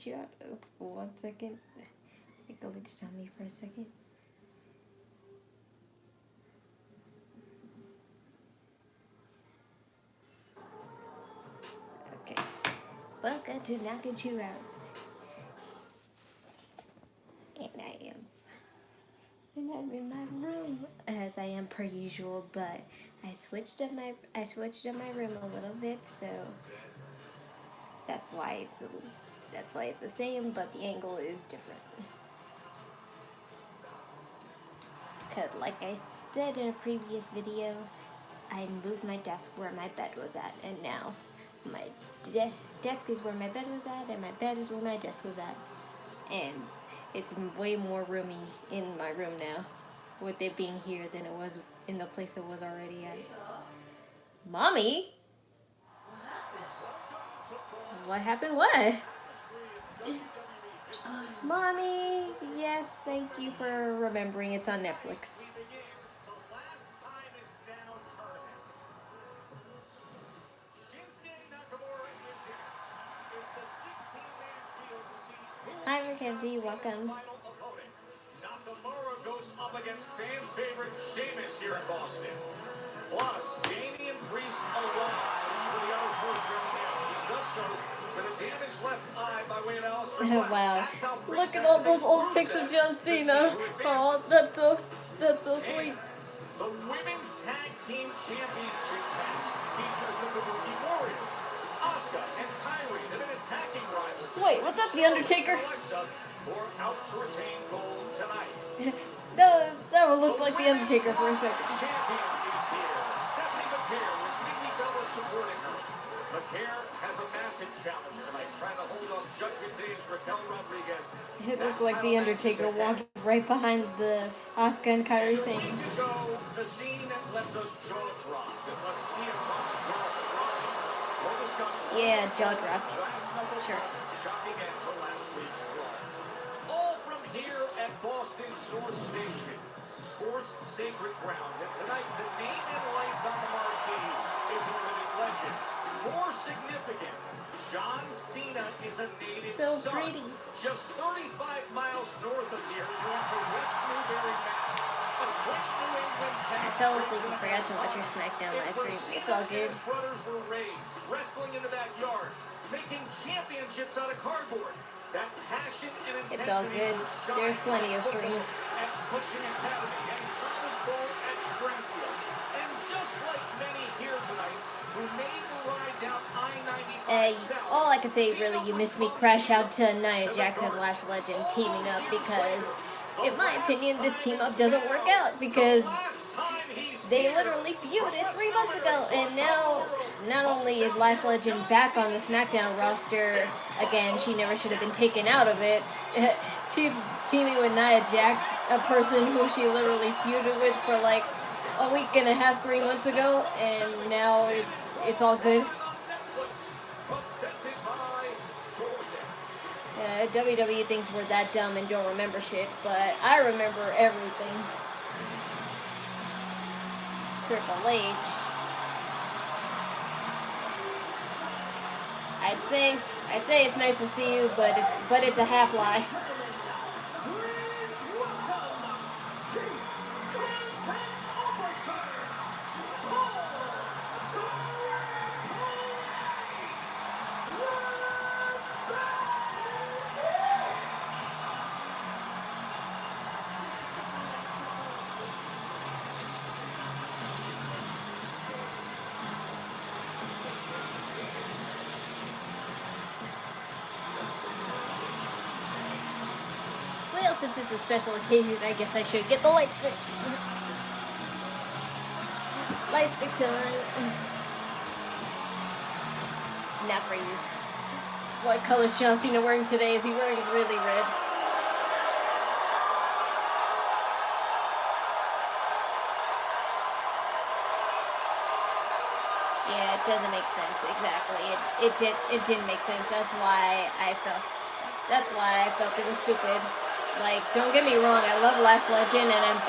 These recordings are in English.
get you out? Oh, 1 second. It glitched on me for a second. Okay. Welcome to Knockin' You Out. And I'm in my room, as I am per usual, but I switched up my room a little bit, so that's why it's the same, but the angle is different. Because like I said in a previous video, I moved my desk where my bed was at, and now my desk is where my bed was at, and my bed is where my desk was at, and it's way more roomy in my room now, with it being here than it was in the place it was already at. Mommy? What happened? What? Mommy? Yes, thank you for remembering. It's on Netflix. Hi, Mackenzie. Welcome. Nakamura goes up against fan favorite Sheamus here in Boston. Plus, Damian Priest arrives for the unfortunate match. He does so with a damaged left eye by way of Alistair. Wow. Look at all those old pics of John Cena. Oh, that's so sweet. The women's tag team championship match features the Kabuki Warriors. Asuka and Pikay have been attacking rivals. Wait, what's up, The Undertaker? Alexa, or out to retain gold tonight. No, that one looked like The Undertaker for a second. Champion is here. Stephanie Vaquer with Nikki Bella supporting her. Vaquer has a massive challenge tonight, trying to hold on Judgment Day's Raquel Rodriguez. It looked like The Undertaker walking right behind the Asuka and Kairi thing. A week ago, the scene that left us jaw-dropped, and let's see it once jaw dropping. We'll discuss Yeah, jaw dropped. Sure. Shocking end to last week's Raw. All from here at Boston's North Station, sports sacred ground. And tonight, the name and lights on the marquee is a living legend. More significant, John Cena is a native So son. pretty. Just 35 miles north of here, going to West Newbury, Mass. A great New England tag. I fell asleep and forgot to watch your SmackDown live stream. It's all good. His brothers were raised, wrestling in the backyard, making championships out of cardboard. That passion and intensity. It's all good. There's plenty of streams. At Cushing Academy and college ball at Springfield. And just like many here tonight, who made the ride down I-95 all I can say really, you missed me crash out to Nia Jax and Lash Legend teaming up, because in my opinion this team up doesn't work out, because they literally feuded 3 months ago, and now not only is Lash Legend back on the SmackDown roster again, she never should have been taken out of it. She's teaming with Nia Jax, a person who she literally feuded with for like a week and a half, 3 months ago, and now it's all good. WWE thinks we're that dumb and don't remember shit, but I remember everything. Triple H. I'd say it's nice to see you, but it's a half lie. Well, since it's a special occasion, I guess I should get the light stick. Light stick time. Not for you. What color is John Cena wearing today? Is he wearing really red? Yeah, it doesn't make sense. Exactly. It didn't make sense. That's why I felt it was stupid. Like, don't get me wrong, I love Lash Legend, and I'm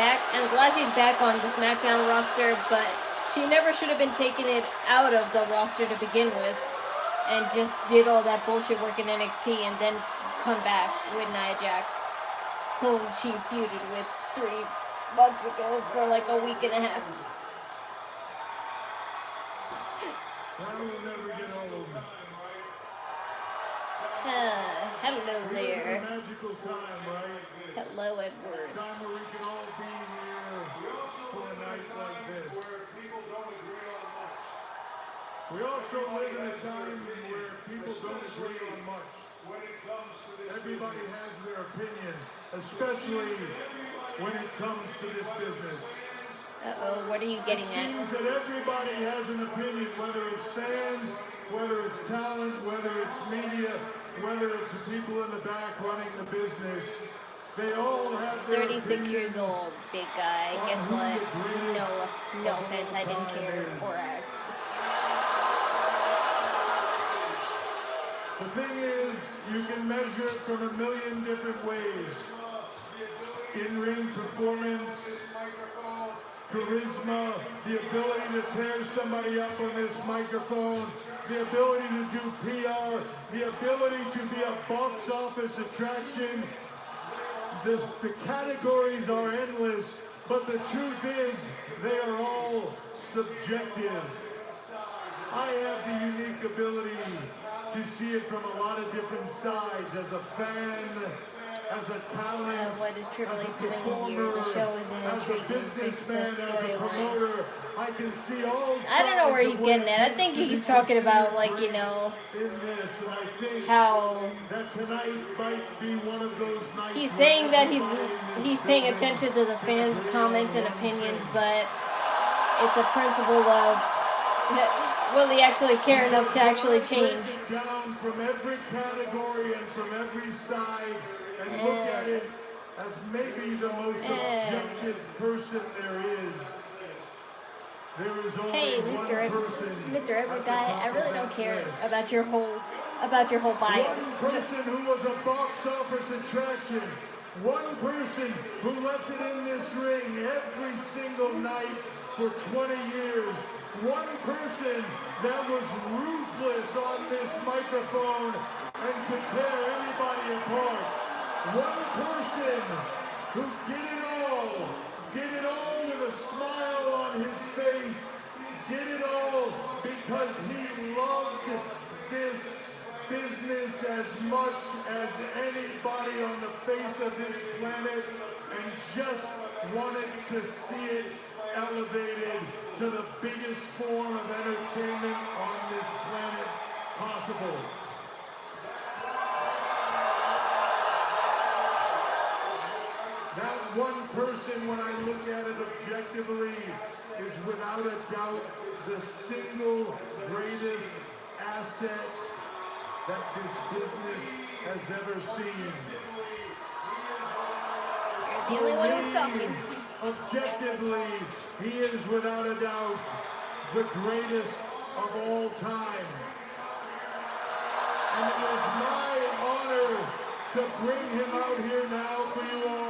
glad she's back on the SmackDown roster, but she never should have been taking it out of the roster to begin with, and just did all that bullshit work in NXT, and then come back with Nia Jax, whom she feuded with 3 months ago for like a week and a half. That will never get old. Hello there. Magical time, right? Hello, Edward. Time where we can all be here for a night like this. We also live in a time where people don't agree on much. Everybody has their opinion, especially when it comes to this business. Uh-oh, what are you getting It at? seems that everybody has an opinion, whether it's fans, whether it's talent, whether it's media, whether it's the people in the back running the business. They all have their 36 years old, big guy. Guess what? No offense, I didn't care or ask. The thing is, you can measure it from a million different ways. In-ring performance, charisma, the ability to tear somebody up on this microphone, the ability to do PR, the ability to be a box office attraction. The categories are endless, but the truth is, they are all subjective. I have the unique ability to see it from a lot of different sides, as a fan, as a talent, What is Triple as a H doing here? performer, The show isn't as a intriguing. businessman, It's the as a storyline. promoter. I can see all sides I don't know where he's of what getting it at. I takes think to he's be talking about, considered like, you know, great in this, and I think how that tonight might be one of those nights he's where saying that everybody in this he's paying building attention to the can fans' agree comments on and one opinions, thing. but it's a principle of will he actually care enough to actually change? Break it down from every category and from every side and look at it as maybe the most objective person there is. There is only Hey, one person Mr. Edward at the guy, top I really of don't that care list. about your whole bio. One person who was a box office attraction. One person who left it in this ring every single night for 20 years. One person that was ruthless on this microphone and could tear anybody apart. One person who did it all with a smile on his face, did it all because he loved this business as much as anybody on the face of this planet and just wanted to see it elevated to the biggest form of entertainment on this planet possible. That one person, when I look at it objectively, is without a doubt the single greatest asset that this business has ever seen. The only one who's talking. Objectively, he is without a doubt the greatest of all time. And it is my honor to bring him out here now for you all.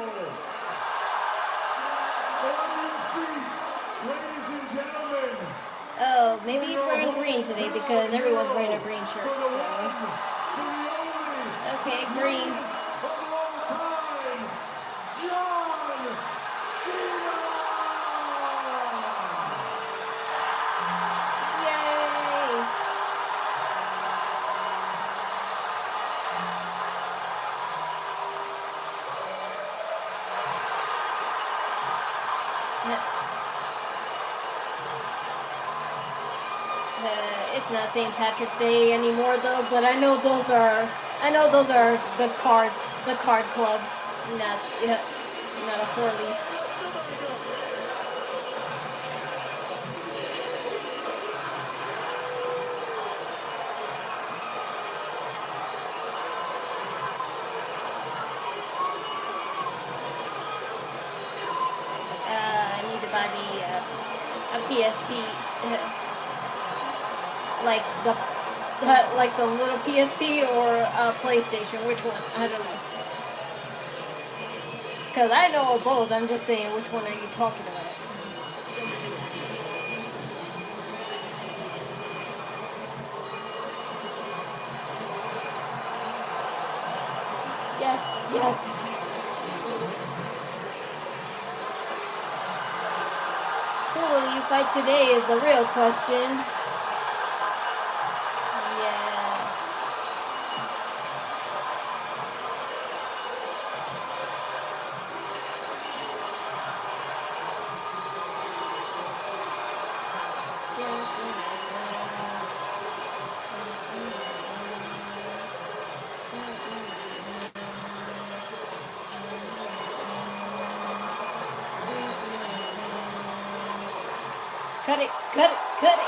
On your feet, ladies and gentlemen. Oh, maybe he's wearing green today because everyone's wearing a green shirt. So. Okay, green. Of all time, John Cena! Yay! It's not St. Patrick's Day anymore though, but I know those are the card clubs, not a 4-leaf. I need to buy a PSP. Like the little PSP or a PlayStation, which one? I don't know. Because I know both, I'm just saying, which one are you talking about? Yes, yes. Who will you fight today is the real question. Yeah. Cut it, cut it, cut it.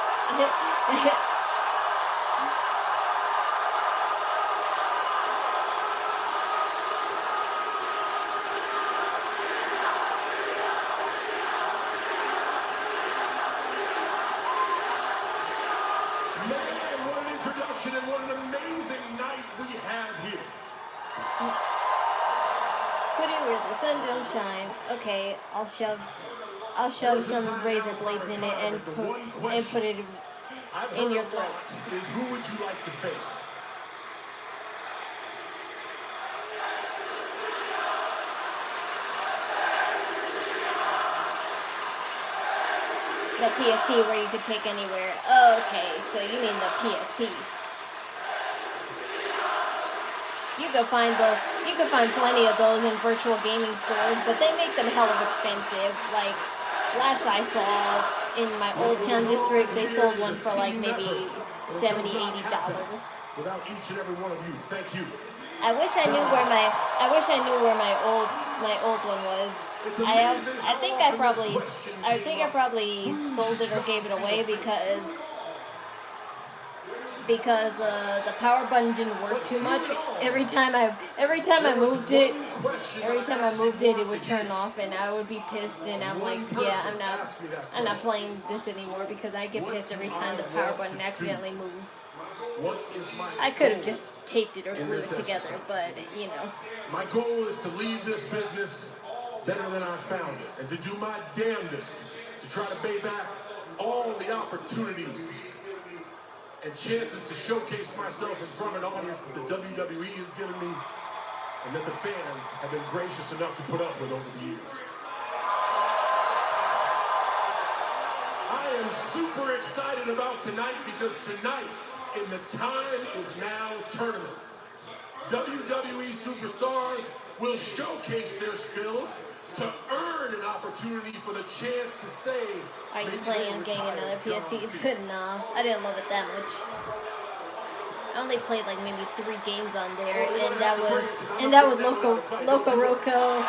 Man, what an introduction and what an amazing night we have here. Put it where the sun don't shine. Okay, I'll shove some razor blades in it and put it in your throat. Is who would you like to face? The PSP where you could take anywhere. Okay, so you mean the PSP. You could find those. You could find plenty of those in virtual gaming stores, but they make them hell of expensive. Like last I saw in my Old Town district, they sold one for like maybe $70, $80. Without each and every one of you, thank you. I wish I knew where my old one was. I think I probably sold it or gave it away because the power button didn't work too much. Every time I moved it, it would turn off, and I would be pissed. And I'm like, yeah, I'm not playing this anymore because I get pissed every time the power button accidentally moves. I could have just taped it or glued it together, but you know. My goal is to leave this business better than I found it, and to do my damnedest to try to pay back all the opportunities and chances to showcase myself in front of an audience that the WWE has given me, and that the fans have been gracious enough to put up with over the years. I am super excited about tonight because tonight, in the Time Is Now tournament, WWE superstars will showcase their skills to earn an opportunity for the chance to say, are you planning on getting another PSP? No, I didn't love it that much. I only played like maybe 3 games on there, and that was Loco Roco,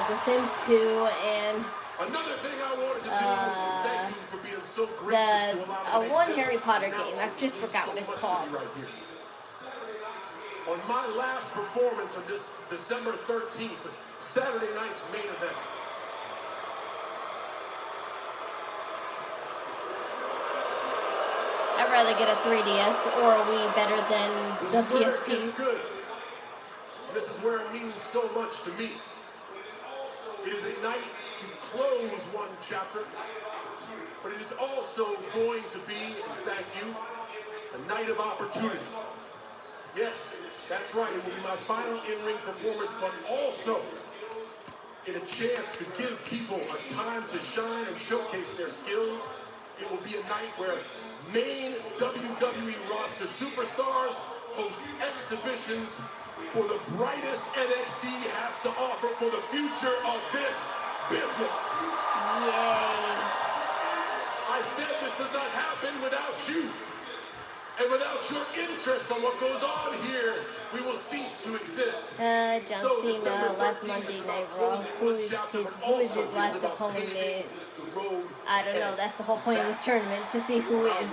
The Sims 2, and another thing I wanted to do, thank you for being so gracious to allow me one Harry Potter game. I just forgot what it's called. On my last performance on this December 13th, Saturday night's main event. I'd rather get a 3DS or a Wii better than the PSP. It's good. This is where it means so much to me. It is a night to close one chapter, but it is also going to be, and thank you, a night of opportunity. Yes, that's right, it will be my final in-ring performance, but also in a chance to give people a time to shine and showcase their skills. It will be a night where main WWE roster superstars host exhibitions for the brightest NXT has to offer for the future of this business. Yay. I said this does not happen without you. And without your interest on what goes on here, we will cease to exist. John Cena, last Monday Night Raw. Who is his last opponent? I don't know. That's the whole point of this tournament, to see who is.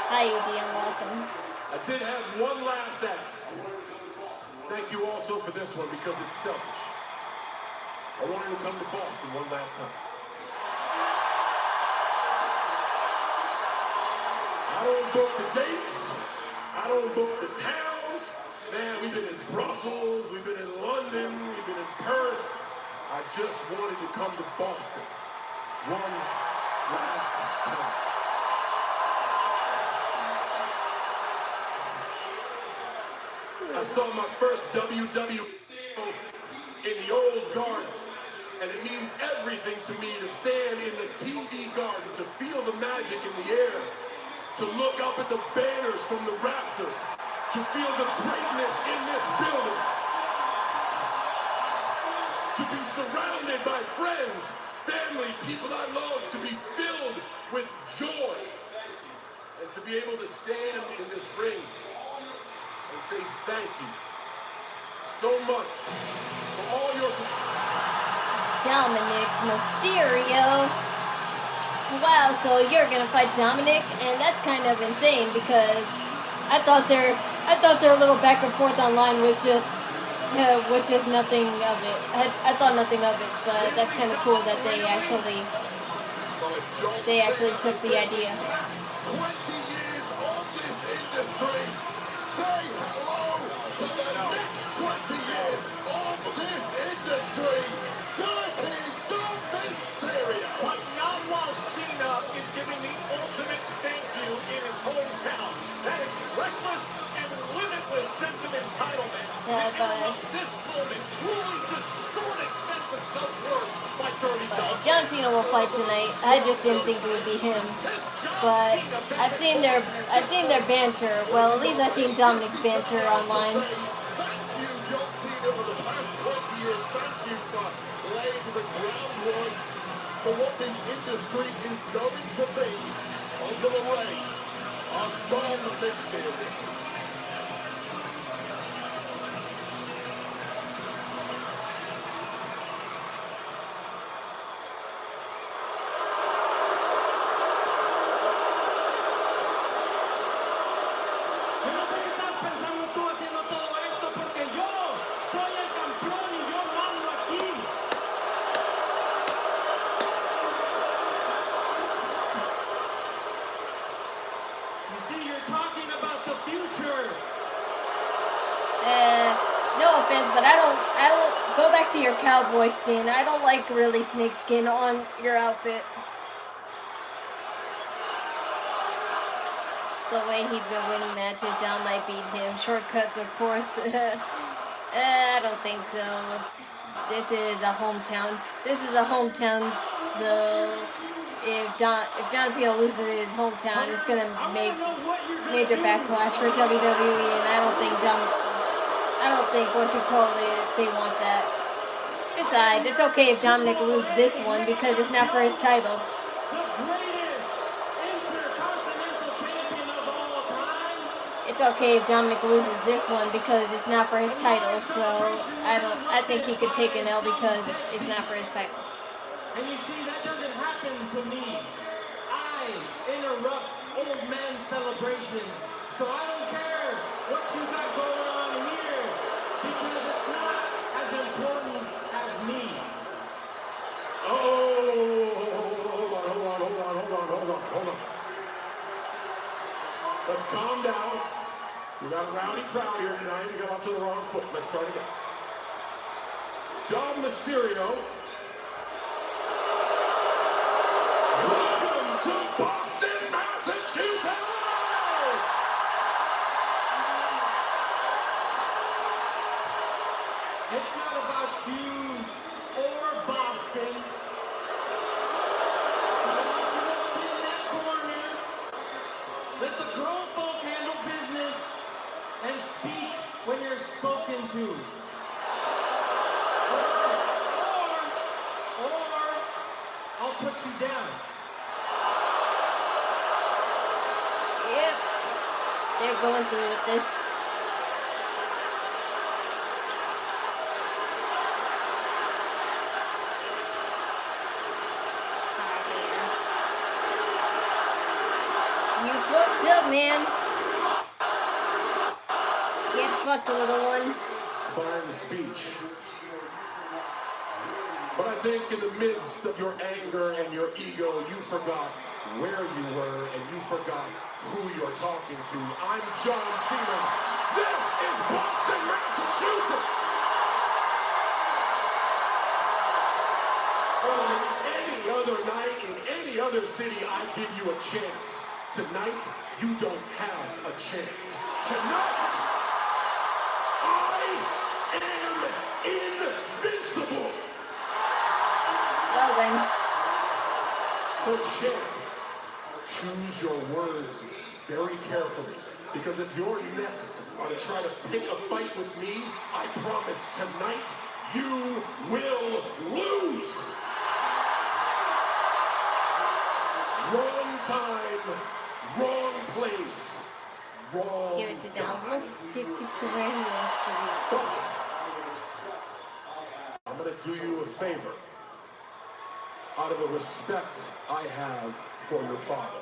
Hi, Udi, and welcome. I did have one last ask. Thank you also for this one, because it's selfish. I want you to come to Boston one last time. I don't book the dates. I don't book the towns. Man, we've been in Brussels, we've been in London, we've been in Perth. I just wanted to come to Boston one last time. I saw my first WWE in the old garden, and it means everything to me to stand in the TV garden, to feel the magic in the air, to look up at the banners from the rafters, to feel the greatness in this building, to be surrounded by friends, family, people I love, to be filled with joy, and to be able to stand in this ring and say thank you so much for all your support. Dominic Mysterio. Wow, so you're gonna fight Dominic, and that's kind of insane because I thought their little back and forth online was just nothing of it. I thought nothing of it, but that's kind of cool that they actually took the idea. 20 years of this industry. Say hello to the next 20 years of this industry. Dirty the Mysterio. But not while Cena is giving the ultimate thank you in his hometown. That is reckless and limitless sense of entitlement. This moment truly distorted sense of self-worth by Dirty Dog. John Cena will fight tonight. I just didn't think it would be him. But I've seen their banter. Well, at least I've seen Dominic's banter online. Thank you, John Cena, for the past 20 years. Thank you for laying the groundwork for what this industry is going to be under the reign of Dom Mysterio. No offense, but I don't go back to your cowboy skin. I don't like really snake skin on your outfit. The way he's been winning matches, John might beat him. Shortcuts, of course. I don't think so. This is a hometown. So if John Cena loses in his hometown, it's gonna make major backlash for WWE, and I don't think they want that. Besides, it's okay if Dominic loses this one because it's not for his title. It's okay if Dominic loses this one because it's not for his title. So I think he could take an L because it's not for his title. And you see, that doesn't happen to me. I interrupt old man celebrations, so I don't care what you got going on here, because it's not as important as me. Hold on. Let's calm down. We got a rowdy crowd here tonight. We got off to the wrong foot. Let's start again. Dom Mysterio. Welcome to Boston, Massachusetts! It's not about you or Boston. I want you to sit in that corner. Let the grown folk handle business and speak when you're spoken to. Or I'll put you down. Yep, they're going through with this. You fucked up, man. Get fucked, little one. Fine speech. But I think in the midst of your anger and your ego, you forgot where you were and you forgot who you're talking to. I'm John Cena. This is Boston, Massachusetts. On any other night in any other city, I give you a chance. Tonight, you don't have a chance. Tonight, am invincible. Well then. So champ, choose your words very carefully, because if you're next to try to pick a fight with me, I promise tonight you will lose. Wrong time, wrong place, wrong Give it to Dom. guy. Let's take it to where he wants to be. But I'm going to do you a favor out of the respect I have for your father.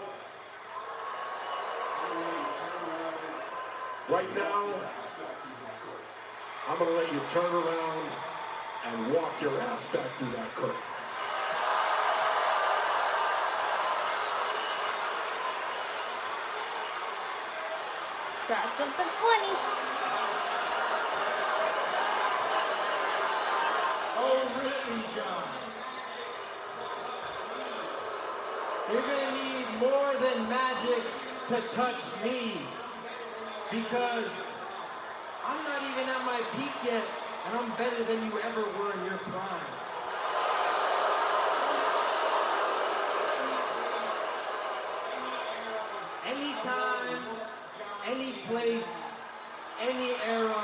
Right now, I'm going to let you turn around and walk your ass back through that curtain. Try something funny. Oh, really, John? You're gonna need more than magic to touch me, because I'm not even at my peak yet, and I'm better than you ever were in your prime. Anytime, any place, any era,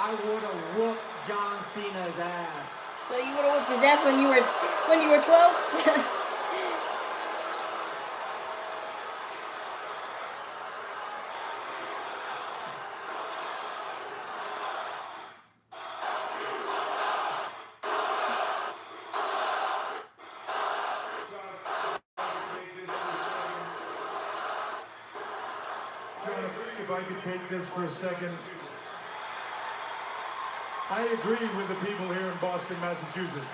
I would have whooped John Cena's ass. So you would have whooped his ass when you were 12? If I could take this for a second. I agree with the people here in Boston, Massachusetts.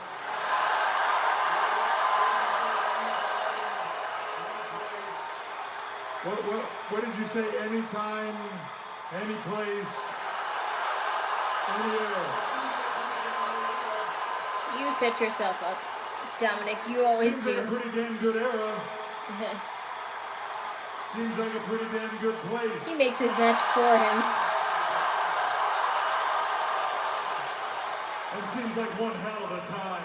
What did you say? Anytime, any place, any era. You set yourself up, Dominic. You always Seems do. like a pretty damn good era. Seems like a pretty damn good place. He makes his match for him. It seems like one hell of a time.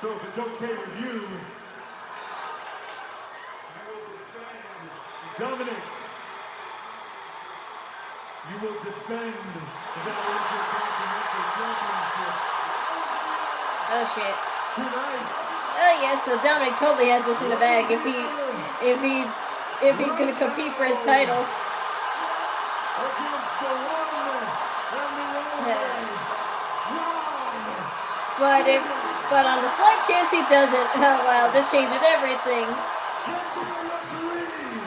So if it's okay with you, will defend Dominic. You will defend the Intercontinental Championship Oh shit. tonight. Oh yeah, so Dominic totally has this in the bag if he's gonna compete for his title. Against the one and the only John. But on the slight chance he doesn't, oh wow, this changes everything. Get to the referee.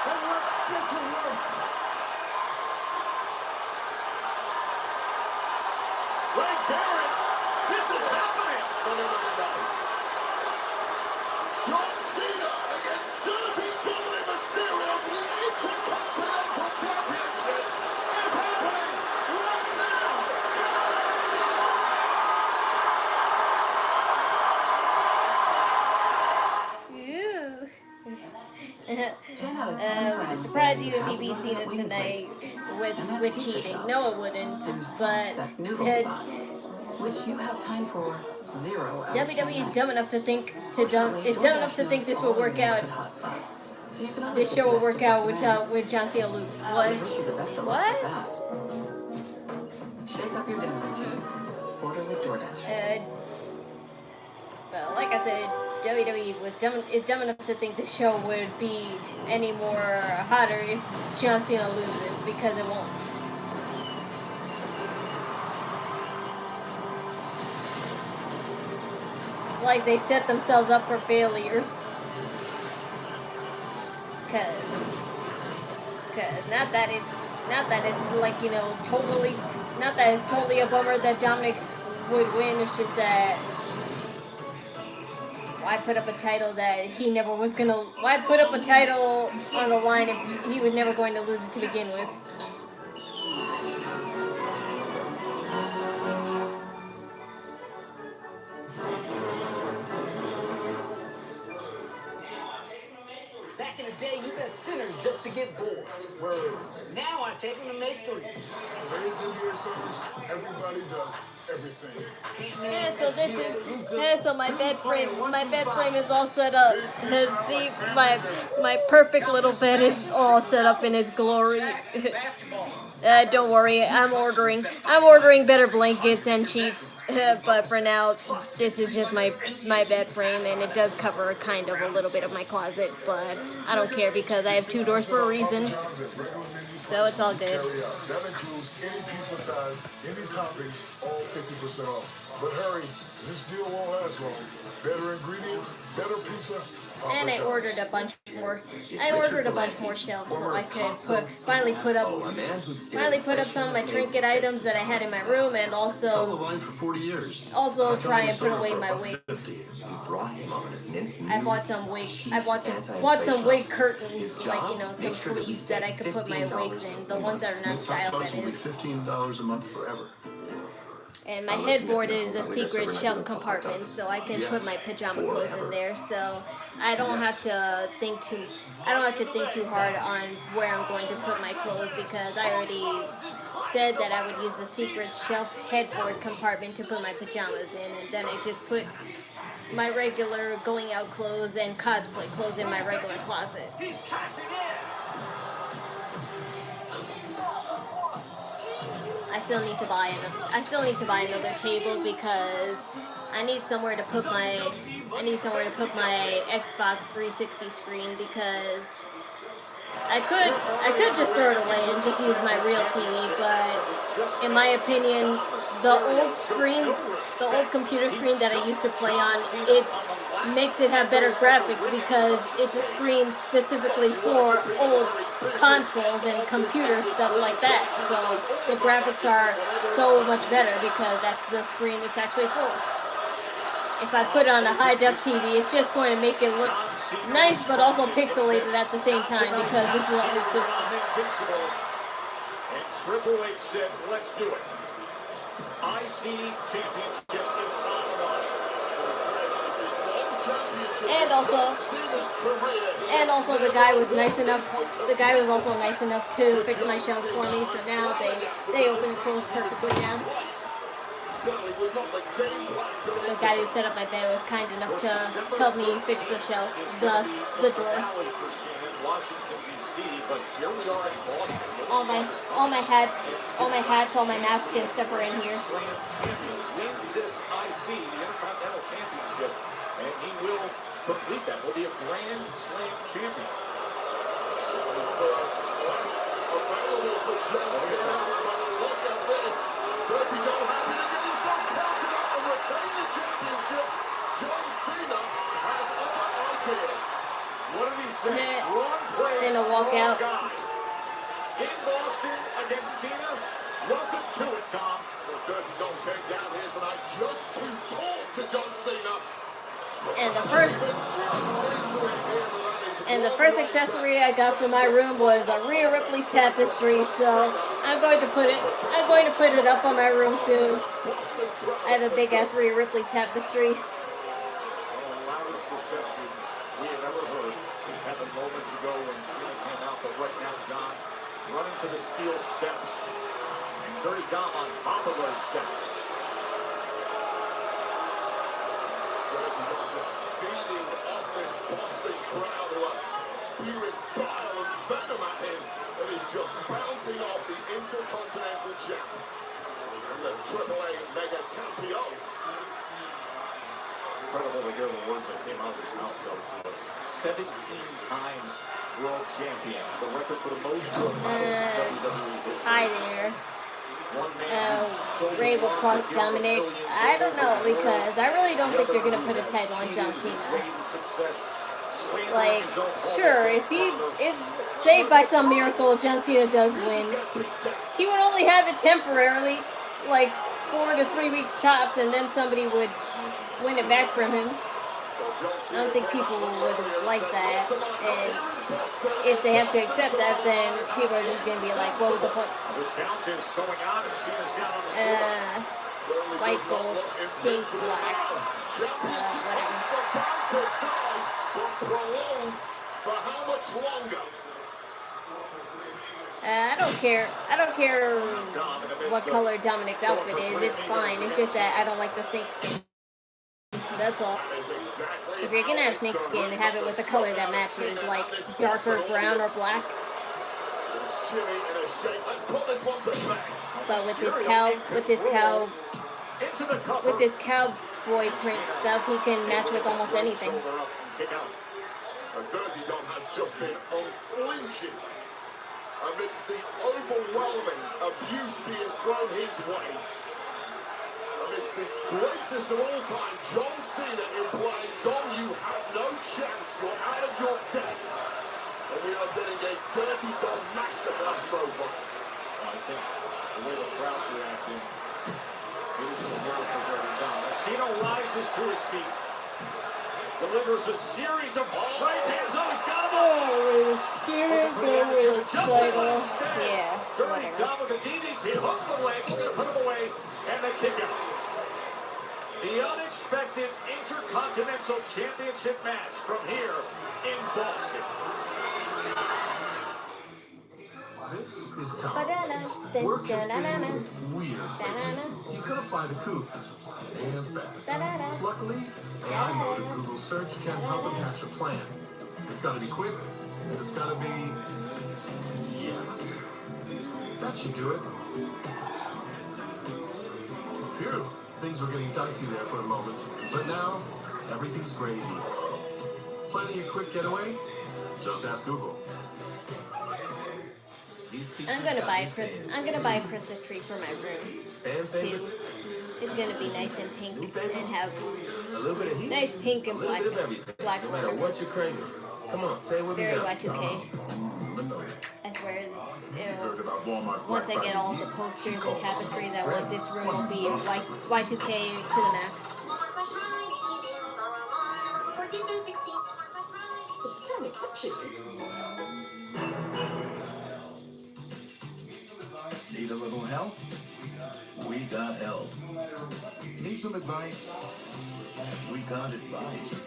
And let's get to work. Ray Barrett, this is happening. No. John Cena against Dirty Dominic Mysterio for the Intercontinental Championship is happening right now. Ew. 10 out of 10 I'm friends surprised say you if he have beat one Cena at Wing tonight Place. And that with pizza cheating. shop. No, it wouldn't. But That noodle spot, which you have time for 0 out of 10 WWE is nights. dumb enough to think Fortunately, is dumb enough DoorDash to think knows this will all work your out. neighborhood hotspots. So you can always This get show the will best work of out what's with around. John Cena lose. I What? wish you the best of luck What? with that. Shake up your dinner routine. Order with DoorDash. Well, like I said, WWE is dumb enough to think the show would be any more hotter if John Cena loses, because it won't. Like they set themselves up for failures. Cause not that it's like, you know, totally, not that it's totally a bummer that Dominic would win. It's just that why put up a title that he never was gonna? Why put up a title on the line if he was never going to lose it to begin with? Back in the day that thinner just to get boards. Word. Now I take them to make threes. Ladies and viewers, everybody does everything. Yeah, so this is so my bed frame is all set up. See, my perfect little bed is all set up in its glory. Don't worry, I'm ordering better blankets and sheets. But for now, this is just my bed frame, and it does cover kind of a little bit of my closet. But I don't care because I have 2 doors for a reason. So it's all good. That includes any pizza size, any toppings, all 50% off. But hurry, this deal won't last long. Better ingredients, better pizza. And I ordered a bunch more. I ordered a bunch more shelves so I could finally put up some of my trinket items that I had in my room, and also try and put away my wigs. I bought some wig curtains, like some sleeves that I could put my wigs in, the ones that are not styled, that is. $15 a month forever. And my headboard is a secret shelf compartment, so I can put my pajama clothes in there. So I don't have to think too hard on where I'm going to put my clothes, because I already said that I would use the secret shelf headboard compartment to put my pajamas in, and then I just put my regular going out clothes and cosplay clothes in my regular closet. I still need to buy another table because I need somewhere to put my Xbox 360 screen, because I could just throw it away and just use my real TV, but in my opinion, the old computer screen that I used to play on, it makes it have better graphics because it's a screen specifically for old consoles and computer stuff like that. So the graphics are so much better because that's the screen it's actually for. If I put on a high-def TV, it's just going to make it look nice but also pixelated at the same time because this is an old system. And Triple H said, let's do it. IC Championship is on the line. And also the guy was nice enough. The guy was also nice enough to fix my shelves for me. So now they open and close perfectly now. The guy who set up my bed was kind enough to help me fix the shelf, the drawers. All my hats, all my masks and stuff are in here. This IC, the Intercontinental Championship, and he will complete that. Will be a Grand Slam champion. Available for John Cena. Look at this. Dirty don't have it. Get himself counted out and retain the championships. John Cena has other ideas. What did he say? Wrong place, Then a walkout. guy. In Boston against Cena. Welcome to it, Tom. Well, Dirty don't came down here tonight just to talk to John Cena. And the first accessory I got for my room was a Rhea Ripley tapestry, so I'm going to put it up on my room soon. I have a big ass Rhea Ripley tapestry. One of the loudest receptions we have ever heard. Just happened moments ago when Cena came out, but right now John running to the steel steps. And Dirty Dom on top of those steps. Feeding off this Boston crowd who are spewing bile and venom at him, and is just bouncing off the Intercontinental Champ and the AAA Mega Campeon. Incredible to hear the words that came out of his mouth, though, to us. 17-time world champion. The record for the most titles in WWE history. Hi there. Ray will cross Dominic. I don't know, because I really don't think they're going to put a title on John Cena. Like, sure, if say by some miracle John Cena does win, he would only have it temporarily, like 4 to 3 weeks tops, and then somebody would win it back from him. I don't think people would like that, and if they have to accept that, then people are just going to be like, what was the point? White, gold, pink, black, whatever. For how much longer? I don't care. I don't care what color Dominic's outfit is. It's fine. It's just that I don't like the snake skin. That's all. If you're gonna have snake skin, have it with a color that matches, like darker brown or black. But with this cowboy print stuff, he can match with almost anything. The Dirty Dom has just been unflinching amidst the overwhelming abuse being thrown his way. Amidst the greatest of all time, John Cena implying, Dom, you have no chance, you're out of your depth. And we are getting a Dirty Dom masterclass so far. I think the way the crowd's reacting, it is deserved for Dirty Dom. Cena rises to his feet. Delivers a series of right hands. Oh, he's got him. Oh, yeah, Dirty whatever. Dom with the DDT. Hooks the leg. We're going to put him away. And the kick out. The unexpected Intercontinental Championship match from here in Boston. This is Tom. Banana, Work has banana, been weird. banana. He's gonna find a coup. And fast. Banana. Luckily, AI mode in Google search can help him hatch a plan. It's gotta be quick, and it's gotta be... yeah. That should do it. Phew. Things were getting dicey there for a moment. But now, everything's gravy. Planning a quick getaway? Just ask Google. I'm gonna buy a Christmas tree for my room too. It's gonna be nice and pink and have A little bit of heat. nice pink and A little black bit of everything. black No matter what ornaments. you're craving. Come on, say it with me Very now. Y2K. I swear, once I get all the posters and tapestries, I want this room will be Y2K to the max. It's kind of catchy. Need a little help? We got help. Need some advice? We got advice.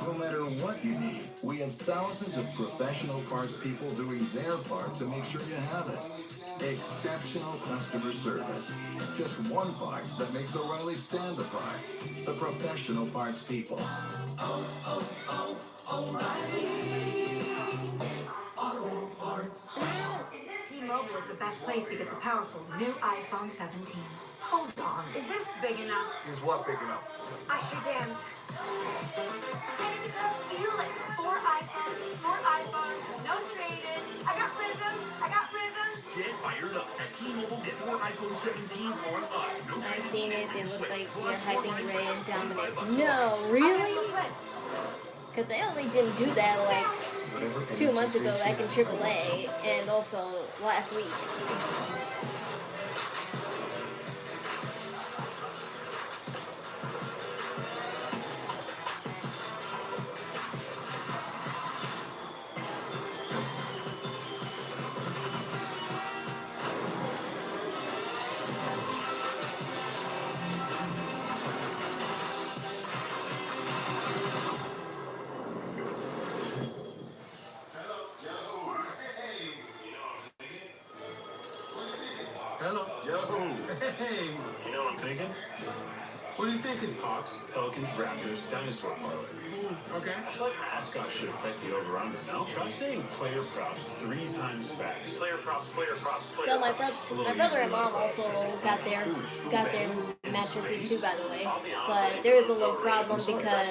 No matter what you need, we have thousands of professional parts people doing their part to make sure you have it. Exceptional customer service. Just one part that makes O'Reilly stand apart. The professional parts people. Auto Parts. T-Mobile is the best place to get the powerful new iPhone 17. Hold on. Is this big enough? Is what big enough? I should dance. Feel like 4 iPhones, no trade-in. I got rhythm. Get fired up. At T-Mobile, get 4 iPhone 17s on us. No I've seen it. They look like they're hyping Ray and Dominic. No, really? Because they only didn't do that like 2 months ago back in AAA and also last week. Hello. Yo. Hey. You know what I'm thinking? What are you thinking? Hawks, Pelicans, Raptors, Dinosaur Parlay. Okay. Mascot should affect the over-under, no? Try saying player props 3 times fast. Player props, player props, player So my brother and mom also got their mattresses too, by the way. But there was a little problem because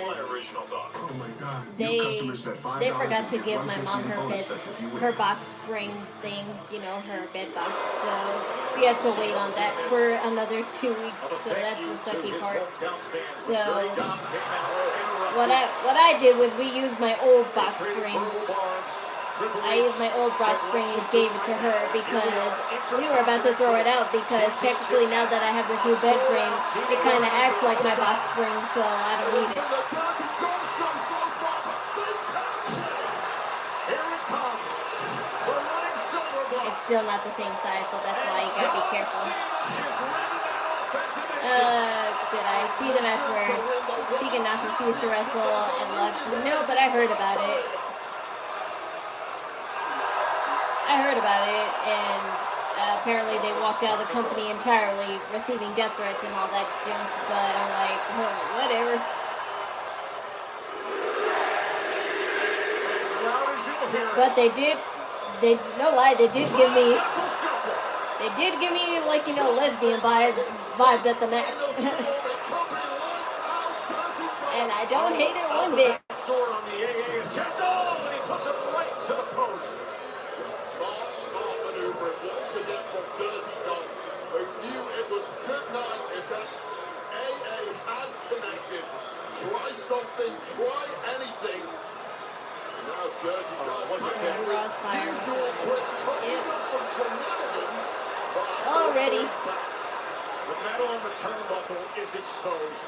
Oh my God. they forgot to give my mom her box spring thing, you know, her bed box. So we had to wait on that for another 2 weeks. So that's the sucky part. So what I did was we used my old box spring. I used my old box spring and gave it to her because we were about to throw it out because technically now that I have this new bed frame, it kind of acts like my box spring, so I don't need it. It's still not the same size, so that's why you gotta be careful. Did I see the match where Tegan Knox refused to wrestle and left? No, but I heard about it. I heard about it, and apparently they walked out of the company entirely, receiving death threats and all that junk. But I'm like, oh, whatever. But they did give me like, you know, lesbian vibes at the max. And I don't hate it one bit. Door on the AA attempt. Oh, and he puts it right to the post. Smart maneuver once again from Dirty Dog, who knew it was good night if that AA had connected. Try something, try anything. Now Dirty Dog has his usual tricks, cooking up some shenanigans. Already. The metal on the turnbuckle is exposed.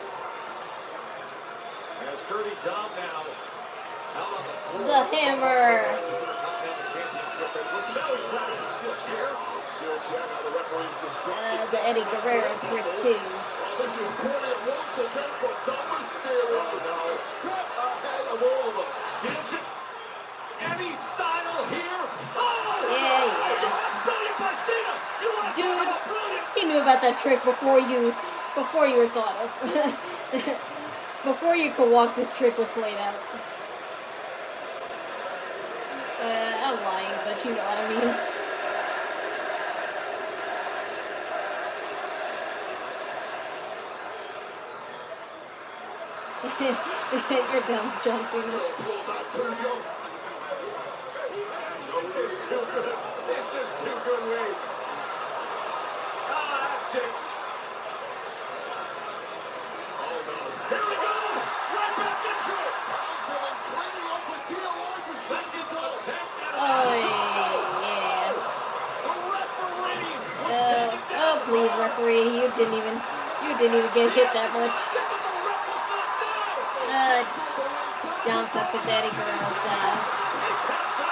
As Dirty Dom now out on the floor. The hammer. The Eddie Guerrero trick too. This is brilliant once again for Dom Mysterio. A step ahead of all of us. Steals it. Eddie style here. Oh! Yeah. Brilliant by Cena. You want to talk Dude, about brilliant? he knew about that trick before you were thought of. Before you could walk, this trick was played out. I'm lying, but you know what I mean. You're dumb, John Cena. This is too good. This is too good, Wade. Ah, that's it. Here he goes! Right back into it! Bouncing cleaning up with DOI for second goal. Oh, yeah. The referee was taken down. Oh, please, referee. You didn't even get hit that much. Down suck with Daddy Guerrero style.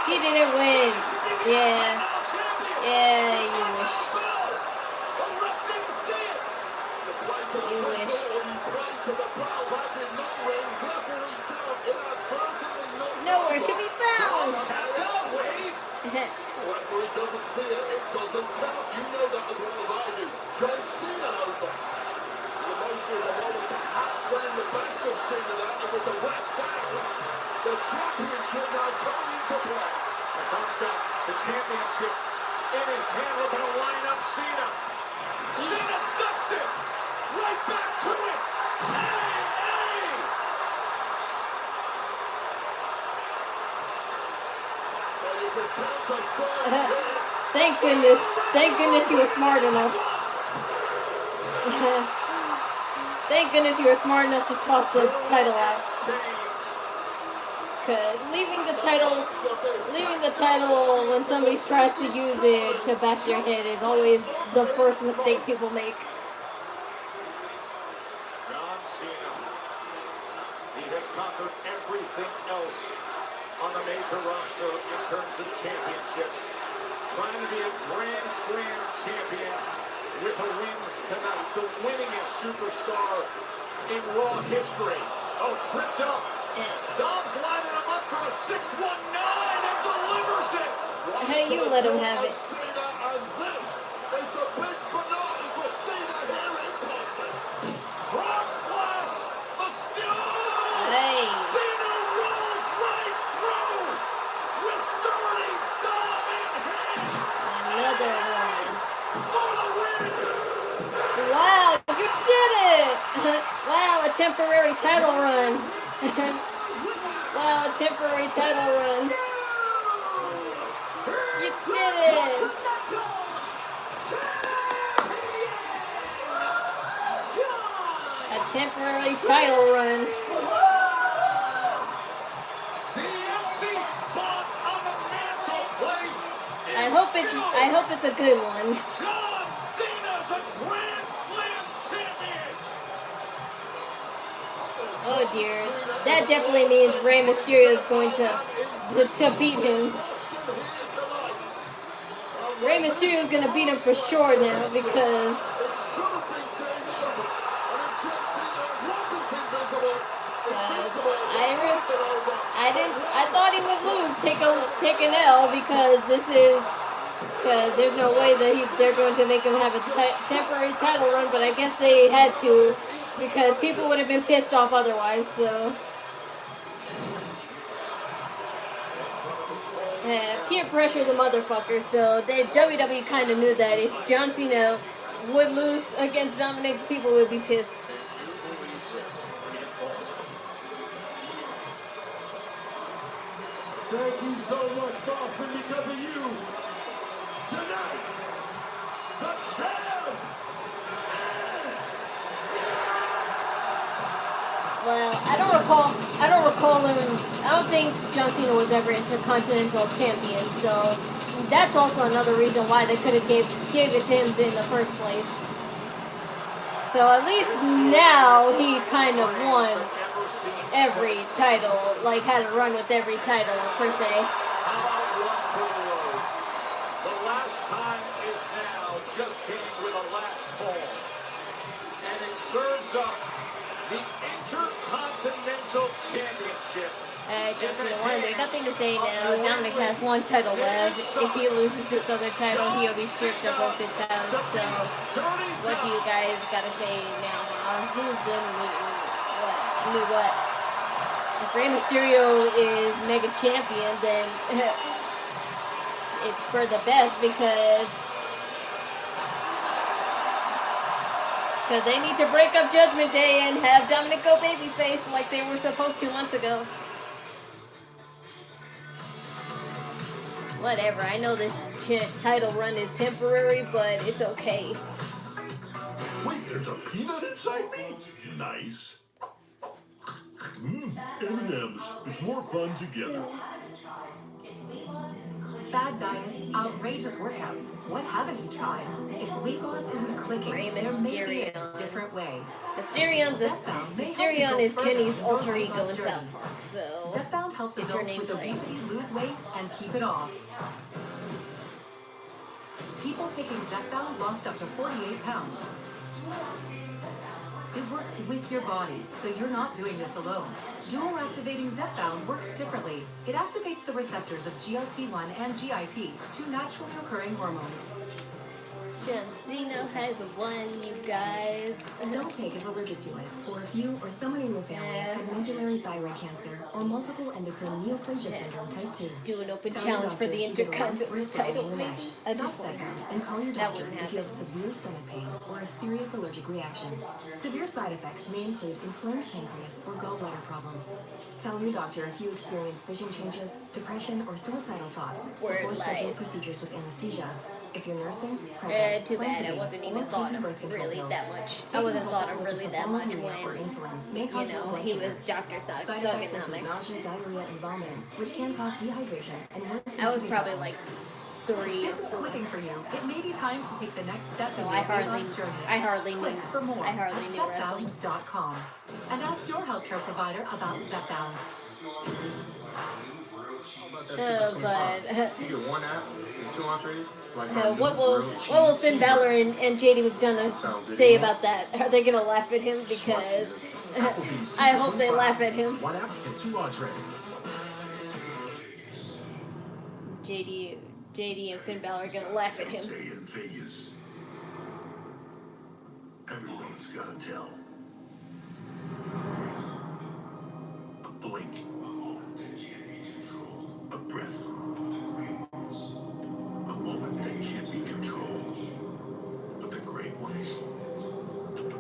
He didn't win. Yeah. Yeah, you wish. You wish. Nowhere to be found. Referee doesn't see it, it doesn't count. You know that as well as I do. John Cena knows that. The emotion of the moment, perhaps getting the best of Cena that, and with the ref down, the championship now coming into play. And Tom's got the championship in his hand, looking to line up Cena. Cena ducks it. Right back to it. Hey! Well, if it counts as first, Thank goodness you were smart enough. Thank goodness you were smart enough to toss the title out. Cause leaving the title when somebody tries to use it to bash your head is always the first mistake people make. John Cena. He has conquered everything else on the major roster in terms of championships. Trying to be a Grand Slam champion with a win tonight. The winningest superstar in Raw history. Oh, tripped up. Dom's lining him up for a 619 and delivers it. Hey, you let him have it. Cena, and this is the big finale for Cena here in Boston. Frog splash. The steal. Hey. Cena rolls right through with Dirty Dom in hand. Another one. For the win. Wow, you did it! Wow, a temporary title run. Wow, a temporary title run. You did it! A temporary title run. The empty spot on the mantelpiece. I hope it's a good one. John Cena's a Grand Slam champion. Oh dear. That definitely means Rey Mysterio is going to beat him. Rey Mysterio is going to beat him for sure now because I thought he would lose, take an L because there's no way that they're going to make him have a temporary title run, but I guess they had to because people would have been pissed off otherwise. So peer pressure is a motherfucker. So WWE kind of knew that if John Cena would lose against Dominic, people would be pissed. Thank you so much, Boston, because of you. Tonight, the champ is... Well, I don't recall him. I don't think John Cena was ever Intercontinental Champion, so that's also another reason why they could have gave it to him in the first place. So at least now he kind of won every title, like had a run with every title per se. How about one for the road? The last time is now, just came with a last call. And it serves up the Intercontinental Championship. John Cena won. There's nothing to say now. Dominic has one title left. If he loses this other title, he'll be stripped of both his titles. So, what do you guys gotta say now? Who's gonna lose what? If Rey Mysterio is Mega Champion, then it's for the best because they need to break up Judgment Day and have Dominic go babyface like they were supposed to months ago. Whatever, I know this title run is temporary, but it's okay. Wait, there's a peanut inside me? Nice. M&M's. It's more fun together. Fad diets, outrageous workouts. What haven't you tried? If weight loss isn't clicking, Rey there may be a Mysterio. different way. Mysterion is Kenny's alter ego in South Park, so Zepbound helps it's her adults name with for Rey. obesity lose weight and keep it off. People taking Zepbound lost up to 48 pounds. It works with your body, so you're not doing this alone. Dual activating Zepbound works differently. It activates the receptors of GLP-1 and GIP, two naturally occurring hormones. John Cena has won, you guys. Don't take if allergic to it, or if you or someone in your family had medullary thyroid cancer or multiple endocrine neoplasia syndrome type 2. Do an open Tell challenge your for the doctor if you get a lump Intercontinental or swelling title, in your neck. maybe. I Stop just want Zepbound and call your that doctor wouldn't if you have happen. severe stomach pain or a serious allergic reaction. Severe side effects may include inflamed pancreas or gallbladder problems. Tell your doctor if you experience vision changes, depression, or suicidal thoughts before scheduling procedures with anesthesia. If you're nursing, pregnant, Too plan bad to I be, wasn't or even thought taking of birth control really pills. that much. I Taking wasn't thought of Zepbound really with that much sulfonylurea or when, insulin may you cause low know, blood he sugar. was Dr. Side effects include Thugonomics. nausea, diarrhea, and vomiting, which can cause dehydration and worsen I was kidney probably problems. like 3 or This is 4. clicking for you. It may be time to take the next step So in I your weight hardly- loss journey. I hardly Click knew- for more I hardly at knew wrestling. Zepbound.com. And ask your healthcare provider about Zepbound. But You get one app and 2 entrees. Like what will Finn Balor and JD McDonough say about that? Are they gonna laugh at him? Because I hope they laugh at him. 1 app and 2 entrees. JD and Finn Balor are gonna laugh at him. Say in Vegas, everyone's gotta tell. A blink, a breath, a moment that can't be controlled. But the great ones,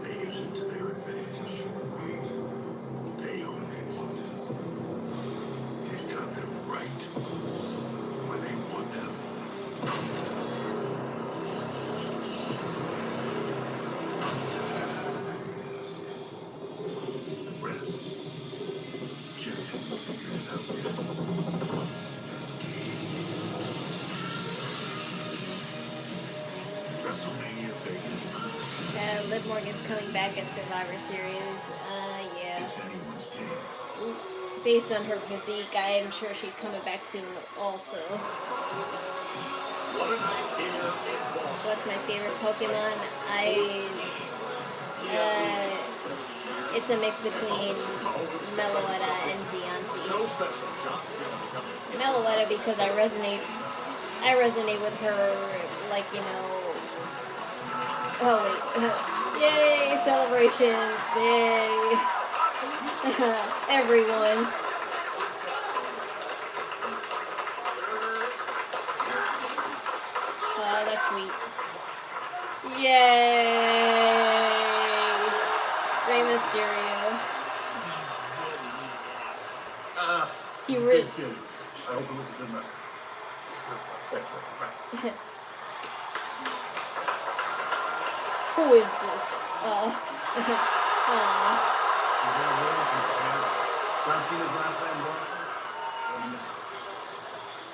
they use it to their advantage. They own it. They've got them right where they want them. The rest, just haven't figured it out yet. WrestleMania Vegas Liv Morgan's coming back at Survivor Series. Yeah. is anyone's team. Based on her physique, I am sure she's coming back soon also. What a night here in Boston. What's my favorite Pokemon? It's a mix between Meloetta and Deontay. special John Cena coming. Meloetta because I resonate with her, like, you know. Oh wait, yay, celebrations, yay, everyone. Oh, that's sweet. Yay, Rey Mysterio. He really. I hope it was a good message. Sure, Who is this? John Cena's last name, Boston?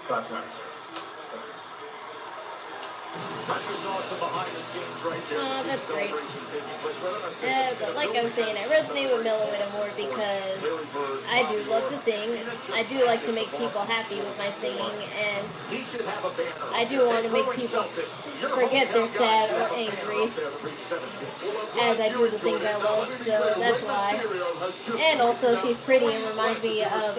Last night. Precious awesome behind the scenes right there. Oh, that's great. But like I was saying, I resonate with Meloetta more because I do love to sing. I do like to make people happy with my singing, and I do want to make people forget they're sad or angry as I do the things I love, so that's why. And also, she's pretty and reminds me of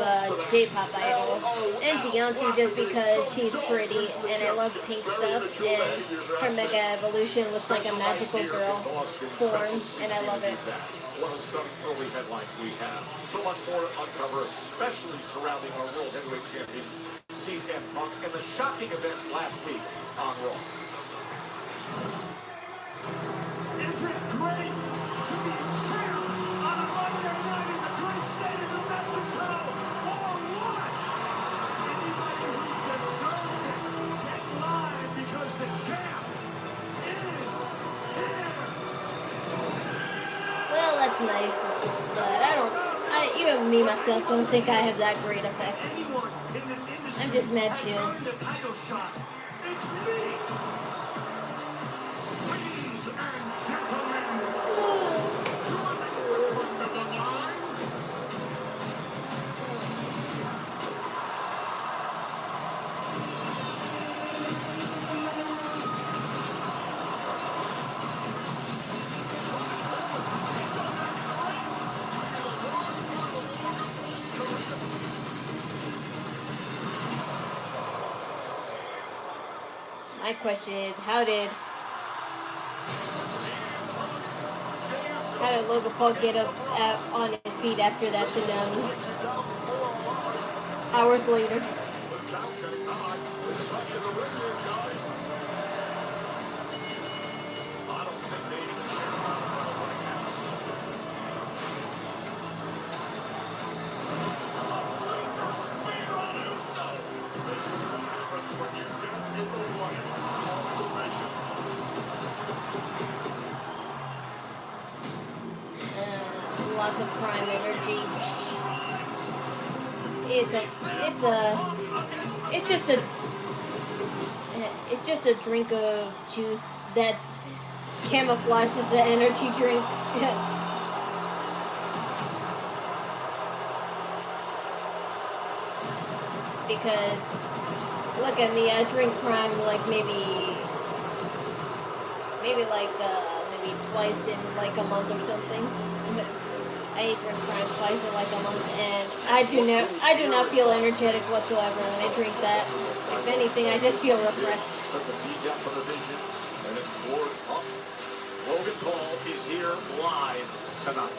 J-pop idol. And Deontay just because she's pretty, and I love pink stuff, and her Mega Evolution looks like a magical girl form, and I love it. What a stunning early headlines we have. So much more to uncover, especially surrounding our World Heavyweight Champion, CM Punk, and the shocking events last week on Raw. Is it great to be a champ on a Monday night in the great state of New Mexico, or what? Anybody who deserves it, get live because the champ is here. Well, that's nice, but even me myself don't think I have that great effect. Anyone in this industry I'm just mad has chill. earned a title shot. It's me. Ladies and gentlemen, to the front of the line. My question is, how did Logan Paul get up on his feet after that tsunami? Hours later. Lots of prime energy. It's just a drink of juice that's camouflaged as the energy drink. Because look at me, I drink prime like maybe twice in like a month or something. I drink prime twice in like a month, and I do not feel energetic whatsoever when I drink that. If anything, I just feel refreshed. Took the feet down from the vision, and it's forward up. Logan Paul is here live tonight.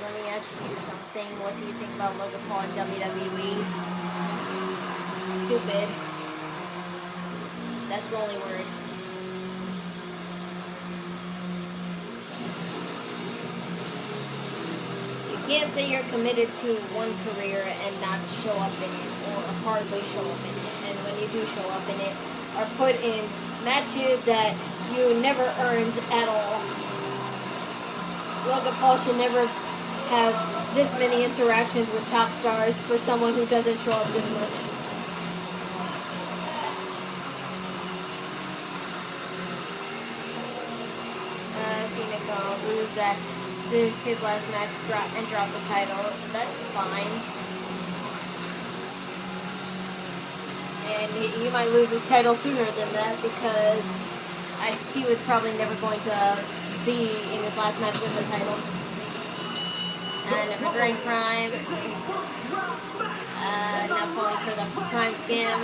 Let me ask you something. What do you think about Logan Paul in WWE? Stupid. That's the only word. You can't say you're committed to one career and not show up in it, or hardly show up in it. And when you do show up in it, are put in matches that you never earned at all. Logan Paul should never have this many interactions with top stars for someone who doesn't show up this much. Cena lose that his last match and drop the title. That's fine. And he might lose his title sooner than that because he was probably never going to be in his last match with the title. Never during Prime. Not falling for the Prime scam.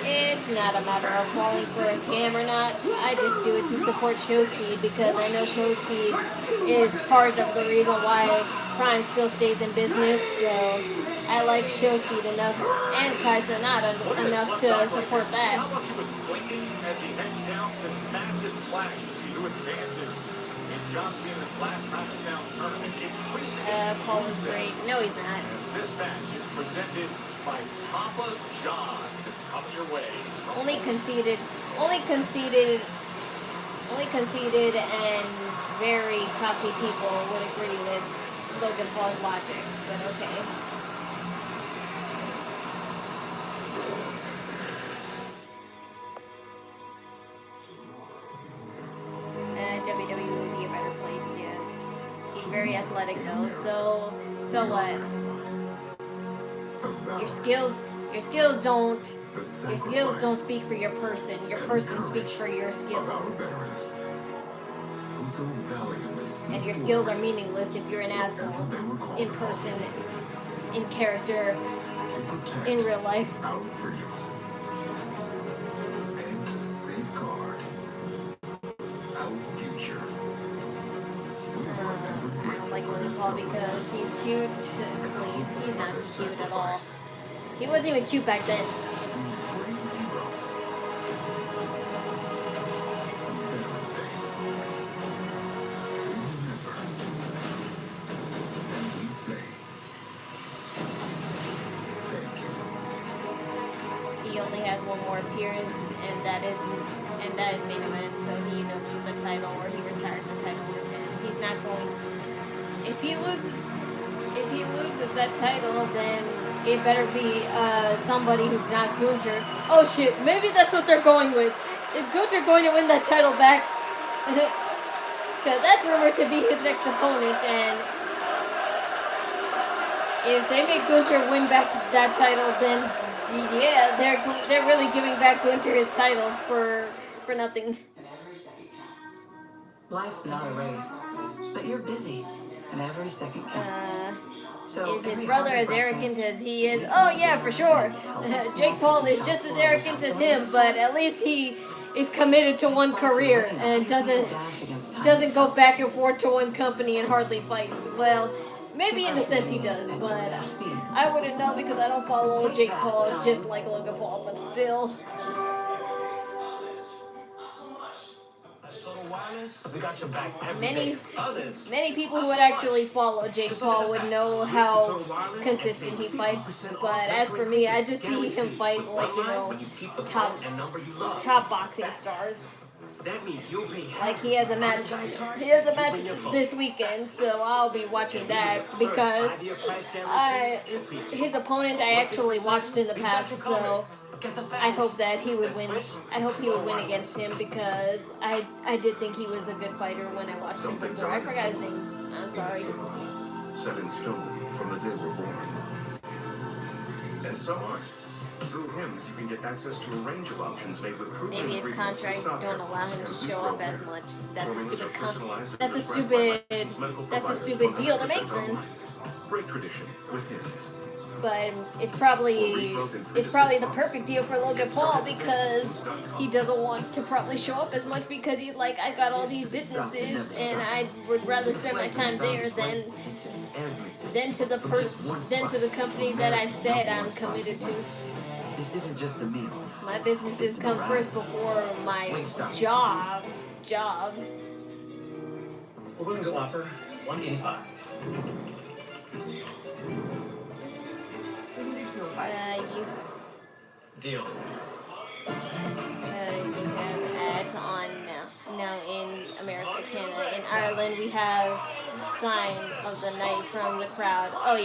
It's not a matter of falling for a scam or not. I just do it to support show speed because I know show speed is part of the reason why Prime still stays in business. So I like show speed enough and Kai Cenat enough to support that. How much he was blinking as he heads down to this massive flash to see who advances in John Cena's last SmackDown tournament. It's Priest against Paul is great. No, he's not. As this match is presented by Papa John's. It's coming your way. Only conceited and very cocky people would agree with Logan Paul's logic, but okay. WWE would be a better place, yes. He's very athletic though, so what? Your skills don't speak for your person. Your person speaks for your skills. And your skills are meaningless if you're an asshole in person, in character, in real life. I don't like Logan Paul because he's cute. Please, he's not cute at all. He wasn't even cute back then. He only has one more appearance, and that is main event. So he either loses the title or he retires the title with him. He's not going. If he loses that title, then it better be somebody who's not Gunther. Oh shit, maybe that's what they're going with. Is Gunther going to win that title back? Because that's rumored to be his next opponent, and if they make Gunther win back that title, then yeah, they're really giving back Gunther his title for nothing. Life's not a race, but you're busy, and every second counts. So is his brother as arrogant as he is? Oh yeah, for sure. Jake Paul is just as arrogant as him, but at least he is committed to one career and doesn't go back and forth to one company and hardly fights. Well, maybe in a sense he does, but I wouldn't know because I don't follow Jake Paul just like Logan Paul, but still. We got your back every Many day. people who would actually follow Jake Paul would know how consistent he fights, but as for me, I just see him fight like, you know, top boxing stars. That means you'll pay. Like he has a match this weekend, so I'll be watching that because his opponent I actually watched in the past, so I hope that he would win. I hope he would win against him because I did think he was a good fighter when I watched him before. I forgot his name. I'm sorry. Set in stone from the day we're born. And some aren't. Through hymns, you can get access to a range of options made with proven Maybe his ingredients to contract stop don't allow him to show up as much. That's a Hormones are stupid personalized and that's a prescribed by stupid licensed medical that's a providers stupid deal to 100% make then. online. Break tradition with hymns. But it's probably the perfect deal for Logan Paul because he doesn't want to probably show up as much because he's like, I got all these businesses and I would rather spend my time there than to the company that I said I'm committed to. This isn't just a meal. My businesses come first before my job. We're going to go offer $185. We can do 205. Deal. You have ads on now in America, Canada. In Ireland, we have sign of the night from the crowd. Oh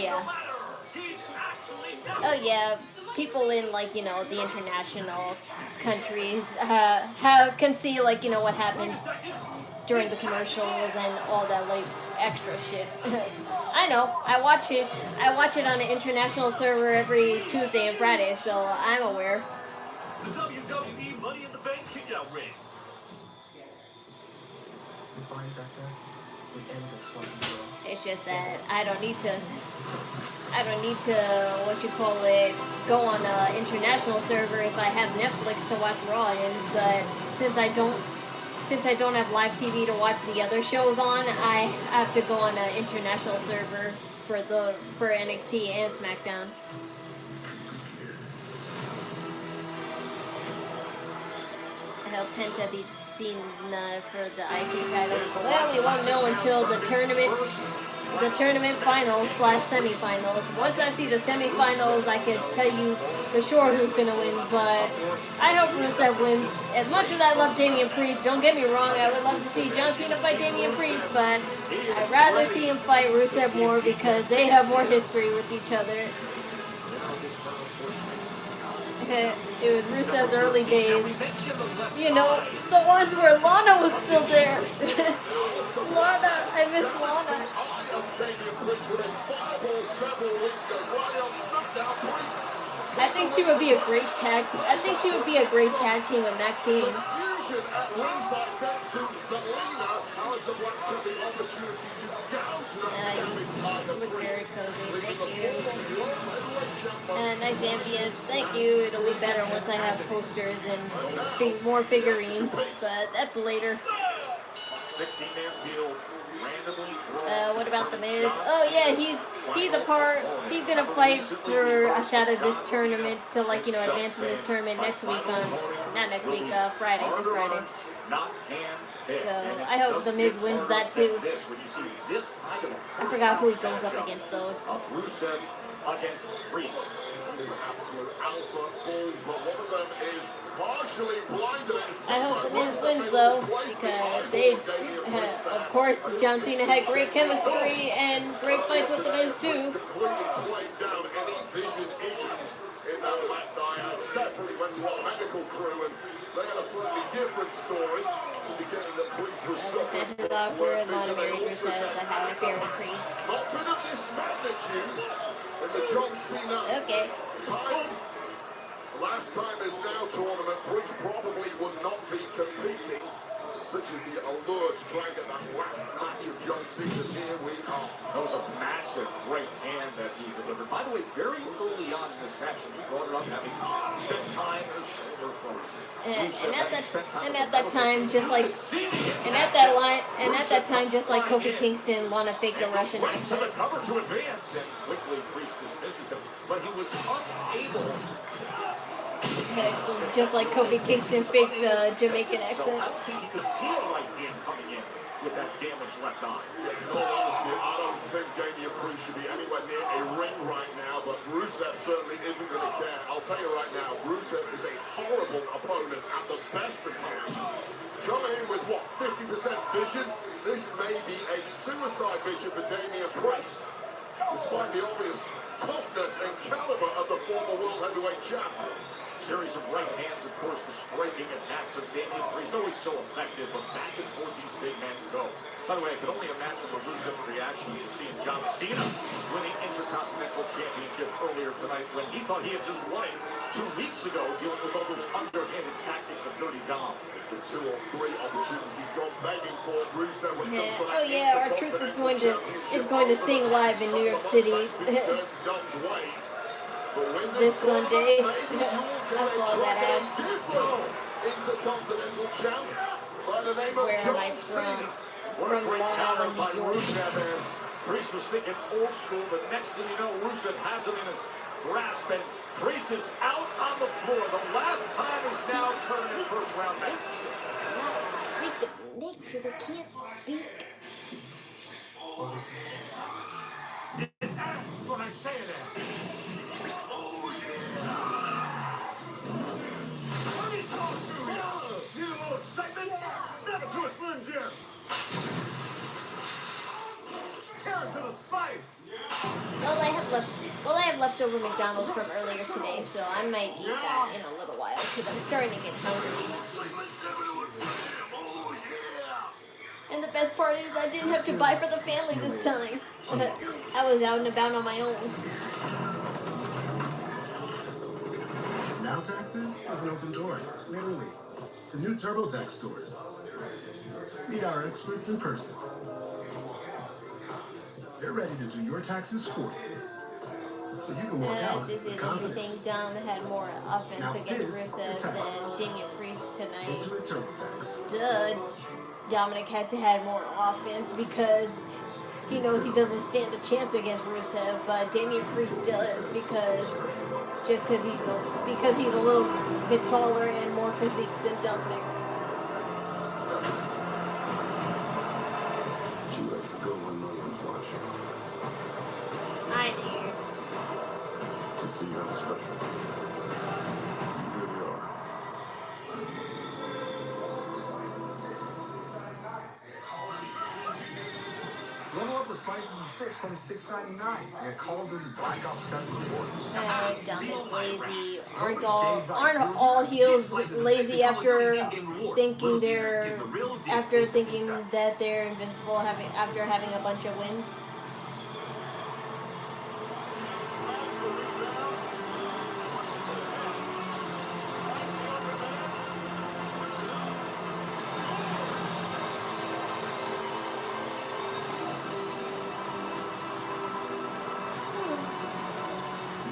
yeah. People in like, you know, the international countries can see like, you know, what happens during the commercials and all that like extra shit. I know. I watch it on an international server every Tuesday and Friday, so I'm aware. The WWE Money in the Bank kickout ring. It's just that I don't need to, what you call it, go on an international server if I have Netflix to watch Raw in, but since I don't have live TV to watch the other shows on, I have to go on an international server for NXT and SmackDown. I hope Penta beats Cena for the IC title. Well, we won't know until the tournament finals / semifinals. Once I see the semifinals, I can tell you for sure who's gonna win. But I hope Rusev wins. As much as I love Damian Priest, don't get me wrong, I would love to see John Cena fight Damian Priest, but I'd rather see him fight Rusev more because they have more history with each other. It was Rusev's early days. You know, the ones where Lana was still there. Lana, I miss Lana. I think she would be a great tag. I think she would be a great tag team with Maxine. Look very cozy. Thank you. Nice ambience. Thank you. It'll be better once I have posters and more figurines, but that's later. What about the Miz? Oh yeah, he's gonna fight for a shot at this tournament to advance in this tournament next week Friday. This Friday. So I hope the Miz wins that too. I forgot who he goes up against though. Rusev against Priest. Absolute alpha bulls, but one of them is partially blinded. I hope the Miz wins though, because of course, John Cena had great chemistry and great fights with the Miz too. In that left eye, I separately went to our medical crew, and they had a slightly different story, indicating that Priest was suffering from blood vision. They also said not been of this magnitude in the John Cena time. Last time is now tournament, Priest probably would not be competing. Such as the allure to try and get that last match of John Cena's. Here we are. That was a massive right hand that he delivered. By the way, very early on in this match, he brought it up having spent time in a shoulder for and at that time, just like Kofi Kingston, Lana faked a Russian accent. To the cover to advance, and quickly Priest dismisses him, but he was unable. Just like Kofi Kingston faked Jamaican accent. I don't think he could see a right hand coming in with that damaged left eye. In all honesty, I don't think Damian Priest should be anywhere near a ring right now, but Rusev certainly isn't going to care. I'll tell you right now, Rusev is a horrible opponent at the best of times. Coming in with, 50% vision? This may be a suicide mission for Damian Priest, despite the obvious toughness and caliber of the former World Heavyweight Champ. Series of right hands, of course, the striking attacks of Damian Priest, always so effective, but back and forth these big men go. By the way, I could only imagine the Rusev's reaction to seeing John Cena winning Intercontinental Championship earlier tonight when he thought he had just won it 2 weeks ago, dealing with all those underhanded tactics of Dirty Dom. The 2 or 3 opportunities gone begging for Rusev when it comes to that. Oh yeah, our truth is going to sing live in New York City. This Sunday. I saw that ad. Intercontinental champ by the name of John Cena. What a great counter by Rusev as Priest was thinking old school, but next thing you know, Rusev has him in his grasp, and Priest is out on the floor. The last time is now tournament first round match. Nick to the can't speak. That's what I say there. Need a little excitement? Snap it to a Slim Jim. Turn to the spice. Well, I have leftover McDonald's from earlier today, so I might eat that in a little while because I'm starting to get hungry. And the best part is I didn't have to buy for the family this time. I was out and about on my own. Now Taxes is an open door, literally. The new TurboTax stores. Meet our experts in person. They're ready to do your taxes for you. So you can walk out This with is confidence. interesting. Dom had more offense Now against this is Rusev taxes. than Damian Priest tonight. Into a TurboTax. Duh. Dominic had to have more offense because he knows he doesn't stand a chance against Rusev, but Damian Priest does because he's a little bit taller and more physique than Dominic. But you have to go when no one's watching I do. to see how special you really are. Level up the spices and sticks from $6.99. And Call of Duty Black Ops 7 rewards. Dom is lazy. Aren't all heels lazy after thinking that they're invincible after having a bunch of wins?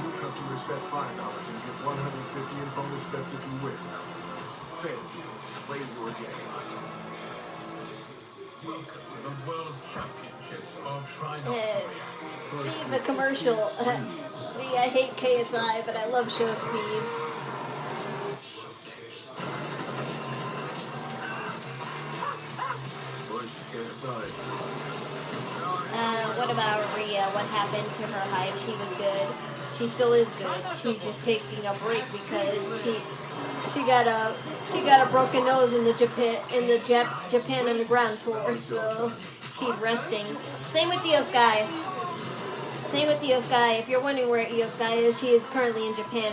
New customers bet $5 and get $150 in bonus bets if you win. Failure. Play your game. Welcome to the World Championships of See the commercial. See, I hate KSI, but I love Show Speed. What about Rhea? What happened to her hype? She was good. She still is good. She's just taking a break because she got a broken nose in the Japan Underground tour, so she's resting. Same with Io Sky. If you're wondering where Io Sky is, she is currently in Japan,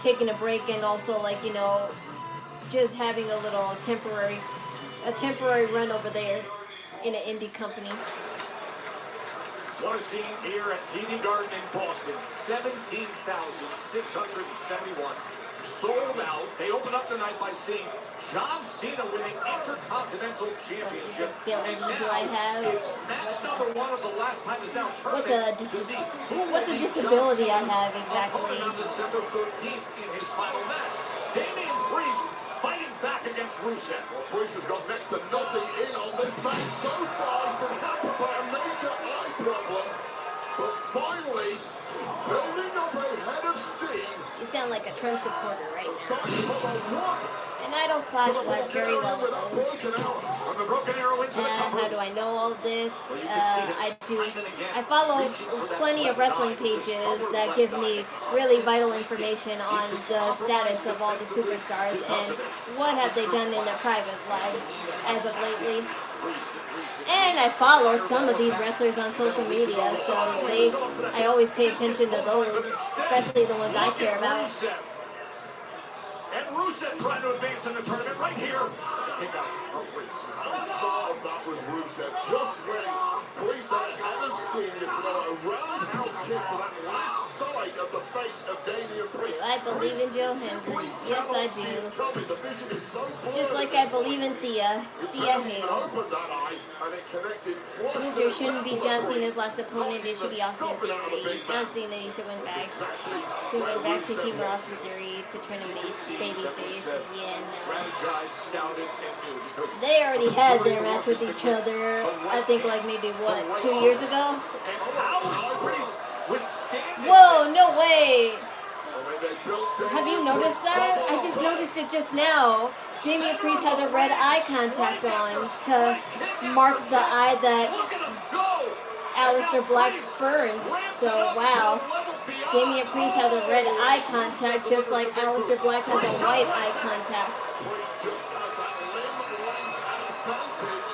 taking a break and also just having a little temporary run over there in an indie company. What a scene here at TD Garden in Boston. 17,671. Sold out. They opened up the night by seeing John Cena winning Intercontinental Championship. And now it's match number 1 of the last time is now tournament to see who will What's a be disability I John have Cena's exactly? opponent on December 13th in his final match. Damian Priest fighting back against Rusev. Well, Priest has got next to nothing in on this match so far. He's been hampered by a major eye problem. But finally, building up a head of steam. You sound like a Trump supporter, right? Starting from a one And I don't clash watch very well with without those. broken arrow. From the broken arrow into the How cover. do I know all of this? Well, you can see that I it's do. time and again I follow reaching for that plenty of left wrestling eye, pages discovered that left give eye. me really vital information on the status of all the superstars and what have they done in their private lives as of lately. And I follow some of these wrestlers on social media, so I always pay attention to those, especially the ones I care about. And Rusev trying to advance in the tournament right here. Kick out from Priest. How smart of that was Rusev. Just when Priest had a head of steam, you throw a roundhouse kick to that left side of the face of Damian Priest. I believe in Joe Hendry. Yes, I do. The vision is so Just like I believe in Thea. Thea Hale. opened that eye and it connected flush to Winter the shouldn't be temple John of Cena's Priest. last opponent. It should be Austin Theory. John Cena needs to win back. To keep Austin Theory to turn him babyface. Yeah, no. Strategized, scouted, and knew because They already had their match with each other, I think like maybe, 2 years ago? and how is Priest withstanding Whoa, this? no way! When they built Have you noticed that? I just noticed it just now. Damian Priest has a red eye contact on to mark the eye that Look at him go! Aleister Black burned. So, wow. Damian Priest has a red eye contact just like Aleister Black has a white eye contact. Priest just has that limb length advantage.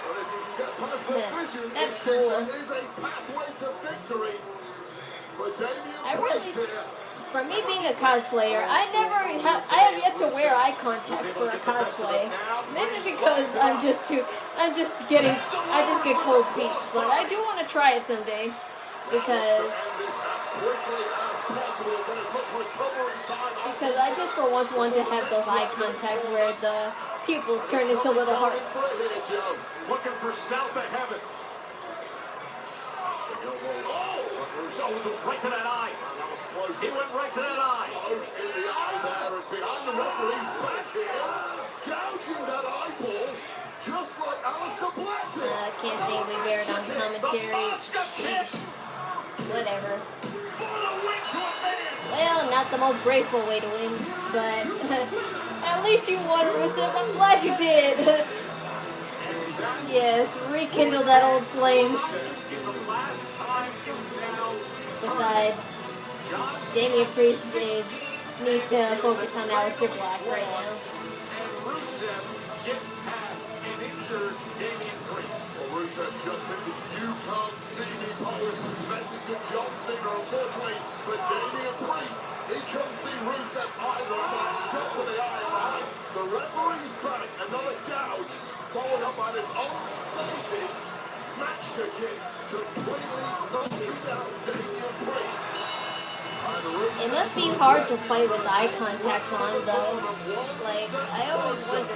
But if you can get past the Yeah, vision, that's it seems cool. there is a pathway to victory for Damian I Priest really- here. For me being a cosplayer, I have yet to wear eye contacts for a cosplay. Mainly because I just get cold feet. But I do want to try it someday. Because This as quickly as possible for as much recovery time. I just for once want to have those eye contacts where the pupils turn into little hearts. Here, Joe. Looking for south of heaven. Rusev goes right to that eye. That was close. He went right to that eye. Poke in the eye there, and behind the referee's back here, gouging that eyeball, just like Alexa Bliss did. Can't say we wear it on commentary. Whatever. Well, not the most graceful way to win, but at least you won, Rusev. I'm glad you did. Yes, rekindle that old flame. Besides, Damian Priest needs to focus on Aleister Black right now. And Rusev gets past an injured Damian Priest. Well, Rusev just hit the "you can't see me" pose message to John Cena. Unfortunately for Damian Priest, he couldn't see Rusev either. That shot to the eye behind the referee's back. Another gouge, followed up by this unsated matchka kick, completely knocking down Damian Priest. It must be hard to fight with eye contacts on, though. Like, I always wonder,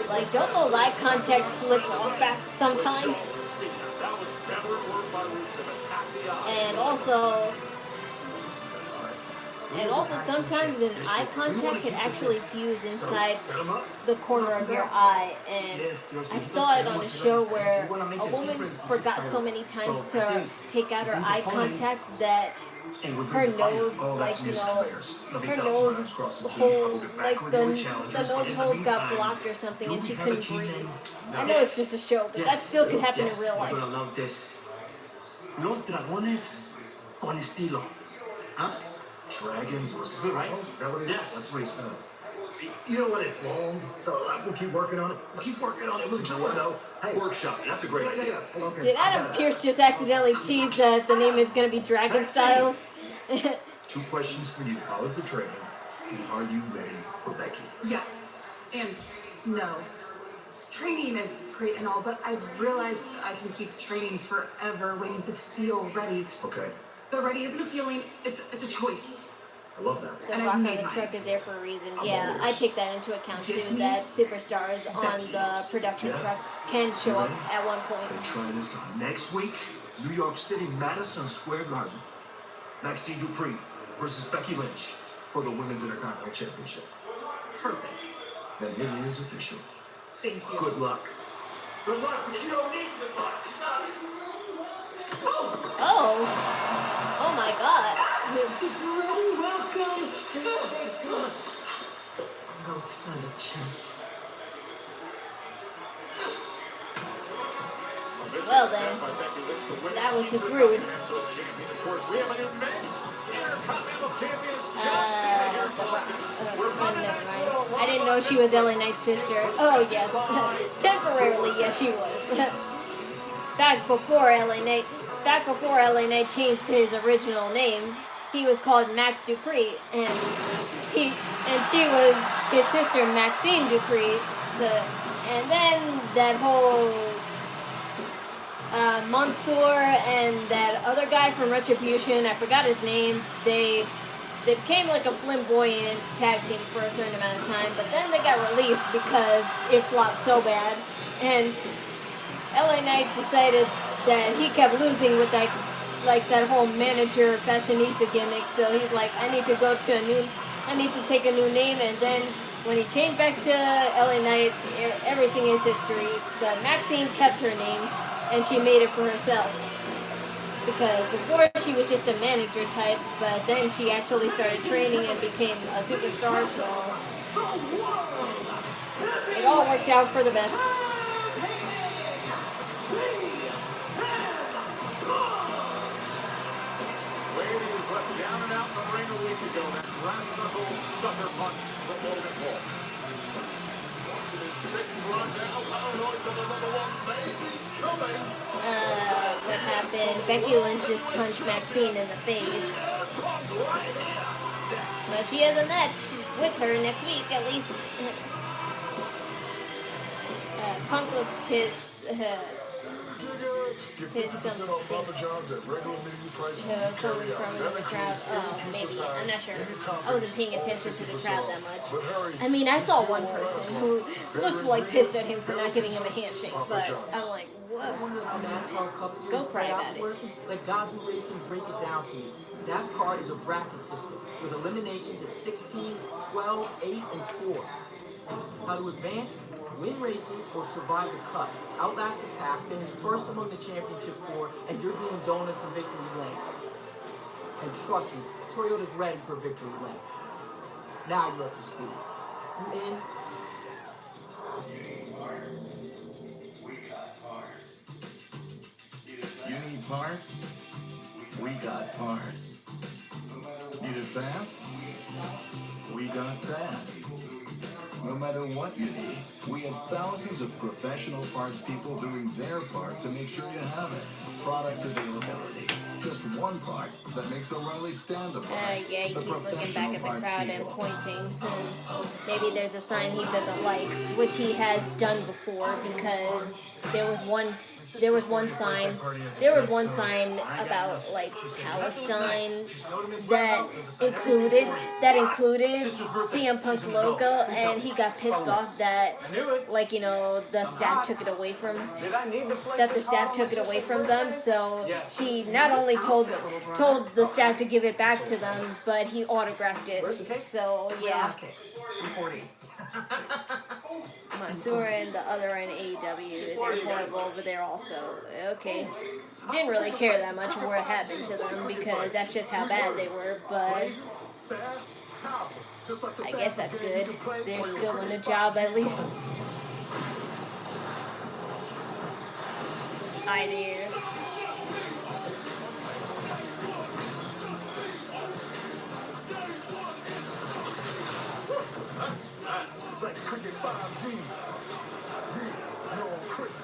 like, don't those eye contacts slip off back sometimes? And also sometimes an eye contact can actually fuse inside the corner of your eye. And I saw it on a show where a woman forgot so many times to take out her eye contact that her nose, like, you know, her nose hole, like the nose hole got blocked or something and she couldn't breathe. I know it's just a show, but that still could happen in real life. You're gonna love this. Los dragones con estilo. Huh? Dragons was Is it right? Is that what it is? Yes. That's what he said. You know what? It's long, so we'll keep working on it. We'll keep working on it. It was a good one, though. Hey, Workshop. That's a great idea. Okay. Did Adam Pearce just accidentally tease that the name is going to be Dragon Styles? 2 questions for you. How is the training? And are you ready for Becky? Yes, and no. Training is great and all, but I've realized I can keep training forever, waiting to feel ready. Okay. But ready isn't a feeling, it's a choice. I love that. The And rock I've on made the mine. truck is there for a reason. I'm Yeah, all I yours. take that into account too, Give me that superstars on Becky. the production Yeah. trucks can show up at one point. Gonna try this on. Next week, New York City, Madison Square Garden. Maxine Dupree versus Becky Lynch for the Women's Intercontinental Championship. Perfect. Then it is official. Thank you. Good luck. Good luck, but you don't need good luck. Oh! Oh my god. Welcome to the don't stand a chance. Well then, that was just rude. Of course, we have a new men's Intercontinental Champion. Never mind. I didn't know she was LA Knight's sister. Oh yes. Temporarily, yes she was. Back before LA Knight changed his original name, he was called Max Dupree, and she was his sister Maxine Dupree. And then that whole Mansoor and that other guy from Retribution, I forgot his name, they became like a flamboyant tag team for a certain amount of time, but then they got released because it flopped so bad, and LA Knight decided that he kept losing with that whole manager fashionista gimmick, so he's like, I need to take a new name, and then when he changed back to LA Knight, everything is history. But Maxine kept her name, and she made it for herself. Because before she was just a manager type, but then she actually started training and became a superstar, so it all worked out for the best. Ladies left down and out in the ring a week ago. That brass knuckle sucker punch from Logan Paul. Watching his 6 run now, paranoid that another one may be coming. What happened? Becky Lynch just punched Maxine in the face. But she has a match with her next week, at least. Punk looks pissed. Get 50% off Papa John's at regular menu price. Totally from the crowd. Oh, maybe. I'm not sure. I wasn't paying attention to the crowd that much. I mean, I saw one person who looked like pissed at him for not giving him a handshake, but I'm like, I wonder how NASCAR Cup Series go cry about playoffs it. work. Like Gosling Racing, break it down for you. NASCAR is a bracket system with eliminations at 16, 12, 8, and 4. How to advance, win races, or survive the cut. Outlast the pack, finish first among the championship 4, and you're doing donuts in victory lane. And trust me, Toyota's ready for victory lane. Now you're up to speed. You in? You need parts? We got parts. Need it fast? We got fast. No matter what you need, we have thousands of professional parts people doing their part to make sure you have it. Product availability. Just one part that makes O'Reilly stand apart. Yeah, he keeps looking back at the crowd and pointing. Maybe there's a sign he doesn't like, which he has done before because there was one sign about like Palestine that included CM Punk's logo, and he got pissed off that like the staff took it away from them. So he not only told the staff to give it back to them, but he autographed it. So yeah. Mansoor and the other in AEW, they're horrible over there also. Okay. Didn't really care that much what happened to them because that's just how bad they were, but I guess that's good. They're still in a job at least. I do. Like cricket 5G. Yes, you're on cricket.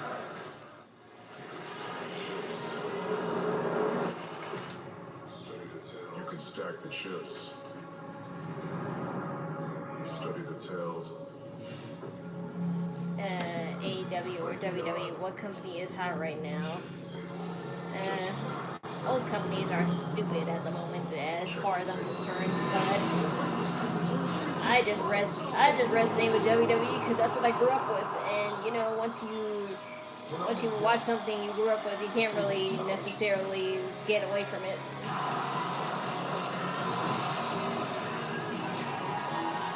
You can stack the chips. Study the tails. AEW or WWE, what company is hot right now? Both companies are stupid at the moment as far as I'm concerned, but I just resonate with WWE because that's what I grew up with, and once you watch something you grew up with, you can't really necessarily get away from it.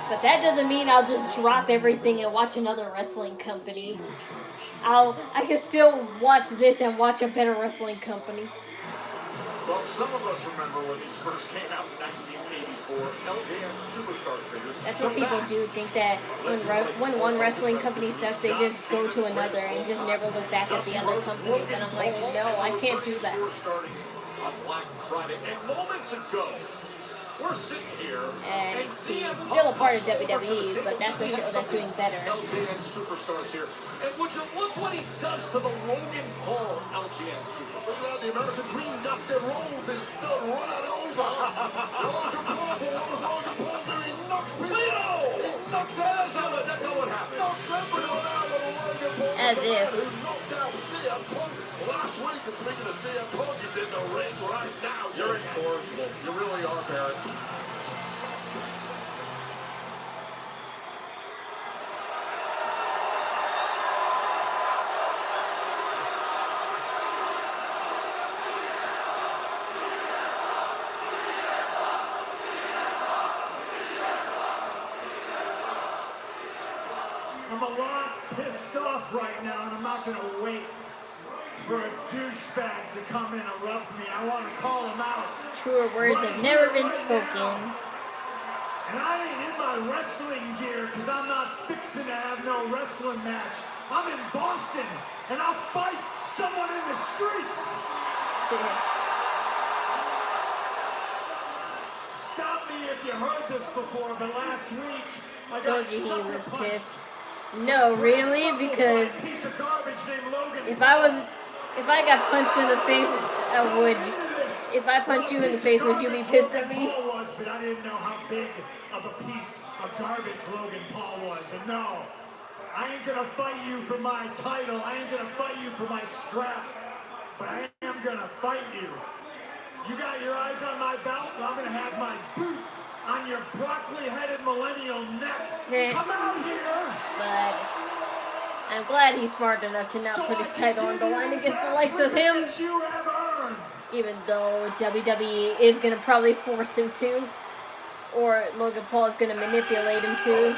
But that doesn't mean I'll just drop everything and watch another wrestling company. I can still watch this and watch a better wrestling company. Well, some of us remember when these first came out in 1984, LJN Superstar figures. That's what people do, think that when one wrestling company sucks, they just go to another and just never look back at the other companies. And I'm like, no, I can't do that. Starting on Black Friday, and moments ago, we're sitting here, and she's still a part of WWE, but that's the show that's doing better. LJN Superstars here. And would you look what he does to the Logan Paul LJN Superstars? The American Dream Dusty Rhodes is still running over. Logan Paul, he knocks people. He knocks ass out. That's how it happens. Knocks everyone out of Logan Paul. As if. He knocked out CM Punk last week, and speaking of CM Punk, he's in the ring right now. You're incorrigible. You really are, Barrett. I'm a lot pissed off right now, and I'm not going to wait for a douchebag to come interrupt me. I want to call him out. Truer words have never been spoken. And I ain't in my wrestling gear because I'm not fixing to have no wrestling match. I'm in Boston, and I'll fight someone in the streets. Stop me if you heard this before, but last week I told you he was pissed. No, really? Because if I got punched in the face, I would. If I punched you in the face, would you be pissed at me? But I didn't know how big of a piece of garbage Logan Paul was. And no, I ain't gonna fight you for my title. I ain't gonna fight you for my strap. But I am gonna fight you. You got your eyes on my belt, and I'm gonna have my boot on your broccoli-headed millennial neck. Come out here! But I'm glad he's smart enough to not put his title on the line against the likes of him. Even though WWE is gonna probably force him to, or Logan Paul is gonna manipulate him to.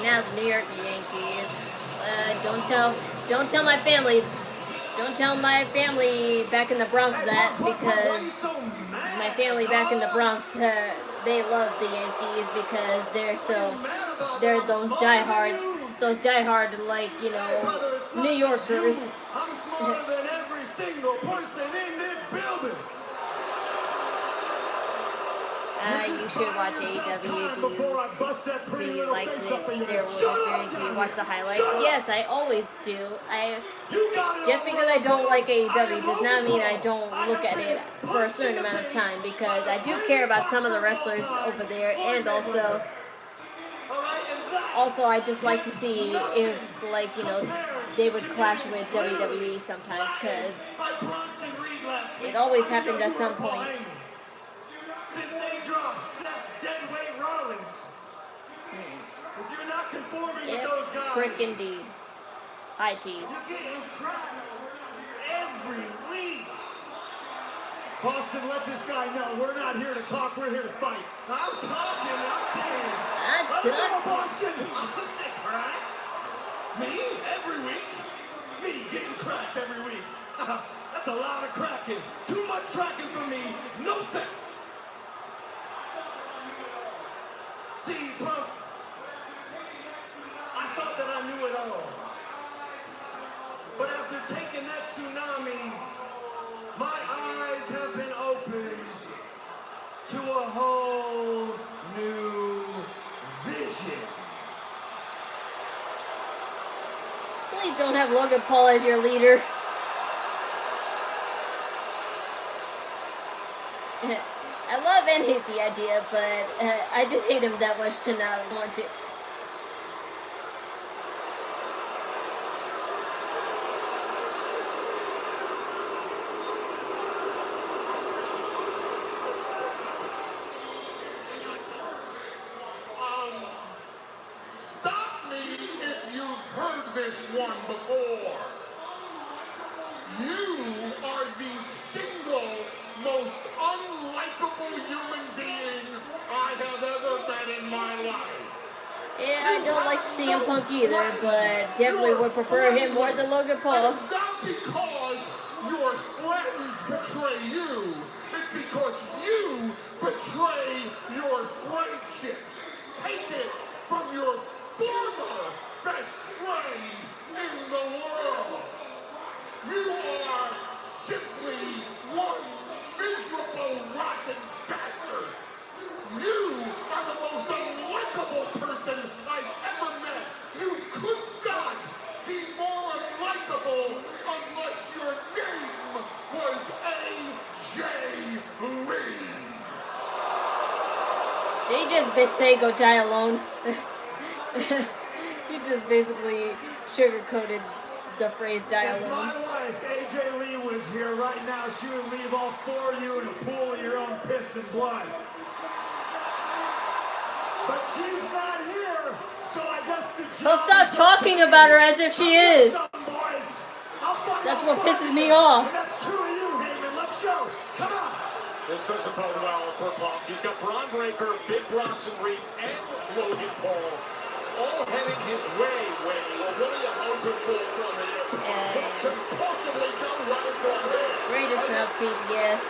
Now the New York Yankees. Don't tell my family. Don't tell my family back in the Bronx that, because my family back in the Bronx, they love the Yankees because they're those diehard, like, you know, New Yorkers. I'm smarter than every single person in this building. You should watch AEW. Do you like their work? Do you watch the highlights? Yes, I always do. Just because I don't like AEW does not mean I don't look at it for a certain amount of time, because I do care about some of the wrestlers over there, and also I just like to see if, like, you know, they would clash with WWE sometimes, because it always happens at some point. Since they dropped Seth Deadweight Rollins. If you're not conforming with those guys, frick indeed. Hi, Chief. You're getting cracked every week. Boston, let this guy know we're not here to talk, we're here to fight. I'm talking, I'm saying. Let's go, Boston. I'm sick, cracked. Me? Every week? Me getting cracked every week. That's a lot of cracking. Too much cracking for me. No thanks. See, Punk, I thought that I knew it all. But after taking that tsunami, my eyes have been opened to a whole new vision. Please don't have Logan Paul as your leader. I love and hate the idea, but I just hate him that much to not want to. Stop me if you've heard this one before. You are the single most unlikable human being I have ever met in my life. Yeah, I don't like CM Punk either, but definitely would prefer him more than Logan Paul. It's not because your friends betray you. It's because you betray your friendships. Take it from your former best friend in the world. You are simply one miserable, rotten bastard. You are the most unlikable person I've ever met. You could not be more unlikable unless your name was AJ Lee. Did he just say go die alone? He just basically sugarcoated the phrase die alone. If my wife, AJ Lee, was here right now, she would leave all four of you in a pool of your own piss and blood. But she's not here, so I guess the So stop talking about her as if she is. That's what pisses me off. That's two of you, Heyman. Let's go. Come on. This doesn't bode well for Punk. He's got Braun Breaker, Big Bronson Reed, and Logan Paul all heading his way. Well, what are you hoping for from here? What can possibly go right from here? Greatest mouthpiece, yes.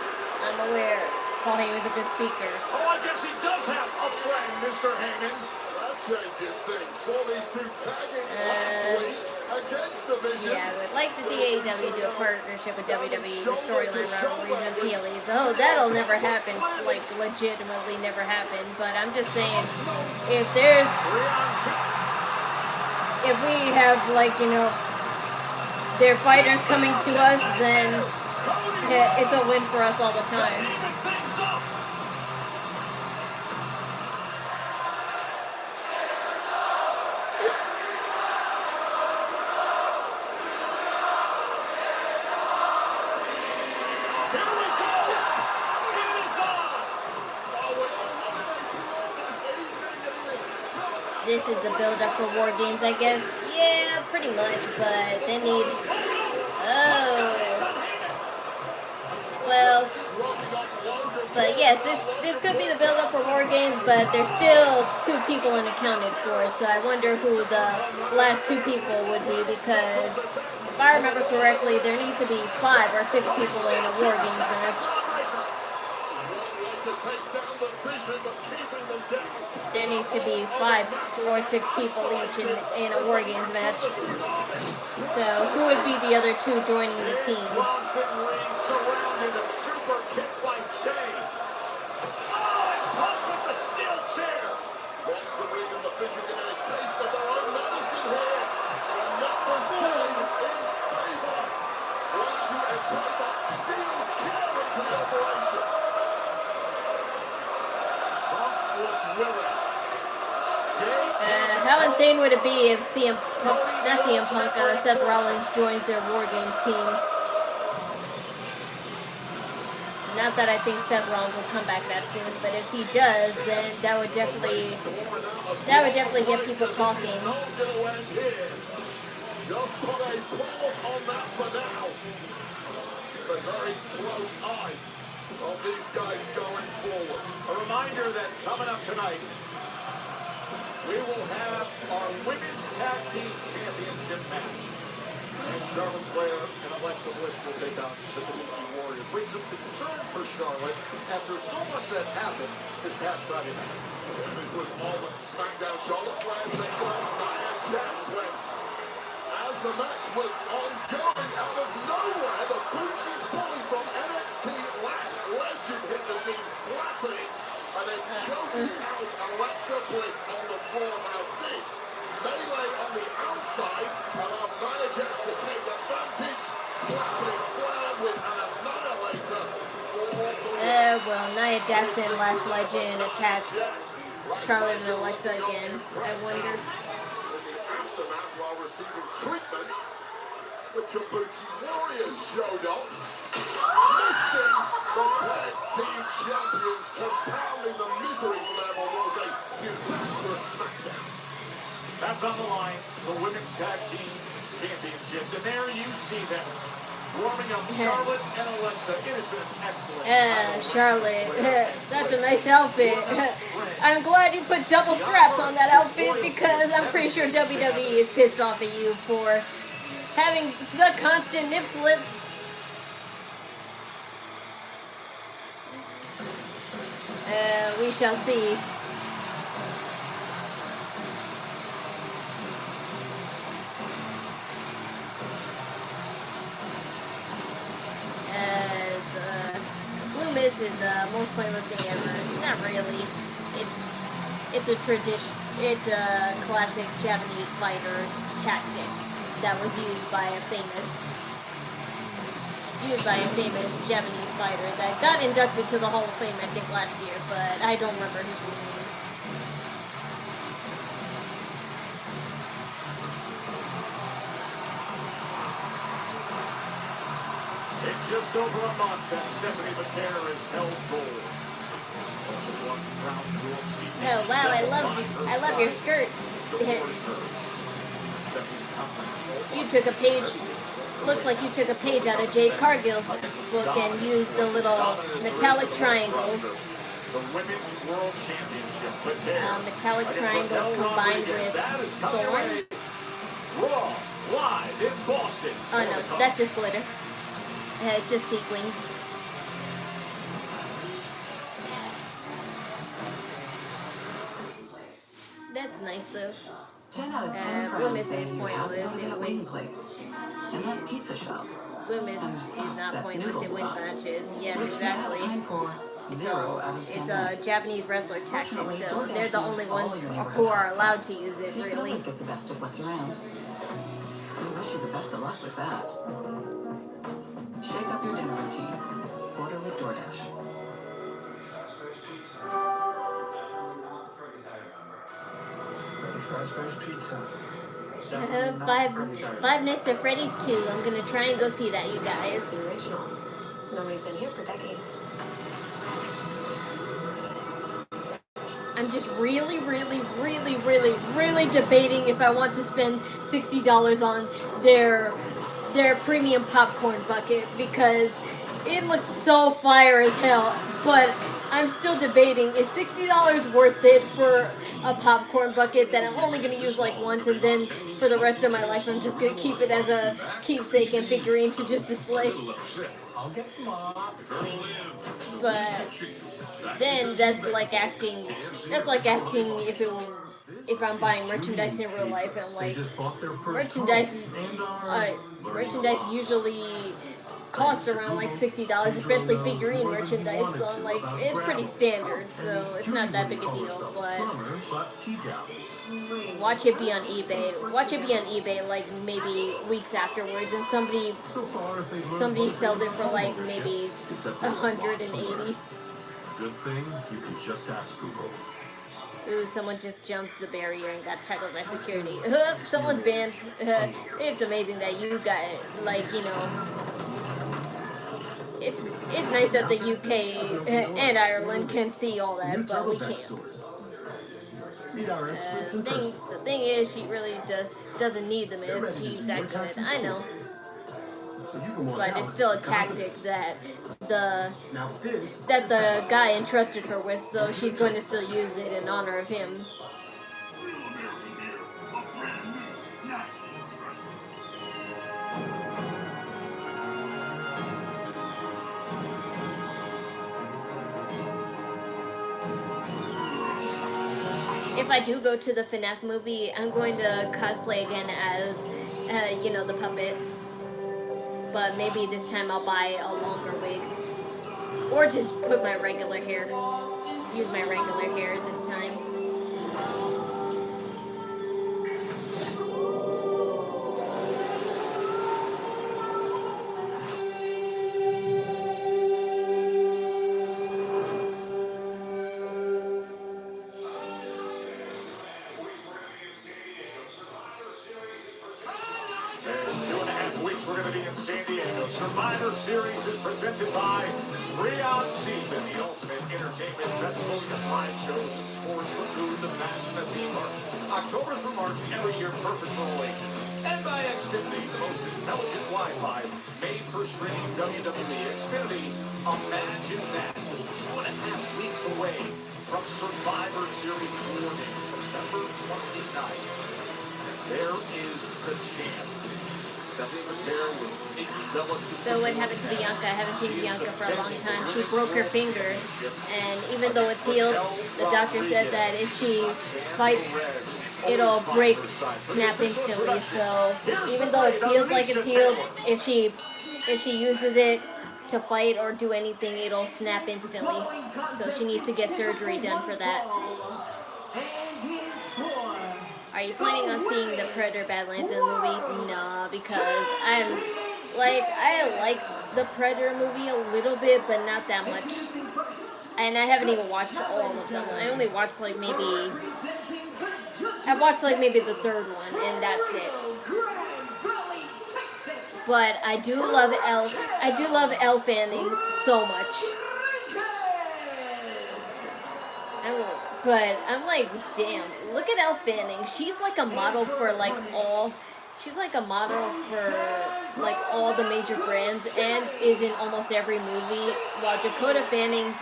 I'm aware. Paul Heyman's a good speaker. Oh, I guess he does have a friend, Mr. Heyman. That changes things. Saw these two tagging last week against the Vision. Yeah, I would like to see AEW do a partnership with WWE, the storyline rivalries and PLEs. Oh, that'll never happen, like legitimately never happen. But I'm just saying, if we have, like, you know, their fighters coming to us, then it's a win for us all the time. This is the build-up for War Games, I guess. Yeah, pretty much, but they need... Oh. Well... But yes, this could be the build-up for War Games, but there's still 2 people unaccounted for, so I wonder who the last 2 people would be, because if I remember correctly, there needs to be 5 or 6 people in a War Games match. There needs to be 5 or 6 people each in a War Games match. So, who would be the other 2 joining the team? Surrounded a super kick by Jay. Oh, and Punk with the steel chair. Bronson and the Fish are getting a taste of their own medicine here. And numbers came in favor. Once you apply that steel chair into the operation. Punk was willing. How insane would it be if Seth Rollins joins their War Games team? Not that I think Seth Rollins will come back that soon, but if he does, then that would definitely get people talking. Just put a pause on that for now. A very close eye of these guys going forward. A reminder that coming up tonight, we will have our Women's Tag Team Championship match. And Charlotte Flair and Alexa Bliss will take on the Kabuki Warriors. With some concern for Charlotte after so much that happened this past Friday night. And this was all but SmackDown. Charlotte Flair taking on Nia Jax when, as the match was ongoing, out of nowhere, the bougie bully from NXT, Lash legend, hit the scene flattening and then choking out Alexa Bliss on the floor. Now this melee on the outside allowed Nia Jax to take advantage, flattening Flair with an annihilator. Well, Nia Jax and Lash Legend attacked Charlotte and Alexa again. I wonder. In the aftermath, while receiving treatment, the Kabuki Warriors showed up, listing the tag team champions, compounding the misery for them on what was a disastrous SmackDown. That's on the line, the Women's Tag Team Championships. And there you see them warming up Charlotte and Alexa. It has been excellent. Charlotte, that's a nice outfit. I'm glad you put double straps on that outfit because I'm pretty sure WWE is pissed off at you for having the constant nip slips. We shall see. Blue Mist is the most pointless thing ever. Not really. It's a tradition. It's a classic Japanese fighter tactic that was used by a famous Japanese fighter that got inducted to the Hall of Fame, I think, last year, but I don't remember his name. In just over a month that Stephanie Vaquer is held gold. Oh wow, I love your skirt. You took a page, looks like you took a page out of Jade Cargill's book and used the little metallic triangles. The Women's World Championship. Metallic triangles combined with thorns. Raw, live in Boston. Oh no, that's just glitter. It's just sequins. That's nice though. 10 out of 10 Blue friends Mist say is you have to pointless go to in that wing. wing place. And that pizza shop. Blue Mist is not that pointless noodle in wing spot. matches. Yes, Which you have exactly. time for 0 out of 10 It's minutes. a Japanese wrestler tactic, Fortunately, so DoorDash they're the knows only all ones your who neighborhood are houses. allowed to use it, So you can really. always get the best of what's around. We wish you the best of luck with that. Shake up your dinner routine. Order with DoorDash. French pizza. Five Nights at Freddy's 2. I'm gonna try and go see that, you guys. The original. Nobody's been here for decades. I'm just really debating if I want to spend $60 on their premium popcorn bucket because it looks so fire as hell. But I'm still debating, is $60 worth it for a popcorn bucket that I'm only going to use like once, and then for the rest of my life I'm just going to keep it as a keepsake and figurine to just display. But then that's like asking if I'm buying merchandise in real life, and like merchandise usually costs around like $60, especially figurine merchandise, so I'm like, it's pretty standard, so it's not that big a deal. But watch it be on eBay like maybe weeks afterwards, and somebody sells it for like maybe $180. Good thing you can just ask Google. Ooh, someone just jumped the barrier and got tackled by security. Someone banned. It's amazing that you got it. Like, you know, it's nice that the UK and Ireland can see all that, but we can't. The thing is, she really doesn't need them. Is she's that good? I know. But it's still a tactic that the guy entrusted her with, so she's going to still use it in honor of him. If I do go to the FNAF movie, I'm going to cosplay again as, the puppet. But maybe this time I'll buy a longer wig. Or just put my regular hair. Use my regular hair this time. We're going to be in San Diego. Survivor Series is presented by Brons Season, the ultimate entertainment festival. You can find shows and sports for food, the fashion, and theme park. October through March, every year, perfect for all ages. And by Xfinity, the most intelligent Wi-Fi made for streaming WWE. Xfinity, imagine that. Just 2.5 weeks away from Survivor Series 4 days, September 29th. There is the champ. Stephanie Vaquer was So what happened to Bianca? I haven't seen Bianca for a long time. She broke her finger, and even though it's healed, the doctor said that if she fights, it'll snap instantly. So even though it feels like it's healed, if she uses it to fight or do anything, it'll snap instantly. So she needs to get surgery done for that. Are you planning on seeing the Predator Badlands in the movie? No, because I like the Predator movie a little bit, but not that much. And I haven't even watched all of them. I only watched maybe the third one, and that's it. But I do love Elle Fanning so much. But I'm like, damn, look at Elle Fanning. She's like a model for all the major brands and is in almost every movie. While Dakota Fanning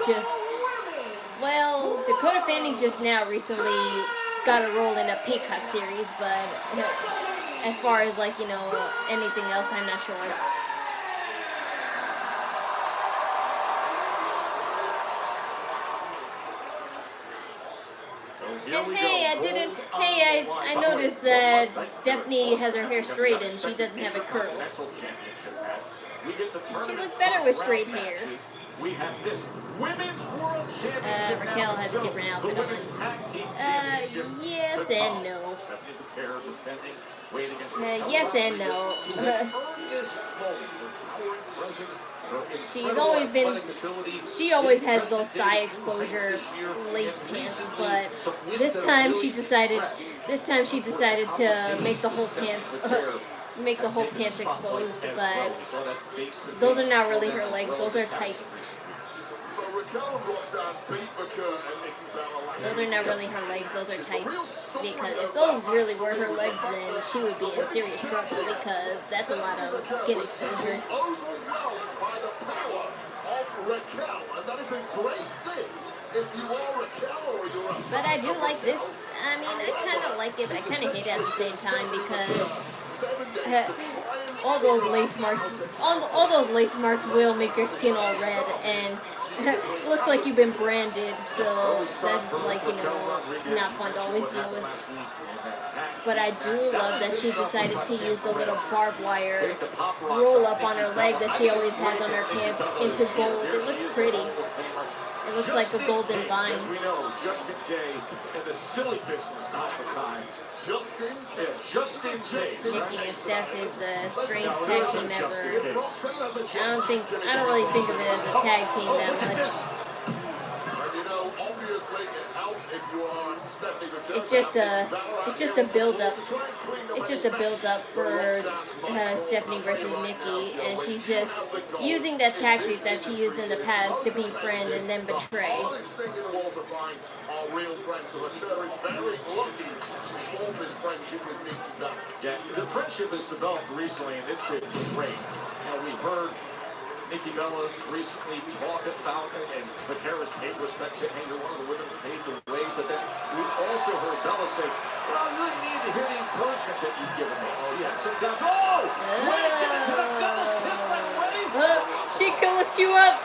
just now recently got a role in a Peacock series, but as far as anything else, I'm not sure. And I noticed that Stephanie has her hair straight and she doesn't have it curled. She looks better with straight hair. We have this women's World Championship Raquel has a now different the outfit Women's on. Tag Team Championship. Yes to and come. no. Stephanie Vaquer defending, weighing against Raquel Yes and Rodriguez, no. who has earned this moment. Her towering presence, her She's incredible always been. athletic ability, She always getting has those President thigh David exposure this year, lace and pants, recently but some wins this that time really she decided. impressed. This time she decided to make the whole pants. Make the Has whole taken pants spotlight exposed, as but well. We saw that face-to-face those are not really her as legs. well Those as are the tag tights. team. So Raquel and Roxanne beat Vaquer and Nikki Bella last Those are not really her legs. Those are tights. Because if those really were her legs, then she would be in serious trouble because that's a lot of skin exposure. Overwhelmed by the power of Raquel, and that is a great thing. If you are Raquel or you're a But I do like this. I mean, I kind of like it, but I kind of hate it at the same time because all those lace marks, all those lace marks will make your skin all red, and it looks like you've been branded. So that's like, you know, not fun to always deal with. But I do love that she decided to use the little barbed wire roll up on her leg that she always has on her pants into gold. It looks pretty. It looks like a golden vine. As we know, Judgment Day and the silly business time to time. Just in case. Nikki and Steph is a strange tag team member. I don't really think of it as a tag team that much. And you know, obviously it helps if you are Stephanie Vaquer. It's just a build up. It's just a build up for Stephanie versus Nikki, and she's just using that tactic that she used in the past to befriend and then betray. The hardest thing in the world to find are real friends. So Vaquer is very lucky she's formed this friendship with Nikki Bella. Yeah, the friendship has developed recently, and it's been great. You know, we heard Nikki Bella recently talk about it, and Vaquer has paid respect, saying, hey, you're one of the women who paved the way. But then we also heard Bella say, well, I really need to hear the encouragement that you've given me. She had some doubts. Oh! Way to get into the devil's kiss right away! She can lift you up.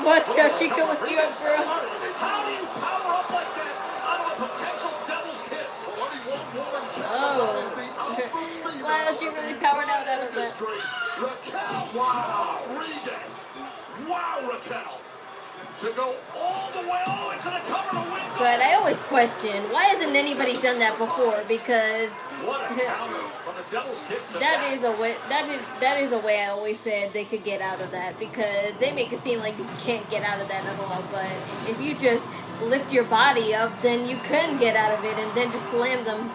Watch out, she can lift you up, bro. How do you power up like that out of a potential devil's kiss? Only one woman can. Oh. That is the alpha female. Wow, she really powered out of that. Raquel Rodriguez. Wow, Raquel. To go all the way into the cover to win. But I always question, why hasn't anybody done that before? Because What a counter from the devil's kiss to that is a way. That is a way I always said they could get out of that, because they make it seem like you can't get out of that at all. But if you just lift your body up, then you can get out of it, and then just slam them.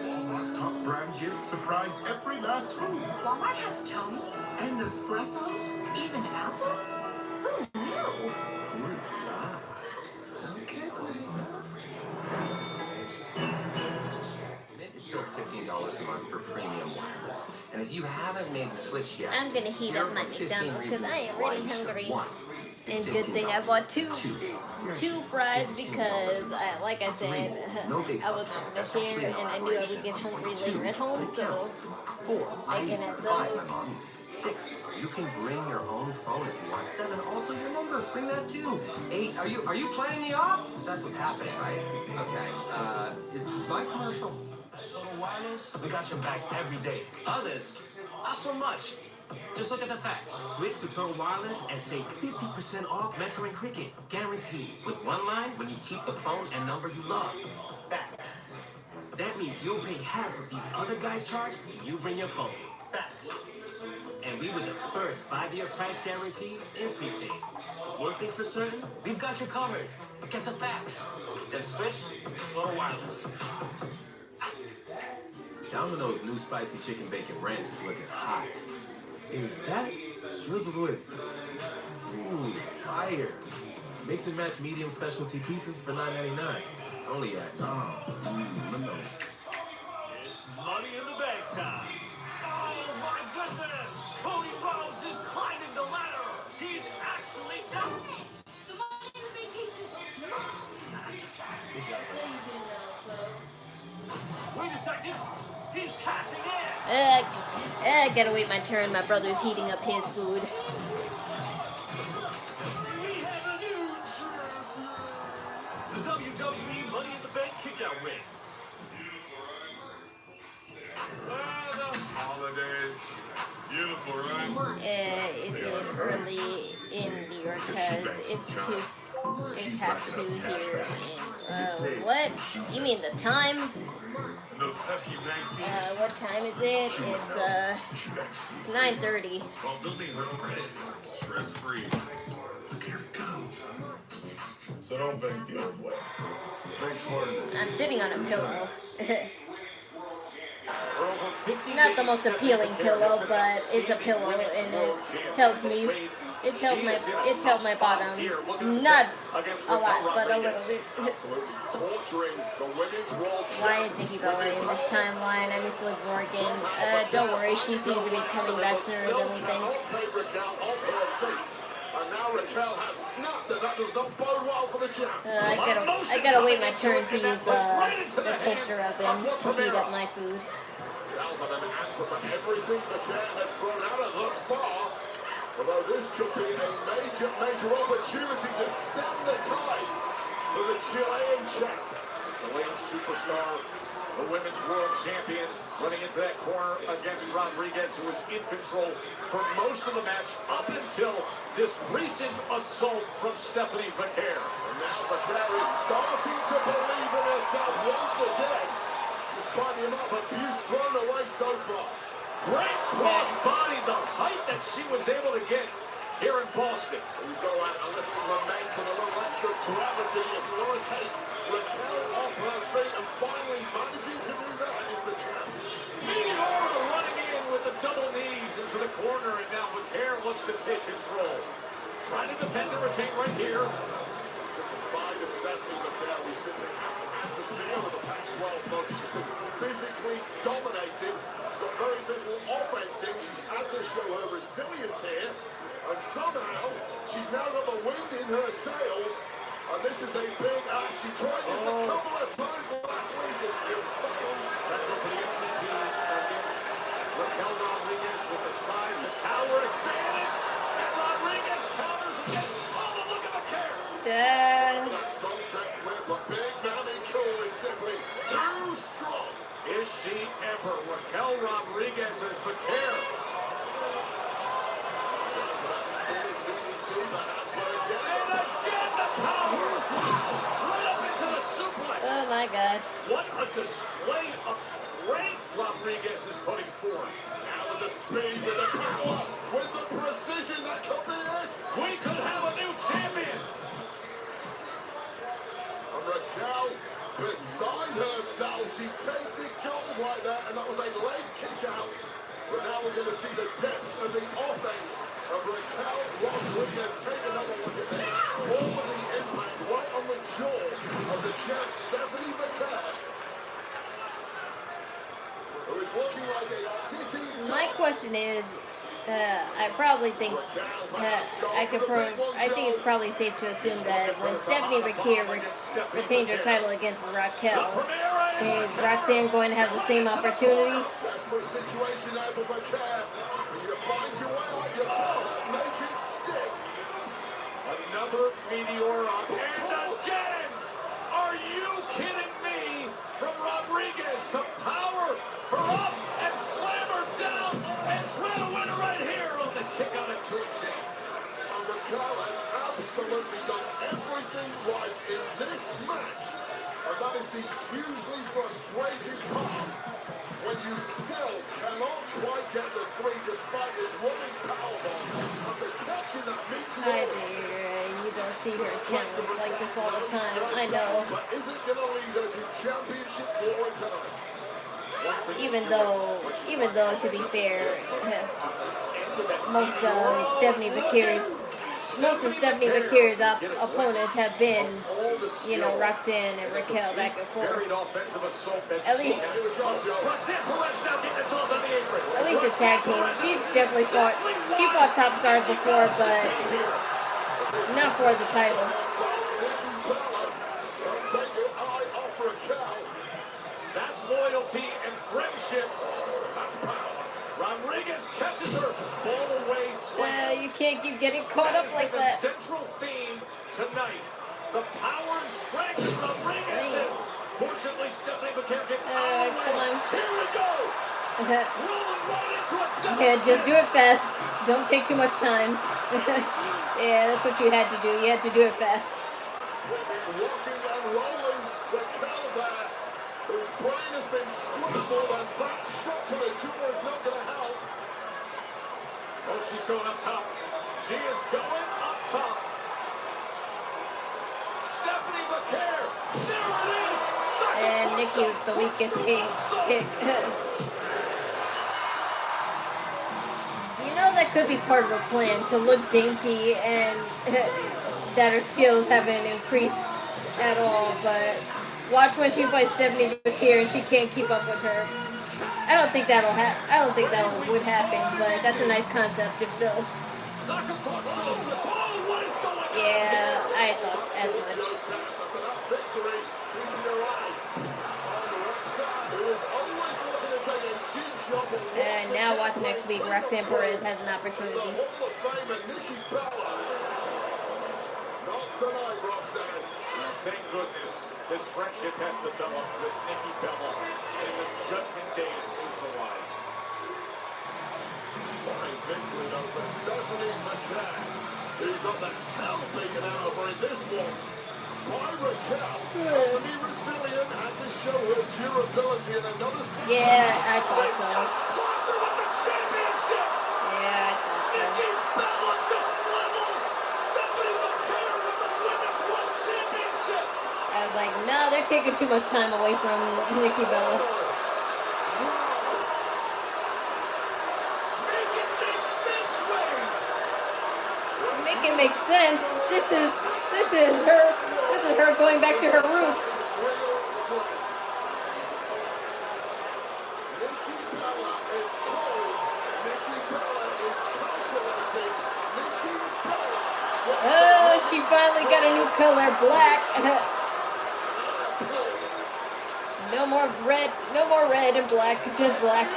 Walmart's top brand gifts surprised every last home. Walmart has Tony's? And espresso? Even an apple? Who knew? Okay, please. Mint is still $15 a month for premium wireless. And if you haven't made the switch yet, I'm gonna heat here up my are 15 McDonald's because reasons I am why really you should. hungry. One, it's And good thing I $15. bought two fries because, like I said, No big I was fuss. this year and I knew I would get hungry later at home, so 4, I I can use it. have 5, those. my mom uses it. 6, you can bring your own phone if you want. 7, also your number, bring that too. 8, are you playing me off? That's what's happening, right? Okay, is this my commercial? Total Wireless, we got your back every day. Others, not so much. Just look at the facts. Switch to Total Wireless and save 50% off Metro and Cricket. Guaranteed. With one line when you keep the phone and number you love. Facts. That means you'll pay half of these other guys charge when you bring your phone. Facts. And we were the first 5-year price guarantee in prepaid. One thing's for certain, we've got you covered. Get the facts. Then switch to Total Wireless. Domino's new spicy chicken bacon ranch is looking hot. Is that drizzled with? Ooh, fire. Mix and match medium specialty pizzas for $9.99. Only at Domino's. It's money in the bank time. Oh my goodness! Cody Rhodes is climbing the ladder. He's actually down. The money in the big pieces. Nice. Good job. Wait a second. He's cashing in. I gotta wait my turn. My brother's heating up his food. The WWE Money in the Bank kickout win. The holidays. Beautiful, right? It's early in New York because it's half 2 here. What? You mean the time? Those pesky bank fees. What time is it? It's 9:30. While building her credit, stress-free. So don't bank the old way. Bank smarter than this. I'm sitting on a pillow. Not the most appealing pillow, but it's a pillow and it helps me. It's helped my bottom. Not a lot, but a little bit. Why are you thinking about writing this timeline? I miss Liv Morgan. Don't worry, she seems to be coming back sooner than we think. And now Raquel has snapped, and that does not bode well for the champ. I gotta wait my turn to use the toaster oven to heat up my food. Raquel's had an answer for everything Vaquer has thrown at her thus far. Although this could be a major opportunity to stem the tide for the Chilean champ. The latest superstar, the women's world champion, running into that corner against Rodriguez, who was in control for most of the match up until this recent assault from Stephanie Vaquer. And now Vaquer is starting to believe in herself once again, despite the amount of abuse thrown away so far. Great cross body, the height that she was able to get here in Boston. You go out a little momentum, a little extra gravity if you want to take Raquel off her feet, and finally managing to do that is the champ. Meteor running in with the double knees into the corner, and now Vaquer looks to take control. Trying to defend and retain right here. Just a side of Stephanie Vaquer we simply haven't had to see over the past 12 months. She's been physically dominated. She's got very little offensive. She's had to show her resilience here. And somehow, she's now got the wind in her sails. And this is a big ask. She tried this a couple of times last week. And it failed. Trying to go for the SVP against Raquel Rodriguez with the size and power advantage. And Rodriguez counters again. Oh, the look at the care. That sunset flip, but Big Mammy Cool is simply too strong. Is she ever? Raquel Rodriguez is Vaquer. Oh my God. What a display of strength Rodriguez is putting forth. Now with the speed, with the power, with the precision, that could be it. We could have a new champion. And Raquel, beside herself, she tasted gold right there, and that was a late kick out. But now we're going to see the depths of the offense of Raquel Rodriguez. Take another look at this. All of the impact right on the jaw of the champ, Stephanie Vaquer, who is looking like a sitting duck. My question is, I probably think I think it's probably safe to assume that when Stephanie Vaquer retained her title against Raquel, is Roxanne going to have the same opportunity? Desperate situation now for Vaquer. You find your way out, you better make it stick. Another meteor up, and again! Are you kidding me? From Rodriguez to power her up and slam her down and try to win her right here on the kick out at 2 chain. And Raquel has absolutely done everything right in this match. And that is the hugely frustrating part, when you still cannot quite get the 3 despite this running powerbomb. After catching that meteor. You don't see her challenge like this all the time. I know. But is it going to lead her to championship glory tonight? Even though, to be fair, most of Stephanie Vaquer's opponents have been, you know, Roxanne and Raquel back and forth. At least a tag team. She's definitely fought. She fought top stars before, but not for the title. That's loyalty and friendship. That's power. Rodriguez catches her. Ball away slam. You can't keep getting caught up like The that. central theme tonight. The power and strength of Rodriguez. And fortunately, Stephanie Vaquer gets out of the way. Come on. Here we go. Rolling right into a Yeah, just do it fast. Don't take too much time. Yeah, that's what you had to do. You had to do it fast. Walking and rolling, Raquel there, whose brain has been scrambled, and that shot to the jaw is not going to help. Oh, she's going up top. She is going up top. Stephanie Vaquer. There it is. And Nikki's the weakest kick. You know that could be part of her plan, to look dainty and that her skills haven't increased at all, but watch when she fights Stephanie Vaquer and she can't keep up with her. I don't think that would happen, but that's a nice concept if so. Yeah, I thought as much. And now watch next week, Roxanne Perez has an opportunity. Not tonight, Roxanne. Now, thank goodness this friendship has developed with Nikki Bella, and the Judgment Day is neutralized. Fine victory over Stephanie Vaquer, who got the hell taken out of her in this one. By Raquel, to be resilient and to show her durability in another season. Yeah, I thought so. With the championship. Yeah, I thought so. Nikki Bella just levels Stephanie Vaquer with the Women's World Championship. I was like, no, they're taking too much time away from Nikki Bella. Make it make sense, Wayne. Make it make sense. This is her going back to her roots. Nikki Bella is cold. Nikki Bella is calculating. Nikki Bella. Oh, she finally got a new color, black. No more red and black, just black.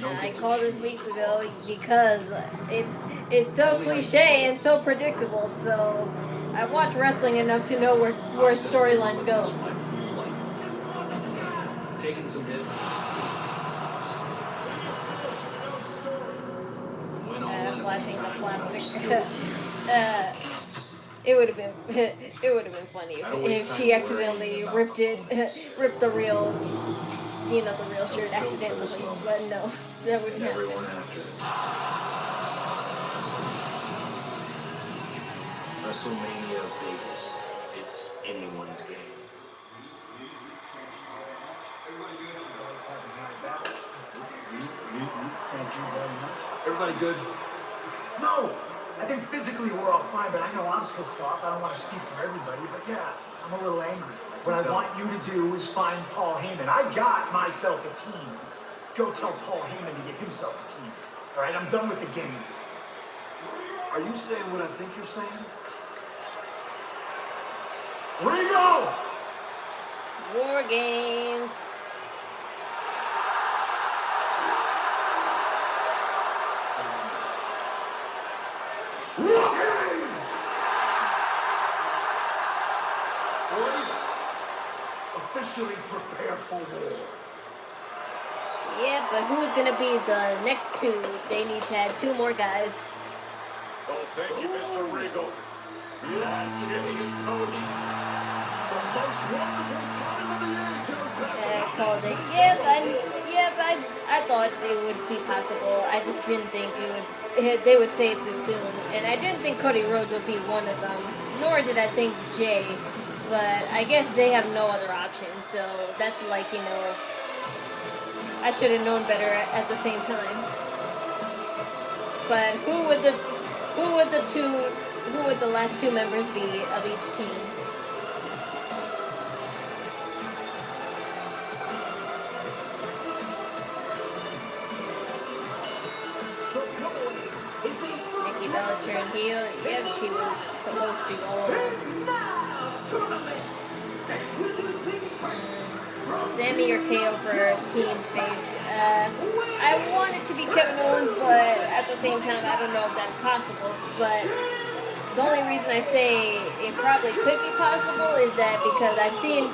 I called this weeks ago because it's so cliche and so predictable. So I watch wrestling enough to know where storylines go. Taking some hits. Flashing the plastic. It would have been funny if she accidentally ripped the real shirt accidentally. But no, that wouldn't happen. WrestleMania Vegas. It's anyone's game. Everybody good? No! I think physically we're all fine, but I know I'm pissed off. I don't want to speak for everybody, but yeah, I'm a little angry. What I want you to do is find Paul Heyman. I got myself a team. Go tell Paul Heyman to get himself a team. All right, I'm done with the games. Are you saying what I think you're saying? Ringo! War games. Officially prepare for war. Yeah, but who's gonna be the next two? They need to add 2 more guys. Oh, thank you, Mr. Regal. Yes, Jimmy and Cody. The most wonderful time of the year, Joe Tessa. I called it. I thought it would be possible. I just didn't think they would say it this soon. And I didn't think Cody Rhodes would be one of them. Nor did I think Jay. But I guess they have no other option, so that's like, I should have known better at the same time. But who would the last 2 members be of each team? The she was supposed to all along. Sammy or Tato for team face. I want it to be Kevin Owens, but at the same time, I don't know if that's possible. But the only reason I say it probably could be possible is that because I've seen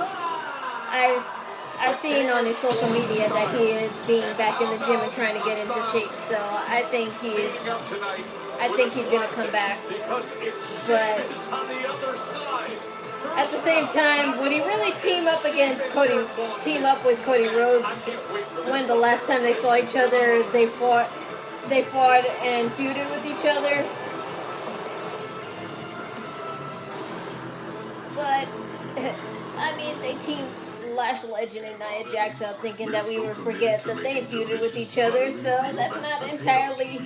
on his social media that he is being back in the gym and trying to get into shape. So I think he's gonna come back. But at the same time, would he really team up with Cody Rhodes when the last time they saw each other they fought and feuded with each other? But I mean, they teamed Lash Legend and Nia Jax up thinking that we would forget that they feuded with each other, so that's not entirely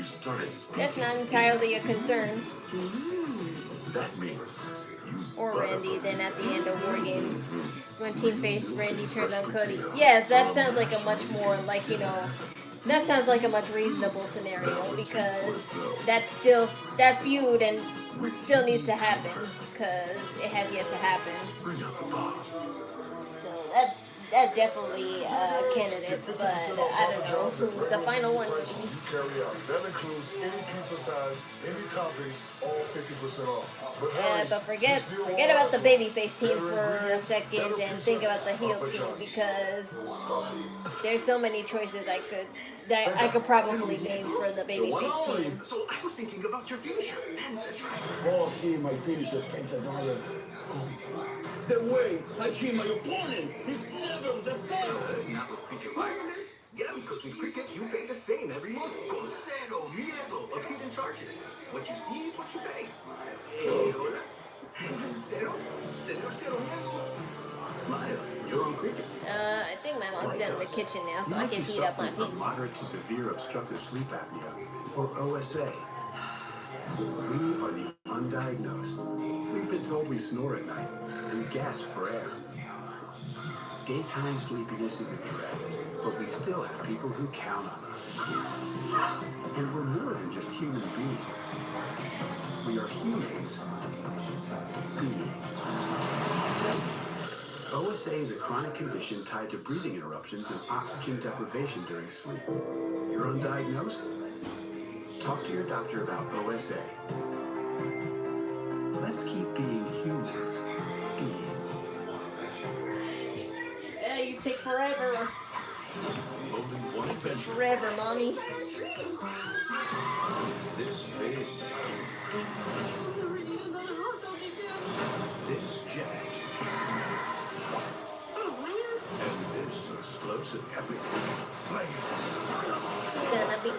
a concern. That means Or Randy, then at the end of War Games, when Team Face Randy turns on Cody. Yes, that sounds like a much more, that sounds like a much reasonable scenario, because that feud and still needs to happen, because it has yet to happen. So that's definitely a candidate, but I don't know who the final one would be. Carry out. That includes any pizza size, any toppings, all 50% off. But forget about the babyface team for a second and think about the heel team, because there's so many choices I could probably name for the babyface team. So I was thinking about your finisher, Pentagon. Oh, see my finisher, Pentagon. The way I kill my opponent is never the same. Not with cricket wireless? Yeah, because with cricket you pay the same every month. Con cero miedo of hidden charges. What you see is what you pay. Cero miedo. Smile. You're on cricket. I think my mom's down in the kitchen now, so I can heat up my feet. Moderate to severe obstructive sleep apnea, or OSA. We are the undiagnosed. We've been told we snore at night and gasp for air. Daytime sleepiness is a dread, but we still have people who count on us. And we're more than just human beings. We are humans being. OSA is a chronic condition tied to breathing interruptions and oxygen deprivation during sleep. You're undiagnosed? Talk to your doctor about OSA. Let's keep being humans. Yeah, you take forever. You take forever, mommy. this big, this jack, and this explosive epic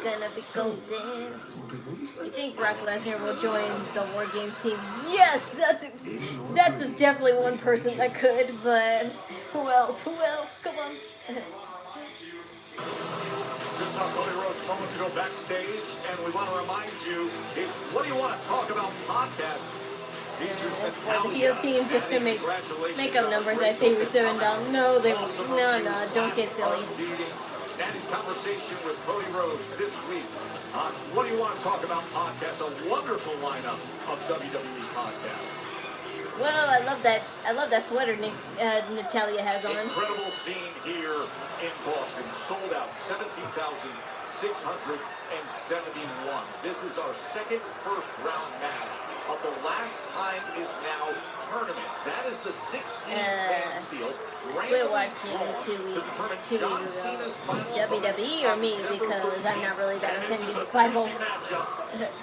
Gonna be golden. You think Brock Lesnar will join the War Games team? Yes, that's definitely one person that could, but who else? Come on. Just saw Cody Rhodes moments ago backstage, and we want to remind you, it's What Do You Want to Talk About podcast. For the heel team, just to make up numbers, I say Rusev and Dom. No, don't get silly. Danny's conversation with Cody Rhodes this week on What Do You Want to Talk About podcast, a wonderful lineup of WWE podcasts. Well, I love that sweater Natalia has on. Incredible scene here in Boston. Sold out 17,671. This is our second first round match of the Last Time Is Now tournament. That is the 16-man field. We're watching John Cena's WWE or me, because I'm not really that offended by both.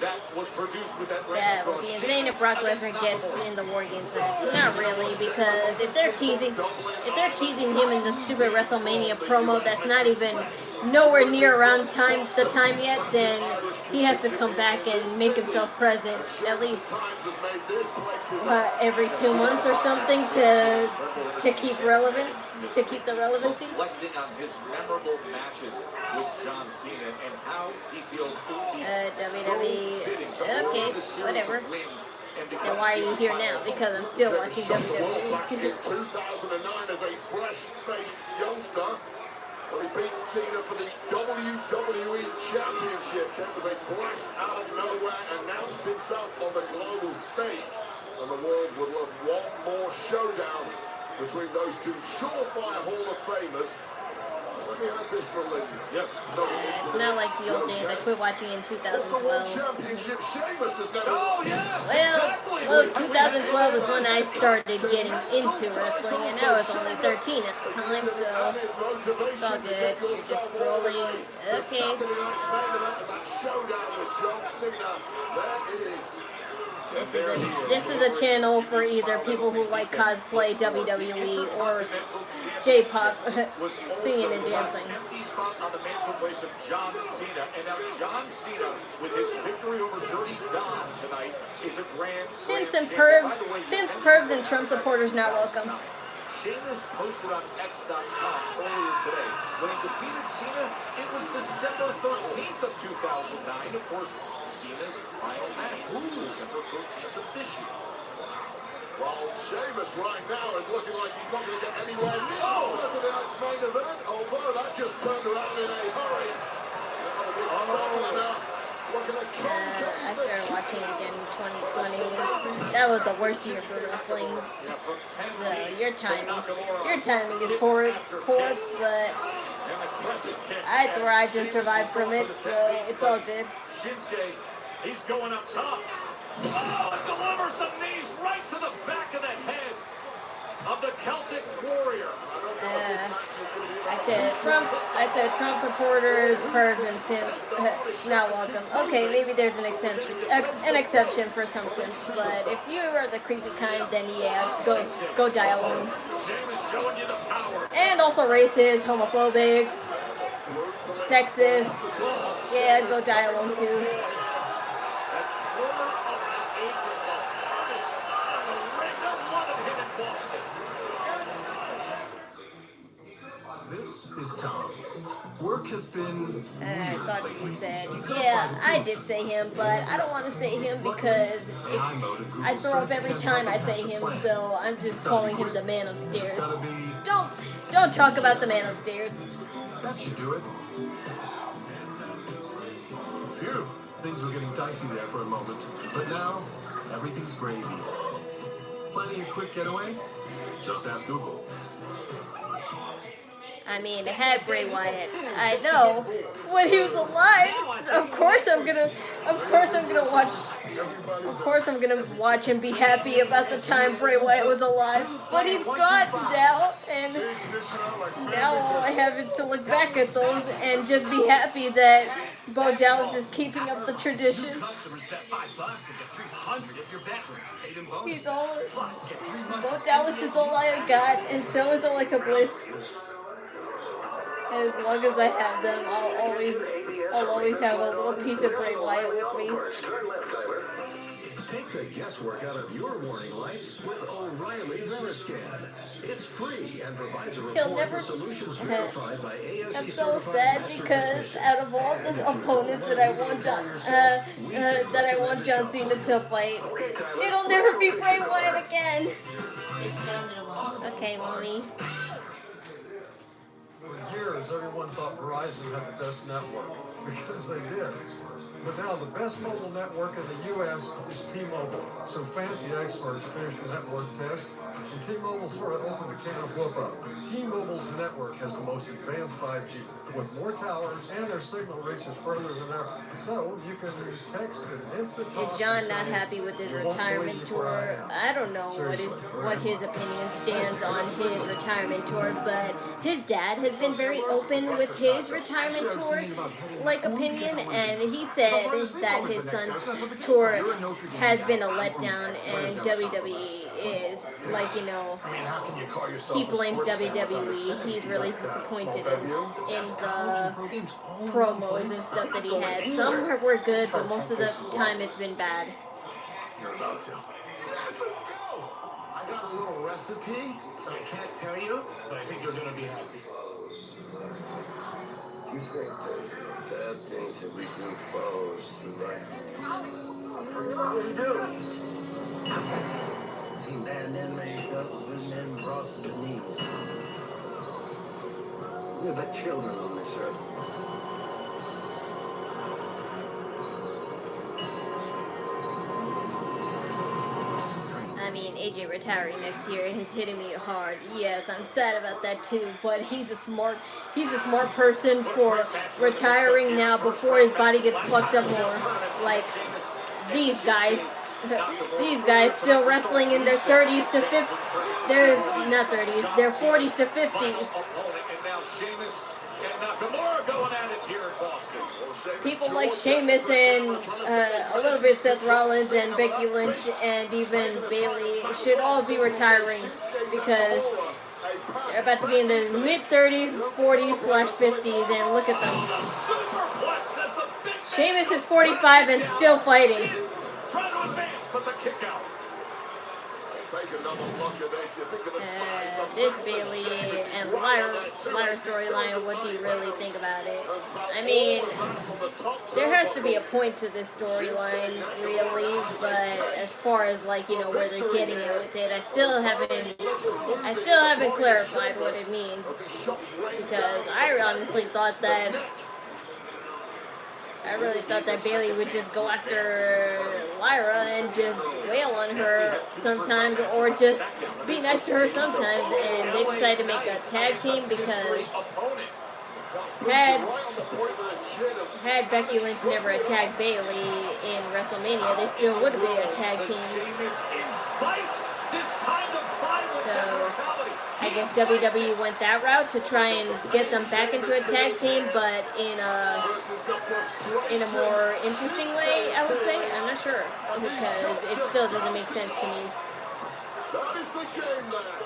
That was produced with that Yeah, it would be insane if Brock Lesnar gets in the War Games match. Not really, because if they're teasing him in the stupid WrestleMania promo that's not even nowhere near around the time yet, then he has to come back and make himself present at least every 2 months or something to keep relevant, to keep the relevancy. Reflecting on his memorable matches with John Cena and how he feels WWE. Okay, whatever. Then why are you here now? Because I'm still watching WWE. In 2009 as a fresh-faced youngster, Well, he beat Cena for the WWE Championship. That was a blast out of nowhere, announced himself on the global stage. And the world would love one more showdown between those two surefire Hall of Famers. Let me have this for Lindy. Yes. It's not like the old days. I quit watching in 2012. Championship, Sheamus is now. Oh, yes, Well, 2012 was when I started getting into wrestling, and I was only 13 at the time, so it's all good. You're just scrolling. Okay. Saturday night's main event of that showdown with John Cena. There it is. This is a channel for either people who like cosplay, WWE, or J-pop, singing and dancing. Empty spot on the mantelpiece of John Cena, and now John Cena, with his victory over Dirty Dom tonight, is a grand slam Simps champion. pervs and Trump supporters not welcome. Sheamus posted on X.com earlier today. When he defeated Cena, it was December 13th of 2009. Of course, Cena's final match was December 13th of this year. Well, Sheamus right now is looking like he's not going to get anywhere near Saturday night's main event, although that just turned around in a hurry. I started watching it again in 2020. That was the worst year for wrestling. Your timing is poor, but I thrived and survived from it, so it's all good. Shinsuke, he's going up top. Oh, delivers the knees right to the back of the head of the Celtic Warrior. I said Trump supporters, pervs, and simps not welcome. Okay, maybe there's an exception for some simps, but if you are the creepy kind, then yeah, go die alone. And also racist, homophobic, sexist, yeah, go die alone too. This is Tom. Work has been I thought you said, yeah, I did say him, but I don't want to say him because I throw up every time I say him, so I'm just calling him the man upstairs. Don't talk about the man upstairs. That should do it. Phew, things were getting dicey there for a moment, but now everything's gravy. Planning a quick getaway? Just ask Google. I mean, it had Bray Wyatt. I know when he was alive. Of course I'm gonna watch and be happy about the time Bray Wyatt was alive. But he's gone now, and now all I have is to look back at those and just be happy that Bo Dallas is keeping up the tradition. He's all. Bo Dallas is all I got, and so is Alexa Bliss. And as long as I have them, I'll always have a little piece of Bray Wyatt with me. Take the guesswork out of your warning lights with O'Reilly VeriScan. It's free and provides a report with solutions verified by ASE. I'm so sad because out of all the opponents that I want John Cena to fight, it'll never be Bray Wyatt again. Okay, mommy. For years, everyone thought Verizon had the best network, because they did. But now the best mobile network in the U.S. is T-Mobile. Some fancy experts finished the network test, and T-Mobile sort of opened a can of whoop up. T-Mobile's network has the most advanced 5G, with more towers, and their signal reaches further than ever. So you can text and instant talk. Is John not happy with his retirement tour? I don't know what his opinion stands on his retirement tour, but his dad has been very open with his retirement tour opinion, and he said that his son's tour has been a letdown, and WWE is he blames WWE. He's really disappointed in the promos and stuff that he had. Some were good, but most of the time it's been bad. You're about to. Yes, let's go. I got a little recipe that I can't tell you, but I think you're gonna be happy. You think that bad things that we do follows the right? What do you do? See bad men raised up with good men crossing the knees. We're but children on this earth. I mean, AJ retiring next year is hitting me hard. Yes, I'm sad about that too, but he's a smart person for retiring now before his body gets fucked up more. Like these guys. These guys still wrestling in their 30s to 50s. They're not 30s, they're 40s to 50s. People like Sheamus and a little bit Seth Rollins and Becky Lynch and even Bayley should all be retiring because they're about to be in their mid-30s, 40s/50s, and look at them. Sheamus is 45 and still fighting. This Bayley and Lyra storyline, what do you really think about it? I mean, there has to be a point to this storyline, really, but as far as like, you know, where they're getting it with it, I still haven't clarified what it means, because I honestly thought that Bayley would just go after Lyra and just wail on her sometimes, or just be nice to her sometimes, and they decided to make a tag team because had Becky Lynch never attacked Bayley in WrestleMania, they still would have been a tag team. So I guess WWE went that route to try and get them back into a tag team, but in a more interesting way, I would say. I'm not sure, because it still doesn't make sense to me. That is the game there.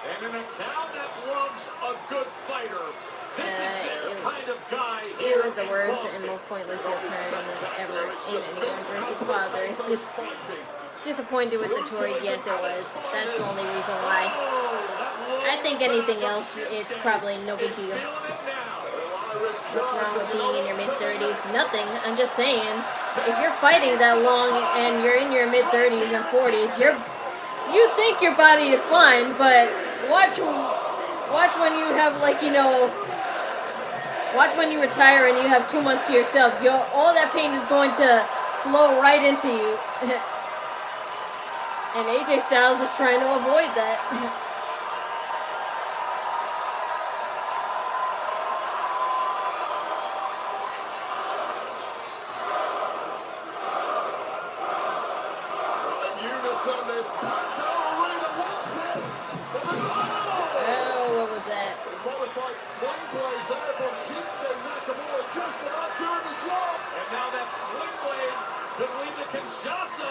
And in a town that loves a good fighter, this is their kind of guy. It was the worst and most pointless heel turn ever in anyone's ring. It's bother. It's just disappointed with the Tory. Yes, it was. That's the only reason why. I think anything else, it's probably no big deal. What's wrong with being in your mid-30s? Nothing. I'm just saying, if you're fighting that long and you're in your mid-30s and 40s, you think your body is fine, but watch when you have, like, you know, watch when you retire and you have 2 months to yourself. All that pain is going to flow right into you. And AJ Styles is trying to avoid that. What was that? Modified sling blade there from Shinsuke Nakamura, just about doing the job. And now that sling blade could lead to Kinshasa.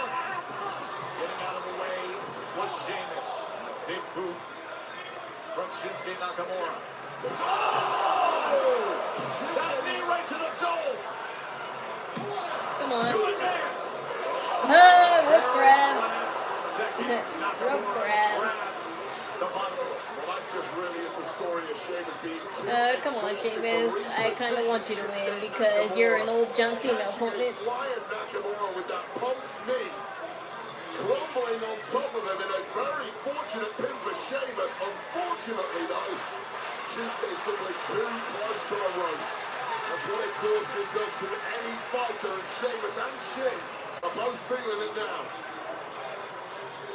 Getting out of the way was Sheamus. Big boot from Shinsuke Nakamura. Oh! That knee right to the dome. Come on. To advance. Rope grab. Rope grab. Come on, Sheamus. I kind of want you to win because you're an old John Cena opponent. Crumbling on top of them in a very fortunate pin for Sheamus. Unfortunately, though, Shinsuke simply too close to the ropes. That's what exhaustion does to any fighter, and Sheamus and Shin are both feeling it now.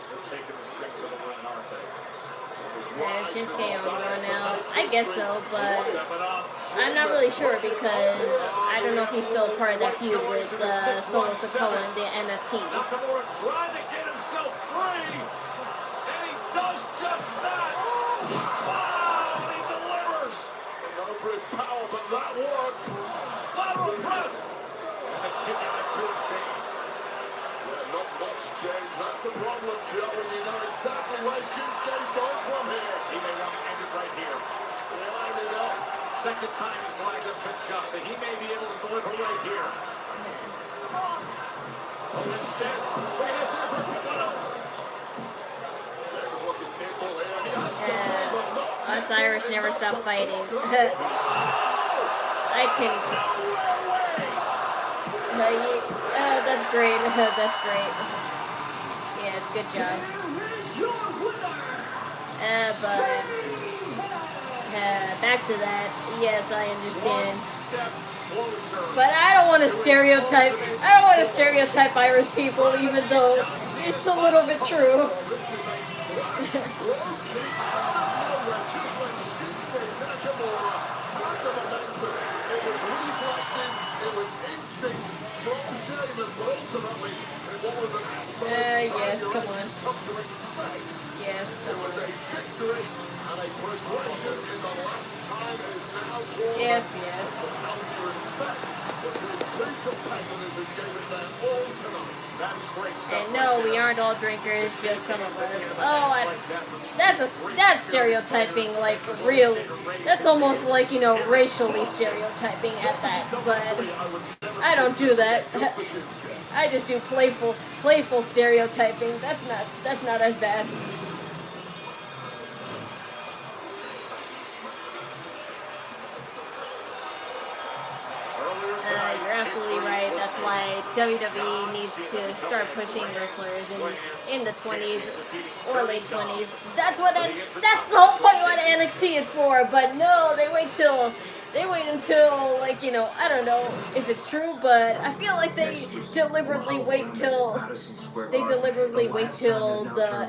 They're taking the strength to the ring, aren't they? Shinsuke on Raw now. I guess so, but I'm not really sure because I don't know if he's still a part of that feud with Solo Sikoa and the MFTs. Nakamura trying to get himself free, and he does just that. Wow, and he delivers. Known for his power, but that worked. Lateral press. And a kick out to a change. Yeah, not much change. That's the problem, Joe, and you know exactly where Shinsuke's going from here. He may want to end it right here. Line it up. Second time he's lined up Kinshasa. He may be able to deliver right here. But instead, look at this effort. One up. James looking nimble here. He has to move, but not. Us Irish never stop fighting. I can. That's great. That's great. Yes, good job. But back to that. Yes, I understand. But I don't want to stereotype. I don't want to stereotype Irish people, even though it's a little bit true. Yes, come on. Yes, come on. Yes, yes. And no, we aren't all drinkers, just some of us. Oh, that's stereotyping, like, real. That's almost like, you know, racially stereotyping at that. But I don't do that. I just do playful stereotyping. That's not as bad. You're absolutely right. That's why WWE needs to start pushing wrestlers in the 20s or late 20s. That's the whole point what NXT is for. But no, they wait until, like, you know, I don't know if it's true, but I feel like they deliberately wait till the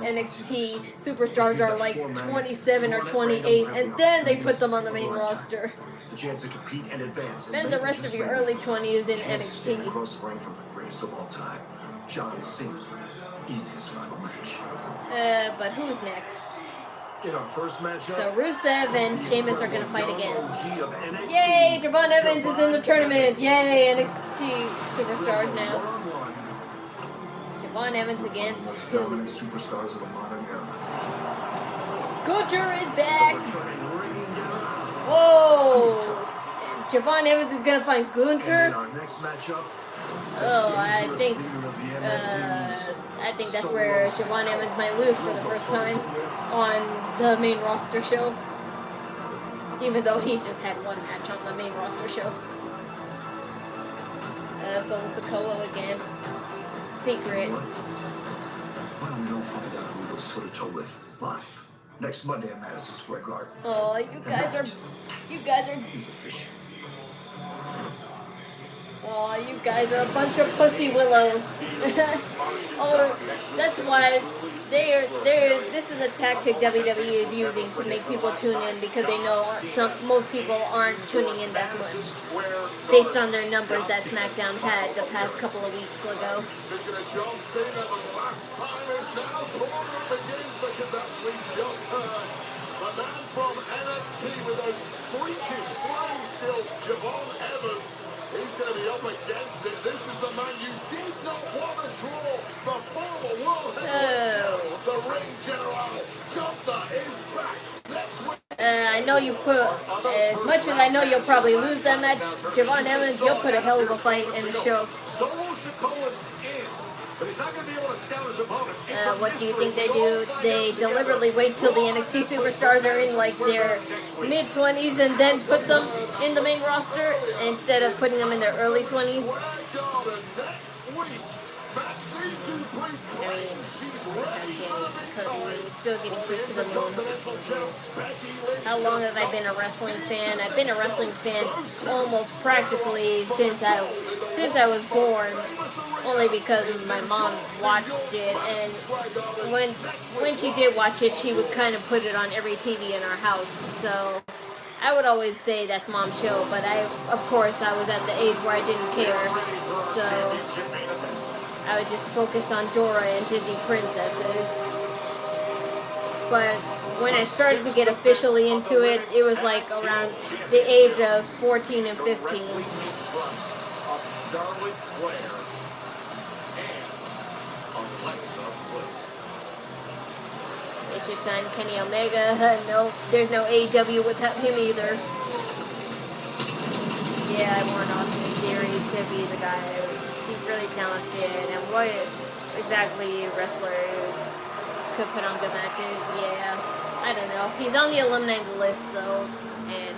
NXT superstars are like 27 or 28, and then they put them on the main roster. The chance to compete and advance. Then the rest of your early 20s in NXT. Across the ring from the greatest of all time, John Cena, in his final match. But who's next? In our first matchup, so Rusev and Sheamus are going to fight again. Yay! Javon Evans is in the tournament. Yay! NXT superstars now. Javon Evans against dominant superstars of the modern era. Gunther is back. Whoa! Javon Evans is going to fight Gunther. Our next matchup. Oh, I think that's where Javon Evans might lose for the first time on the main roster show. Even though he just had one match on the main roster show. Solo Sikoa against Secret. Why don't we all find out who was toe-to-toe with live next Monday at Madison Square Garden? Oh, you guys are. He's a fish. Oh, you guys are a bunch of pussy willows. Oh, that's why this is a tactic WWE is using to make people tune in, because they know most people aren't tuning in that much based on their numbers that SmackDown had the past couple of weeks ago. Speaking of John Cena, the last time is now. Tournament begins because as we just heard, the man from NXT with those freakish flying skills, Javon Evans, he's going to be up against it. This is the man you did not want to draw. The former world heavyweight, the ring general, Gunther is back. Next week. I know you put, as much as I know you'll probably lose that match, Javon Evans, you'll put a hell of a fight in the show. Solo Sikoa's in, but he's not going to be able to scout his opponent. What do you think they do? They deliberately wait till the NXT superstars are in like their mid-20s and then put them in the main roster instead of putting them in their early 20s. Still getting pushed to the moon. How long have I been a wrestling fan? I've been a wrestling fan almost practically since I was born. Only because my mom watched it, and when she did watch it, she would kind of put it on every TV in our house. So I would always say that's mom's show, but of course, I was at the age where I didn't care. So I would just focus on Dora and Disney princesses. But when I started to get officially into it, it was like around the age of 14 and 15. They should sign Kenny Omega. No, there's no AEW without him either. Yeah, I want Austin Theory to be the guy. He's really talented, and what exactly wrestler could put on good matches? Yeah, I don't know. He's on the alumni list though, and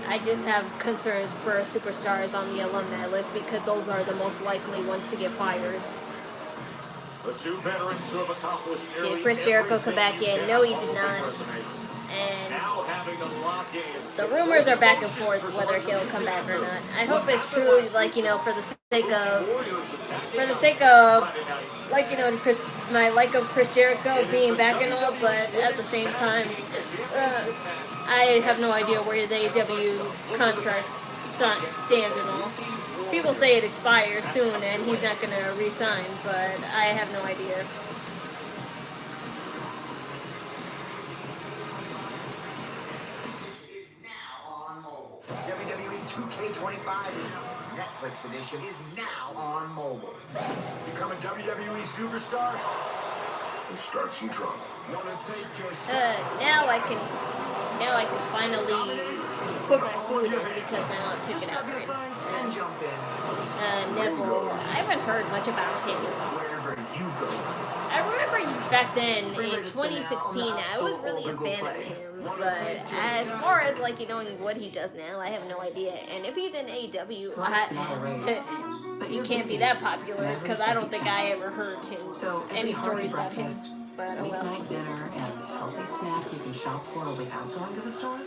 I just have concerns for superstars on the alumni list because those are the most likely ones to get fired. The two veterans who have accomplished nearly Did Chris Jericho come back in? No, he did not. And the rumors are back and forth whether he'll come back or not. I hope it's true, like, you know, for the sake of, like, you know, my like of Chris Jericho being back and all, but at the same time, I have no idea where his AEW contract stands and all. People say it expires soon and he's not going to re-sign, but I have no idea. WWE 2K25 Netflix edition is now on mobile. Become a WWE superstar and start some drama. Now I can finally put my food in because my aunt took it out already. Neville, I haven't heard much about him. Wherever you go. I remember back then in 2016, I was really a fan of him, but as far as like, you know, what he does now, I have no idea. And if he's in AEW, he can't be that popular because I don't think I ever heard him any stories about him. But oh well. Weeknight dinner and healthy snack you can shop for without going to the store?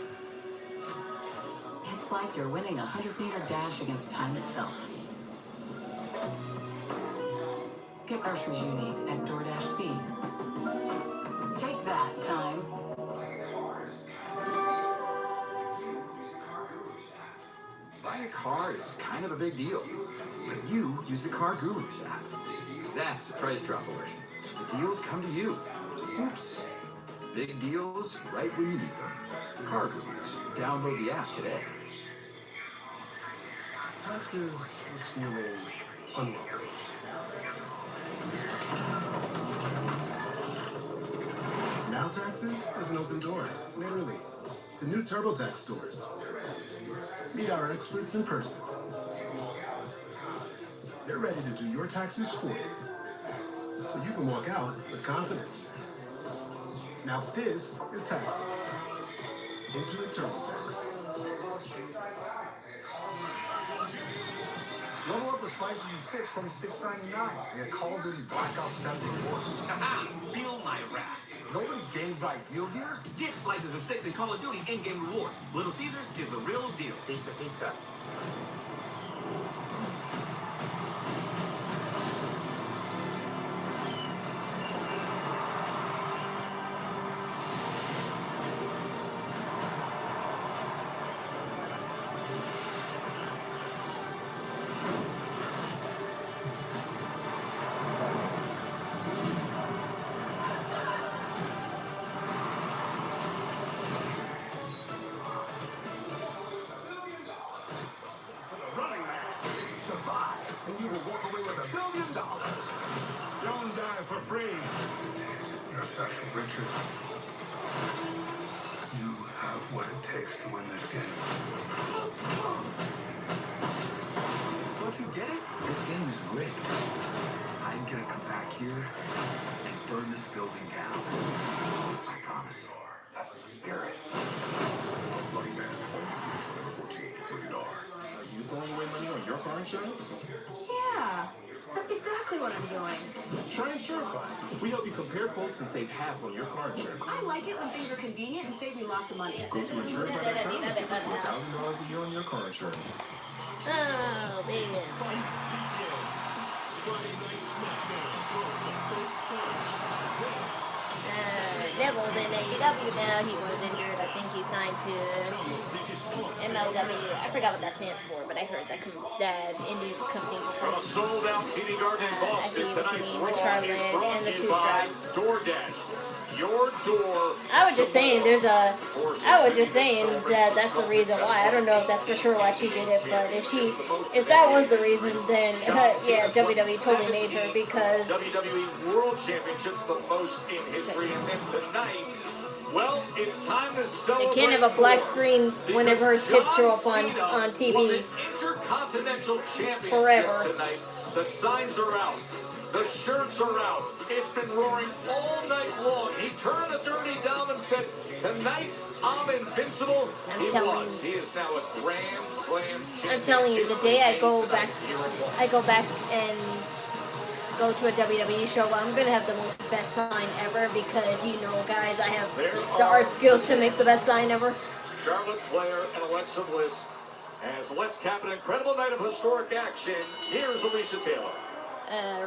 It's like you're winning a 100-meter dash against time itself. Get groceries you need at DoorDash Speed. Take that, time. Buying a car is kind of a big deal, but you use the Car Gurus app. That's a price drop alert, so the deals come to you. Oops. Big deals right when you need them. Car Gurus. Download the app today. Texas was feeling unwelcome. Now Texas is an open door, literally. The new TurboTax stores. Meet our experts in person. They're ready to do your taxes for you, so you can walk out with confidence. Now this is taxes. Intuit TurboTax. Level up the spicy and sticks from $6.99. Get Call of Duty Black Ops 7 rewards. Aha! Feel my wrath. Nobody games like deal here? Get slices and sticks in Call of Duty in-game rewards. Little Caesars is the real deal. Pizza, pizza. Insurance? Yeah, that's exactly what I'm doing. Try Insurify. We help you compare quotes and save half on your car insurance. I like it when things are convenient and save me lots of money. Go to Insurify.com and save up to $1,000 a year on your car insurance. Oh, baby. Neville's in AEW now. He was injured. I think he signed to MLW. I forgot what that stands for, but I heard that indie company. From a sold-out TD Garden in Boston, tonight's Raw Charlotte is and brought the to two you by straps. DoorDash. Your door. I was just saying that that's the reason why. I don't know if that's for sure why she did it, but if that was the reason, then yeah, WWE totally made her because WWE World Championships the most in history, and then tonight, well, it's time to celebrate. you can't have a black screen whenever her tits show up on TV Intercontinental Championship forever. Tonight, the signs are out. The shirts are out. It's been roaring all night long. He turned a dirty dome and said, "Tonight, I'm invincible." He is now a Grand Slam champion. I'm telling you, the day I go back and go to a WWE show, I'm gonna have the best sign ever because you know, guys, I have the art skills to make the best sign ever. Charlotte Flair and Alexa Bliss. As let's cap an incredible night of historic action. Here's Alicia Taylor.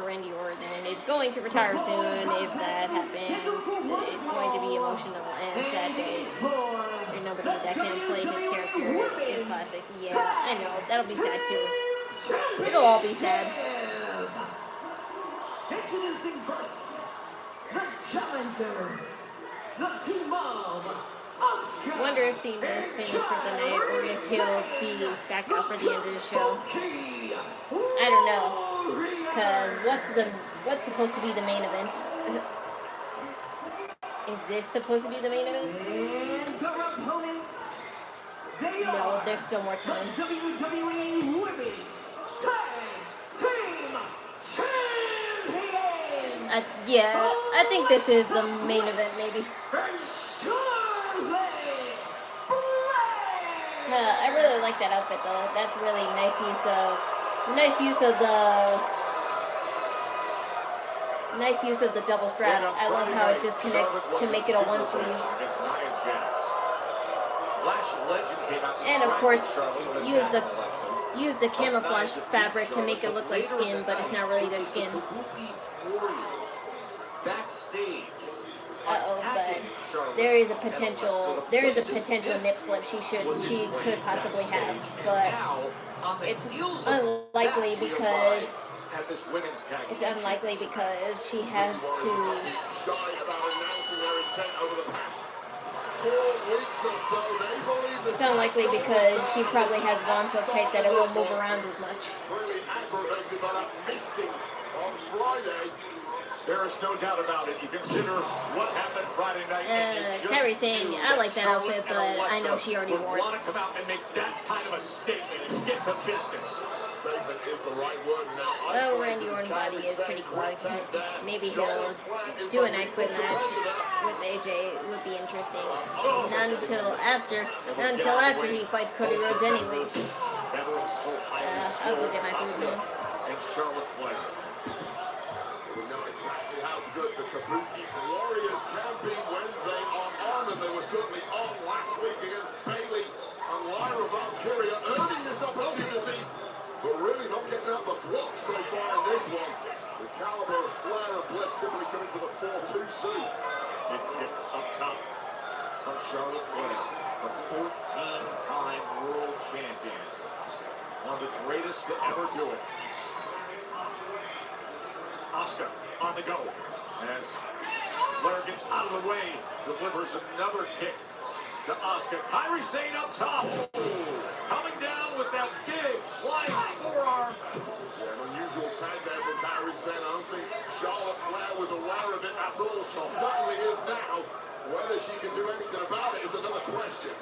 Randy Orton is going to retire soon. If that happens, it's going to be emotional and sad days. There's nobody that can play his character is classic. Yeah, I know. That'll be sad too. It'll all be sad. Introducing first, the challengers, the team of Asuka. Wonder if Cena is finished for the night or if he'll be back out for the end of the show. I don't know. Because what's supposed to be the main event? Is this supposed to be the main event? And their opponents, they No, there's still more the time. WWE Women's Tag Team Champions. Yeah, I think this is the main event, maybe. And Charlotte Bliss. I really like that outfit, though. That's really nice use of the double strap. I love how it just connects to make it a one sleeve. And of course, use the camouflage fabric to make it look like skin, but it's not really their skin. But there is a potential nip slip she could possibly have, but it's unlikely because she has to. It's unlikely because she probably has it on so tight that it won't move around as much. There is no doubt about it. You consider what happened Friday night. Kyrie saying, I like that outfit, but I know she already wore it. Want to come out and make that kind of a statement and get to business. Statement is the right word now. Well, Randy Orton's body is pretty close. Maybe he'll do an I Quit match with AJ. It would be interesting. Not until after he fights Cody Rhodes anyways. I'll go get my food now. And Charlotte Flair. We know exactly how good the Kabuki Warriors can be when they are on, and they were certainly on last week against Bayley and Lyra Valkyria, earning this opportunity, but really not getting out the block so far in this one. The caliber of Flair and Bliss simply coming to the fore too soon. Big kick up top from Charlotte Flair, the 14-time world champion. One of the greatest to ever do it. Asuka on the go as Flair gets out of the way, delivers another kick to Asuka. Kairi Sane up top, coming down with that big flying forearm. Yeah, an unusual tag there from Kairi Sane. I don't think Charlotte Flair was aware of it at all. She certainly is now. Whether she can do anything about it is another question.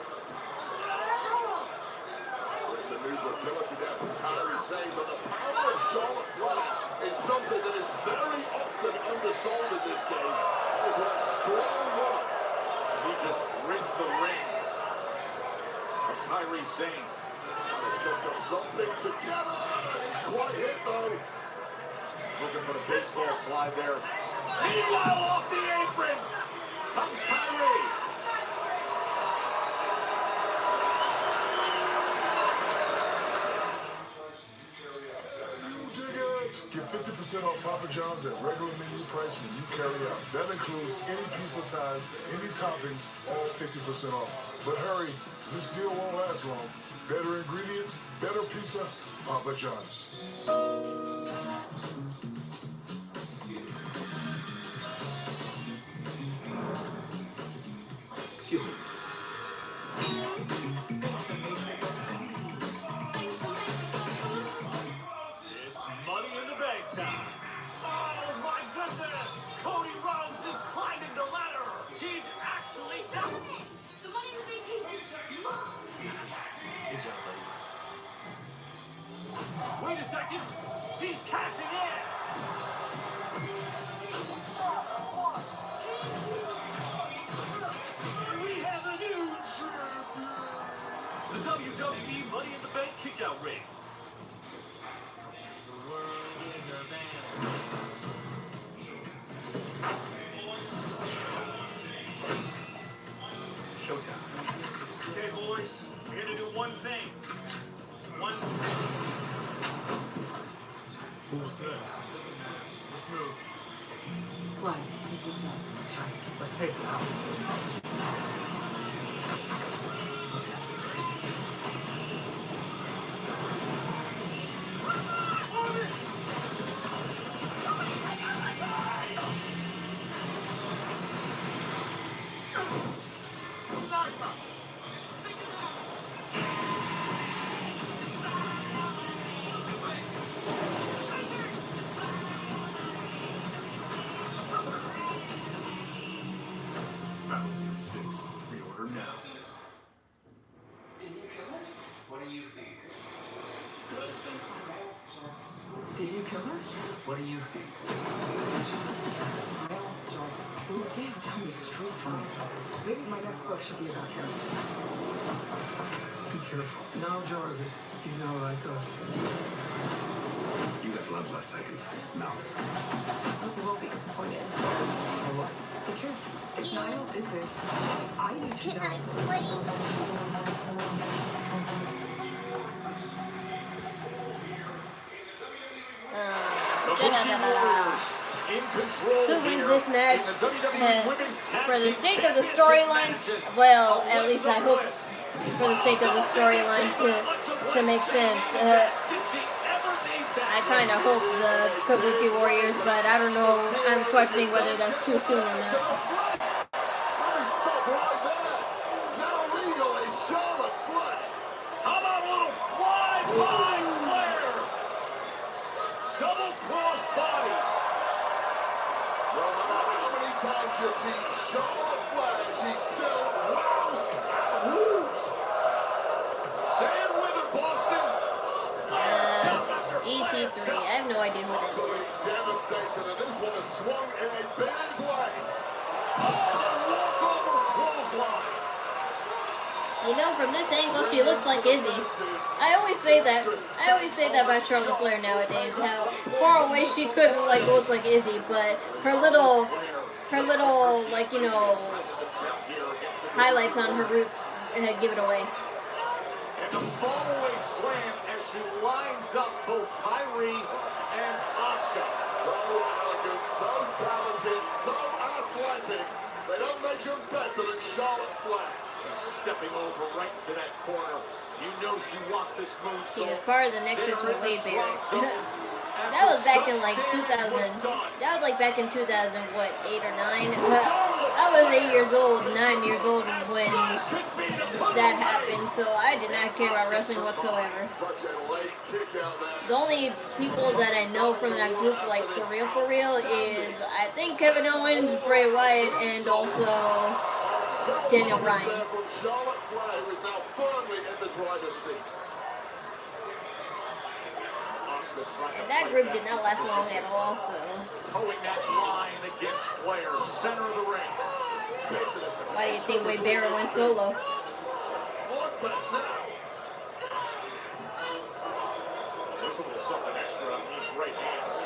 The maneuverability there from Kairi Sane, but the power of Charlotte Flair is something that is very often undersold in this game. That is one strong woman. She just rips the ring of Kairi Sane. They've got something together. Didn't quite hit though. Looking for the baseball slide there. Meanwhile, off the apron comes Kairi. Get 50% off Papa John's at regular menu price when you carry out. That includes any pizza size, any toppings, all 50% off. But hurry, this deal won't last long. Better ingredients, better pizza, Papa John's. Excuse me. Money in the bank time. Oh my goodness! Cody Rhodes is climbing the ladder. He's actually down. The money in the bank is mine. Good job, buddy. Wait a second. He's cashing in. We have flag. Take it out. That's right. Let's take it out. Battlefield 6. Pre-order now. Did you kill her? What do you think? Raquel Rodriguez. Who did down the street from me? Maybe my next book should be about him. Be careful. Now Jarvis, he's not like us. You got bloodlust seconds. Now. Hope you won't be disappointed. Or what? The truth. If Niall did this, I need to know. Kabuki Warriors in control. Who wins this match? in the WWE Women's Tag For the Team sake of the Championship storyline, matches. well, at least I hope Bliss. for the sake of the storyline to make sense. I kind of hope the Kabuki Warriors, but I don't know. I'm questioning whether that's too soon or not. Let me stop right there. Now legally Charlotte Flair. How about a little fly-by Flair? Double cross body. Well, no matter how many times you see Charlotte Flair, she's still wows and woos. Say it with her, Boston. EC3. I have no idea who that is. Devastating, and this one has swung in a big way. Walkover clothesline. You know, from this angle, she looks like Izzy. I always say that about Charlotte Flair nowadays. How far away she could like look like Izzy, but her little like highlights on her roots give it away. And the fall-away slam as she lines up both Kyrie and Asuka. So elegant, so talented, so athletic. They don't make him better than Charlotte Flair. Stepping over right to that corner. You know she wants this moonsault. She was part of the Nexus with Wade Barrett. That was back in like 2000. That was like back in 2000, what, 8 or 9? I was 8 years old, 9 years old when that happened, so I did not care about wrestling whatsoever. The only people that I know from that group, like for real, is I think Kevin Owens, Bray Wyatt, and also Daniel Bryan. From Charlotte Flair, who is now firmly in the driver's seat. And that group did not last long at all, so. Towing that line against Flair, center of the ring. Why do you think Wade Barrett went solo? Slugfest now. There's a little something extra on these right hands.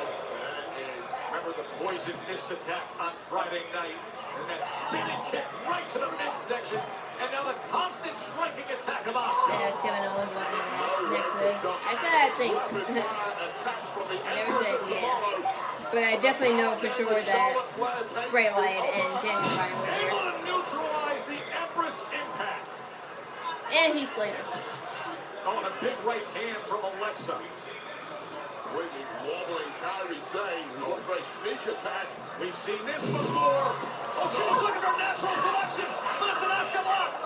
Remember the poison mist attack on Friday night? And that spinning kick right to the midsection. And now the constant striking attack of Asuka. Yeah, Kevin Owens wasn't next to this. I said I think. I never said yeah. But I definitely know for sure that Bray Wyatt and Daniel Bryan were there. Able to neutralize the Empress Impact. And Heath Slater. Oh, and a big right hand from Alexa. Whitney wobbling Kyrie saying, not a great sneak attack. We've seen this before. Oh, she was looking for natural selection, but it's an Asuka lock.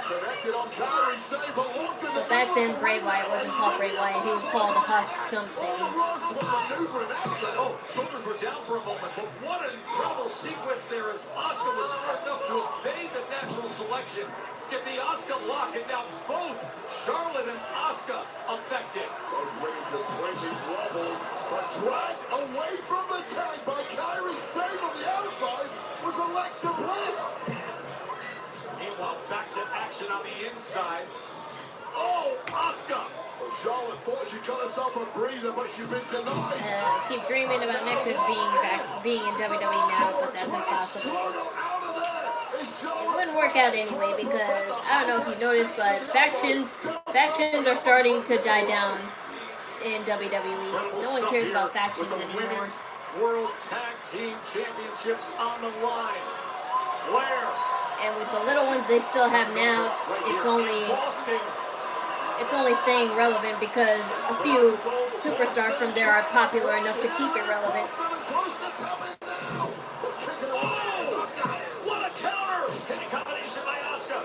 Connected on Kyrie saying, but look at the But back then, Bray Wyatt wasn't called Bray Wyatt. He was called Husk something. Oh, shoulders were down for a moment, but what an incredible sequence there as Asuka was smart enough to evade the natural selection. Get the Asuka lock, and now both Charlotte and Asuka affected. Both winning completely wobbled, but dragged away from the tag by Kyrie. Save on the outside was Alexa Bliss. Meanwhile, back to action on the inside. Oh, Asuka! Well, Charlotte thought she got herself a breather, but she's been denied. Keep dreaming about Nexus being in WWE now, but that's impossible. It wouldn't work out anyway because I don't know if you noticed, but factions are starting to die down in WWE. No one cares about factions anymore. World Tag Team Championships on the line. Flair. And with the little ones they still have now, it's only staying relevant because a few superstars from there are popular enough to keep it relevant. What a counter! Hitting combination by Asuka.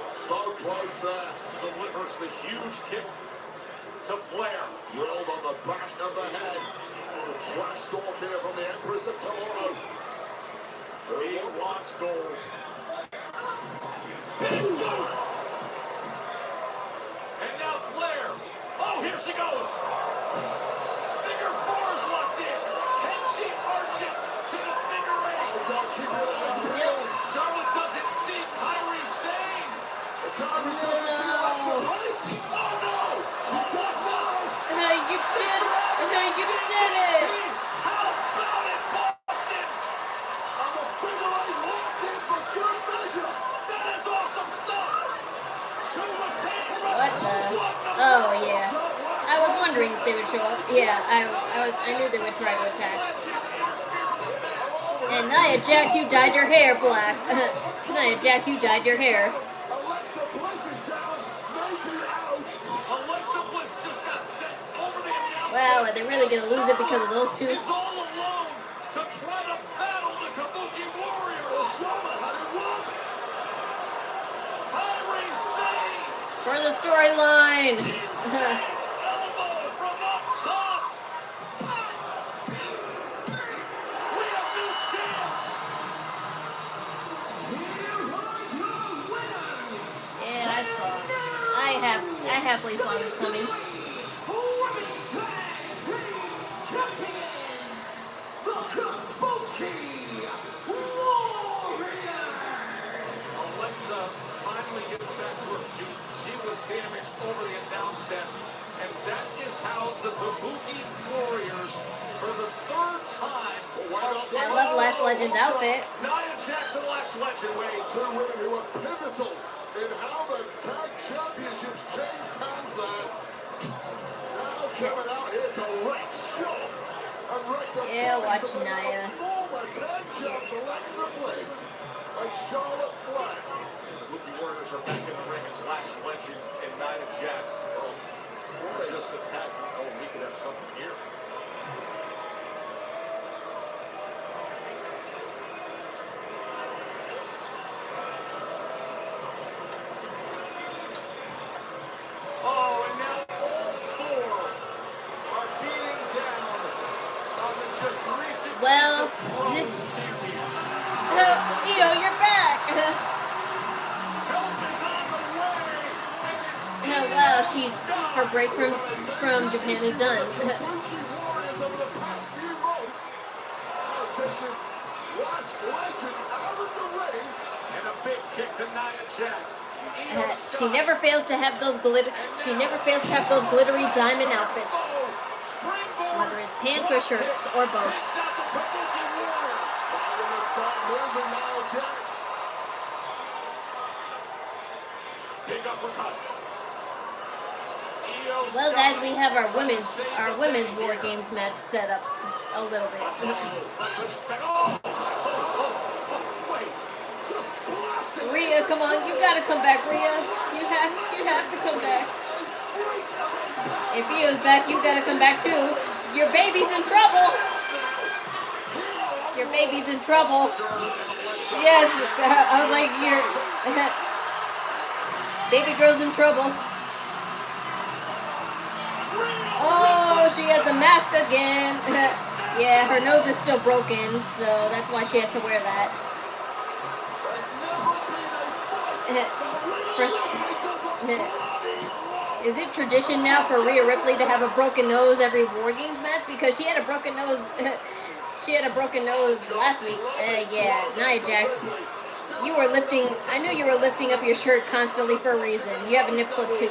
So close there. Delivers the huge kick to Flair. Drilled on the back of the head. The trash talk here from the Empress of Tomorrow. She wants gold. And now Flair. Oh, here she goes. Figure four is locked in. Can she arch it to the figure eight? Charlotte doesn't see Kairi Sane. Kairi doesn't see Alexa Bliss. Oh no! She does now. You did it! How about it, Boston? And the figure eight locked in for good measure. That is awesome stuff. To retain. What the? Oh yeah. I was wondering if they would show up. Yeah, I knew they would try to attack. And Nia Jax, you dyed your hair black. Nia Jax, you dyed your hair. Alexa Bliss is down. Maybe out. Alexa Bliss just got sent over the announce. Wow, are they really gonna lose it because of those two? Is all alone to try to battle the Kabuki Warriors. Osama had it won. Kairi Sane. For the storyline. Elbow from up top. We have new champs. Yeah, I saw it. I halfway saw this coming. Women's Tag Team Champions, the Kabuki Warriors. Alexa finally gets back to her feet. She was damaged over the announce desk, and that is how the Kabuki Warriors, for the third time, I love Lash Legend's outfit. Nia Jax and Lash Legend wave. Two women who are pivotal in how the tag championships changed hands there. Now coming out here to wreck shop and wreck the Yeah, bodies watch of Nia. former tag champs Alexa Bliss and Charlotte Flair. Kabuki Warriors are back in the ring as Lash Legend and Nia Jax. Oh, we're just attacking. Oh, we could have something here. Oh, and now all four are beating down on the just recent. Well, Io, you're back. Help is on the way, and it's Oh wow, her break from Japan is done. Kabuki Warriors over the past few months. Now pushing Lash Legend out of the ring. and a big kick to Nia Jax. She never fails to have those glittery diamond outfits, whether it's pants or shirts or both. Big uppercut. Well, guys, we have our women's War Games match set up a little bit. Rhea, come on, you gotta come back, Rhea. You have to come back. If Io's back, you gotta come back too. Your baby's in trouble. Your baby's in trouble. Yes, I was like, your baby girl's in trouble. Oh, she has the mask again. Yeah, her nose is still broken, so that's why she has to wear that. Is it tradition now for Rhea Ripley to have a broken nose every War Games match? Because she had a broken nose. She had a broken nose last week. Yeah, Nia Jax, you were lifting. I knew you were lifting up your shirt constantly for a reason. You have a nip slip too.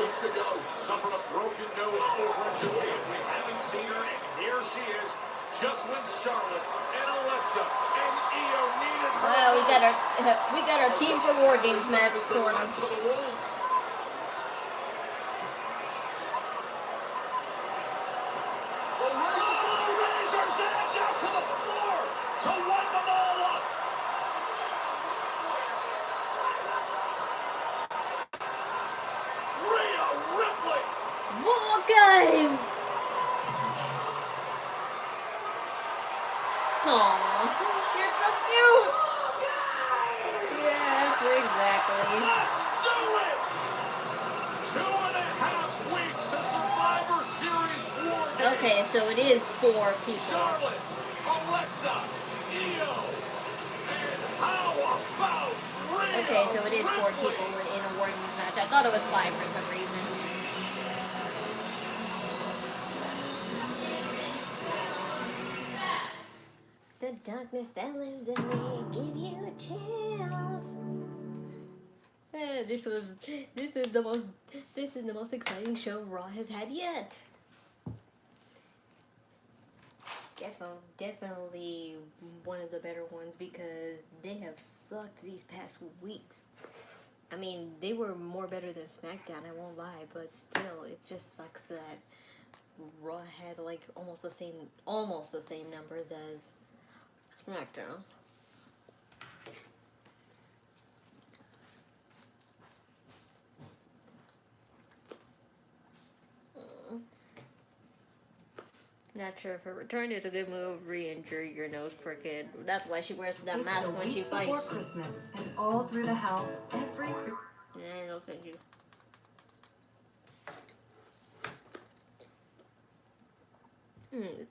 Suffered a broken nose over in Japan. We haven't seen her, and here she is. Just when Charlotte and Alexa and Io needed her. Wow, we got our team for War Games match sort of. times! Aww, you're so cute! Yes, exactly. Let's do it! 2.5 weeks to Survivor Series War Games. Okay, so it is 4 people. Charlotte, Alexa, Io, and how about Rhea Okay, so it is 4 Ripley? people in a War Games match. I thought it was 5 for some reason. The darkness that lives in me, give you a chance. This is the most exciting show Raw has had yet. Definitely one of the better ones because they have sucked these past weeks. I mean, they were more better than SmackDown, I won't lie, but still, it just sucks that Raw had like almost the same numbers as SmackDown. Not sure if her return is a good move. Re-injure your nose crooked. That's why she wears that mask when she fights. Before Christmas, and all through the house, every. No, thank you.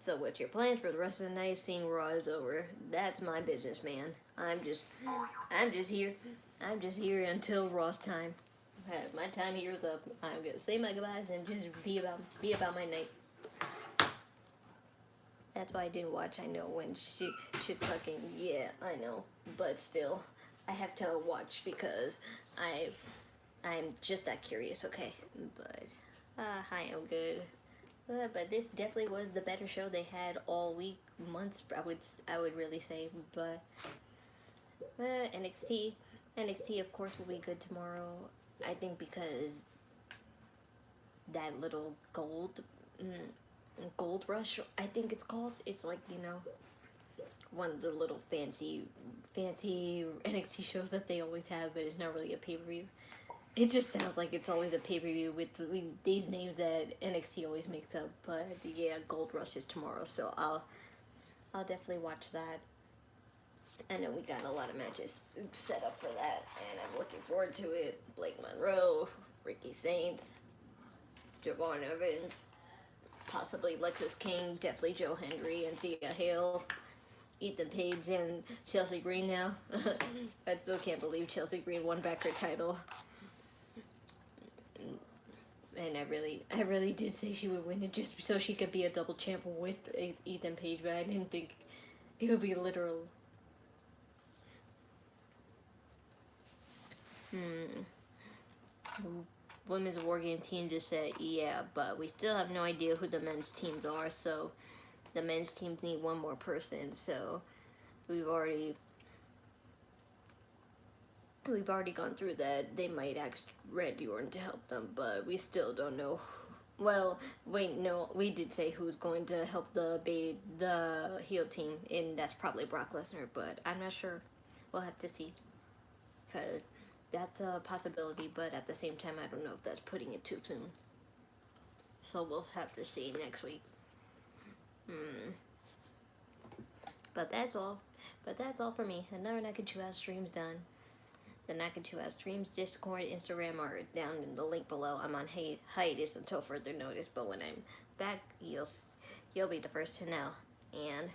So what's your plans for the rest of the night? Seeing Raw is over. That's my business, man. I'm just here. I'm just here until Raw's time. My time here is up. I'm gonna say my goodbyes and just be about my night. That's why I didn't watch. I know when shit's sucking. Yeah, I know. But still, I have to watch because I'm just that curious, okay? But, hi, I'm good. But this definitely was the better show they had all week, months, I would really say. But, NXT, of course, will be good tomorrow. I think because that little gold rush, I think it's called. It's like, you know, one of the little fancy NXT shows that they always have, but it's not really a pay-per-view. It just sounds like it's always a pay-per-view with these names that NXT always makes up. But yeah, Gold Rush is tomorrow, so I'll definitely watch that. I know we got a lot of matches set up for that, and I'm looking forward to it. Blake Monroe, Ricky Saints, Javon Evans, possibly Lexus King, definitely Joe Hendry and Thea Hale, Ethan Page and Chelsea Green now. I still can't believe Chelsea Green won back her title. And I really did say she would win it just so she could be a double champ with Ethan Page, but I didn't think it would be literal. Women's War Game team just said, yeah, but we still have no idea who the men's teams are, so the men's teams need one more person, so we've already gone through that. They might ask Randy Orton to help them, but we still don't know. Well, wait, no, we did say who's going to help the heel team, and that's probably Brock Lesnar, but I'm not sure. We'll have to see, because that's a possibility, but at the same time, I don't know if that's putting it too soon. So we'll have to see next week. But that's all. For me. Another Naked 2 House stream's done. The Naked 2 House streams, Discord, Instagram are down in the link below. I'm on hiatus until further notice, but when I'm back, you'll be the first to know. And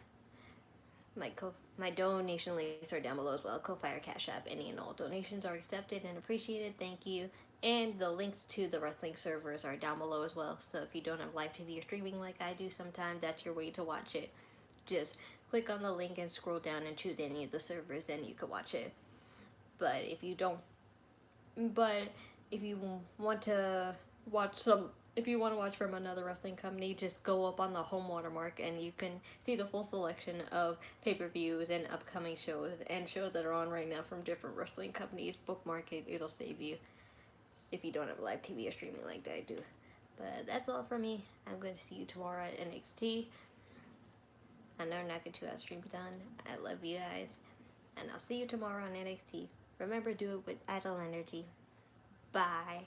my donation links are down below as well. Ko-Fi or Cash App. Any and all donations are accepted and appreciated. Thank you. And the links to the wrestling servers are down below as well. So if you don't have live TV or streaming like I do sometimes, that's your way to watch it. Just click on the link and scroll down and choose any of the servers, and you can watch it. But if you want to watch from another wrestling company, just go up on the home watermark and you can see the full selection of pay-per-views and upcoming shows and shows that are on right now from different wrestling companies. Bookmark it, it'll save you if you don't have live TV or streaming like I do. But that's all for me. I'm going to see you tomorrow at NXT. Another Naked 2 House stream's done. I love you guys. And I'll see you tomorrow on NXT. Remember, do it with idle energy. Bye.